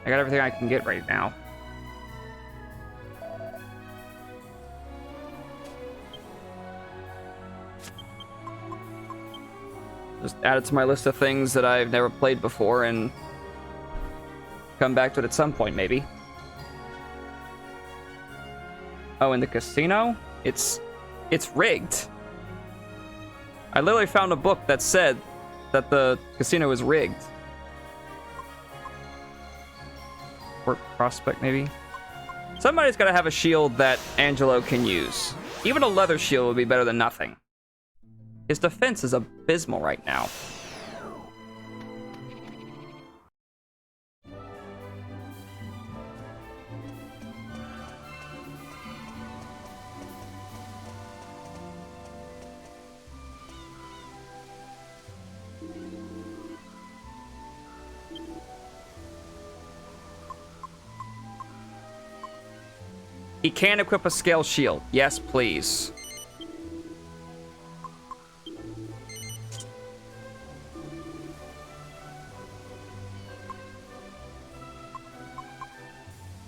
I got everything I can get right now. Just add it to my list of things that I've never played before and come back to it at some point, maybe. Oh, in the casino? It's rigged. I literally found a book that said that the casino is rigged. Port Prospect, maybe? Somebody's gotta have a shield that Angelo can use. Even a leather shield would be better than nothing. His defense is abysmal right now. He can equip a scale shield. Yes, please.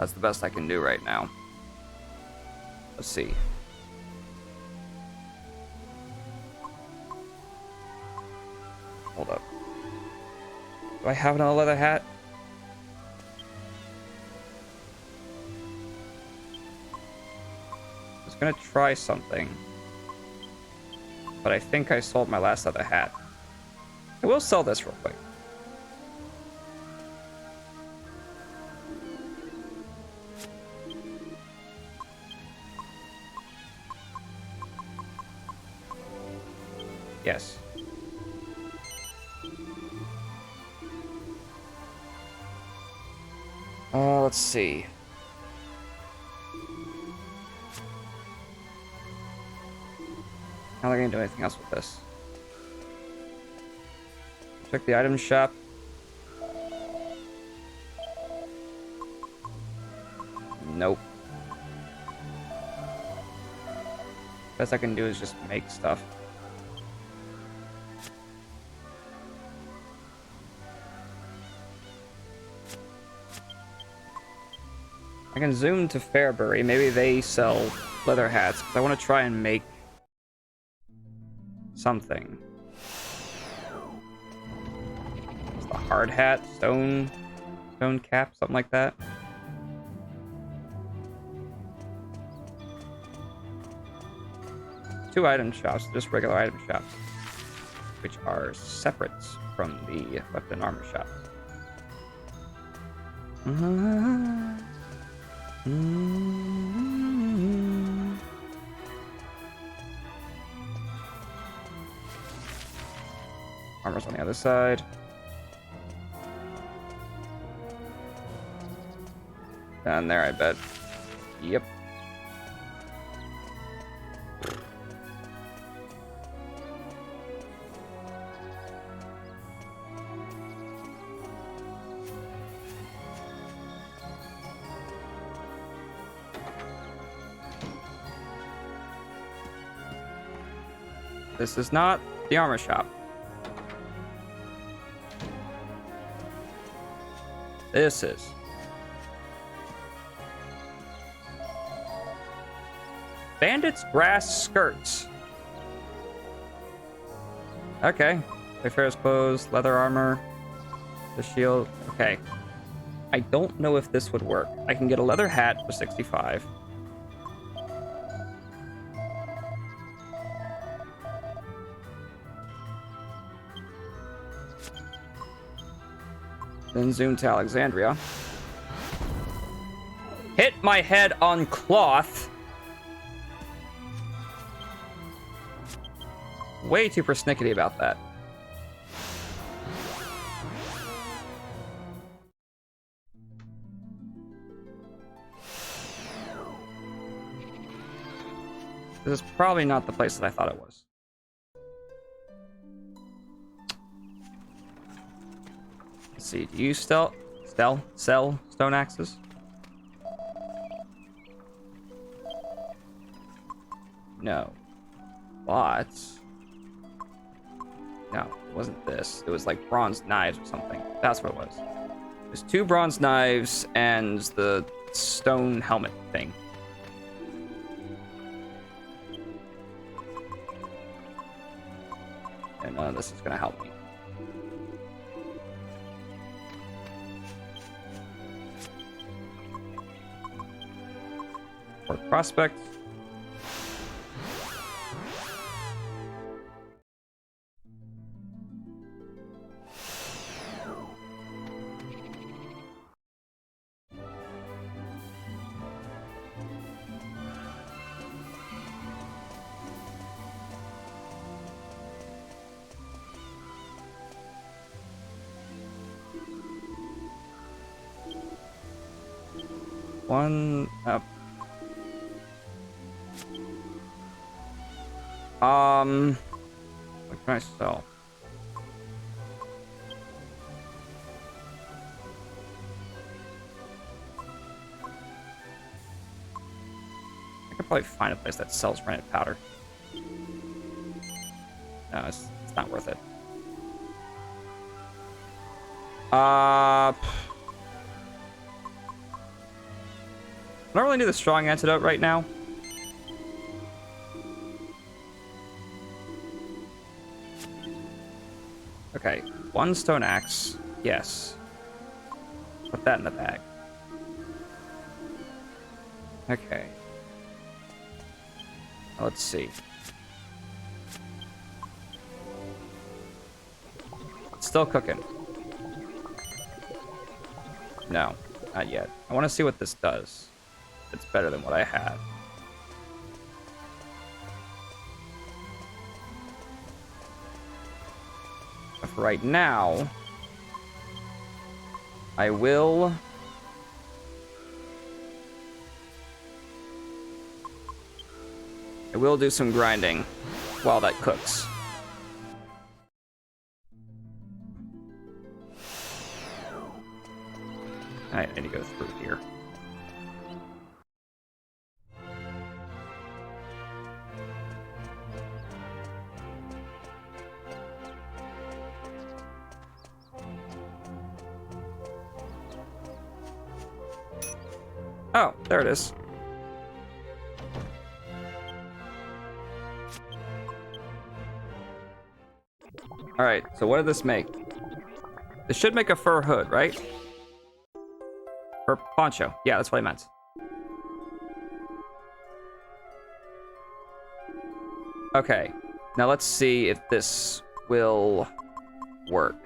That's the best I can do right now. Let's see. Hold up. Do I have another leather hat? I was gonna try something, but I think I sold my last other hat. I will sell this real quick. Yes. Let's see. How are they gonna do anything else with this? Check the item shop. Nope. Best I can do is just make stuff. I can zoom to Fairbury. Maybe they sell leather hats, because I want to try and make something. It's the hard hat, stone cap, something like that. Two item shops, just regular item shops, which are separate from the weapon armor shops. Armor's on the other side. Down there, I bet. Yep. This is not the armor shop. This is. Bandits' grass skirts. Okay. Wayfarer's clothes, leather armor, the shield. Okay. I don't know if this would work. I can get a leather hat for 65. Then zoom to Alexandria. Hit my head on cloth. Way too persnickety about that. This is probably not the place that I thought it was. Let's see, do you sell stone axes? No. But... no, it wasn't this. It was like bronze knives or something. That's what it was. There's 2 bronze knives and the stone helmet thing. And none of this is gonna help me. Port Prospect. One up. What can I sell? I could probably find a place that sells granite powder. No, it's not worth it. I don't really need the strong antidote right now. Okay, 1 stone axe. Yes. Put that in the bag. Okay. Let's see. It's still cooking. No, not yet. I want to see what this does. It's better than what I had. But for right now, I will I will do some grinding while that cooks. I need to go through here. Oh, there it is. Alright, so what did this make? This should make a fur hood, right? Or poncho. Yeah, that's what I meant. Okay, now let's see if this will work.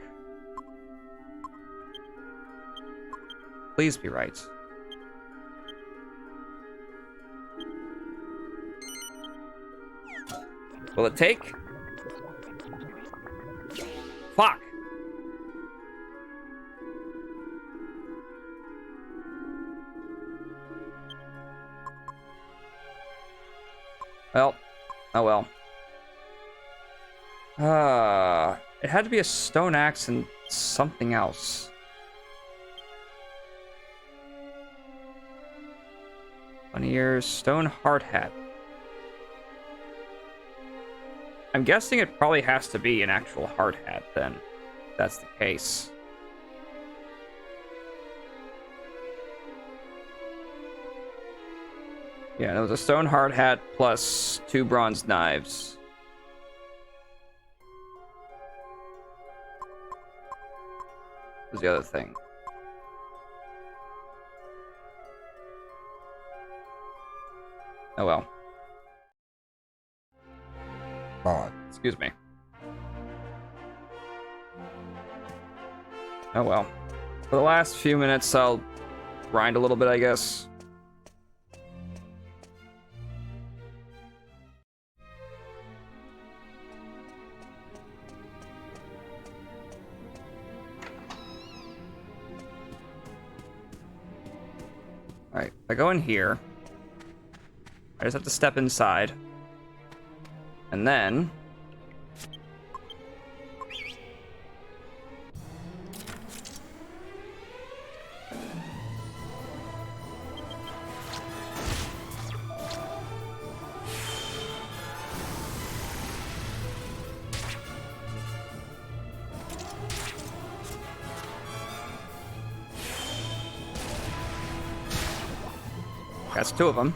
Please be right. Will it take? Fuck! Well, oh well. It had to be a stone axe and something else. Years, stone hard hat. I'm guessing it probably has to be an actual hard hat then. If that's the case. Yeah, there was a stone hard hat plus 2 bronze knives. What was the other thing? Oh well. Excuse me. Oh well. For the last few minutes, I'll grind a little bit, I guess. Alright, I go in here. I just have to step inside. And then... that's 2 of them.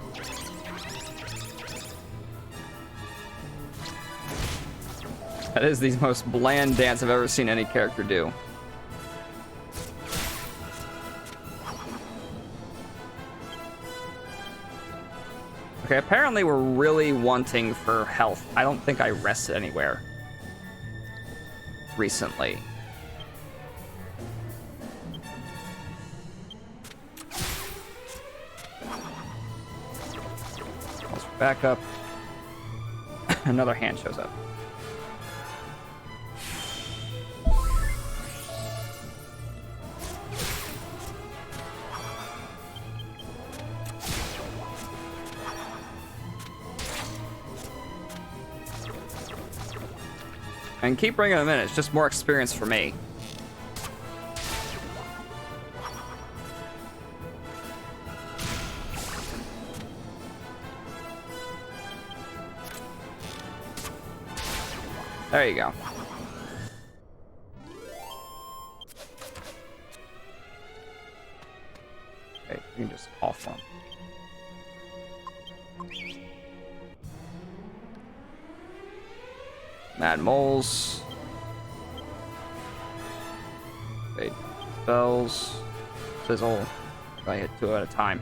That is the most bland dance I've ever seen any character do. Okay, apparently we're really wanting for health. I don't think I rested anywhere recently. Let's back up. Another hand shows up. And keep bringing them in, it's just more experience for me. There you go. Okay, you can just off them. Mad moles. Wait, spells. Sizzle. I hit 2 at a time.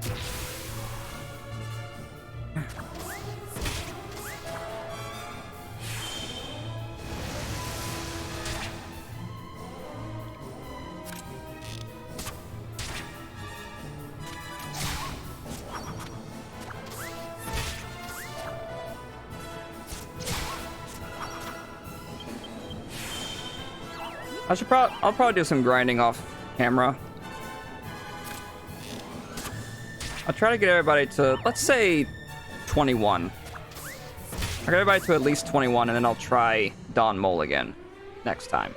I'll probably do some grinding off camera. I'll try to get everybody to, let's say, 21. I'll get everybody to at least 21, and then I'll try Dawn Mole again next time.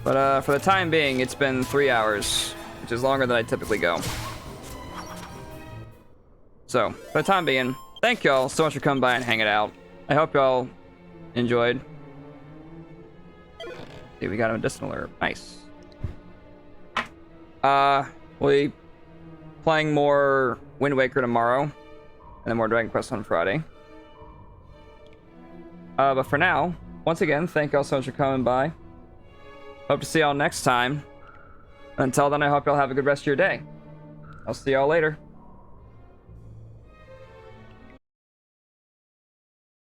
But for the time being, it's been 3 hours, which is longer than I typically go. So, for the time being, thank y'all so much for coming by and hanging out. I hope y'all enjoyed. See, we got a medicinal herb. Nice. We'll be playing more Wind Waker tomorrow, and then more Dragon Quest on Friday. But for now, once again, thank y'all so much for coming by. Hope to see y'all next time. Until then, I hope y'all have a good rest of your day. I'll see y'all later.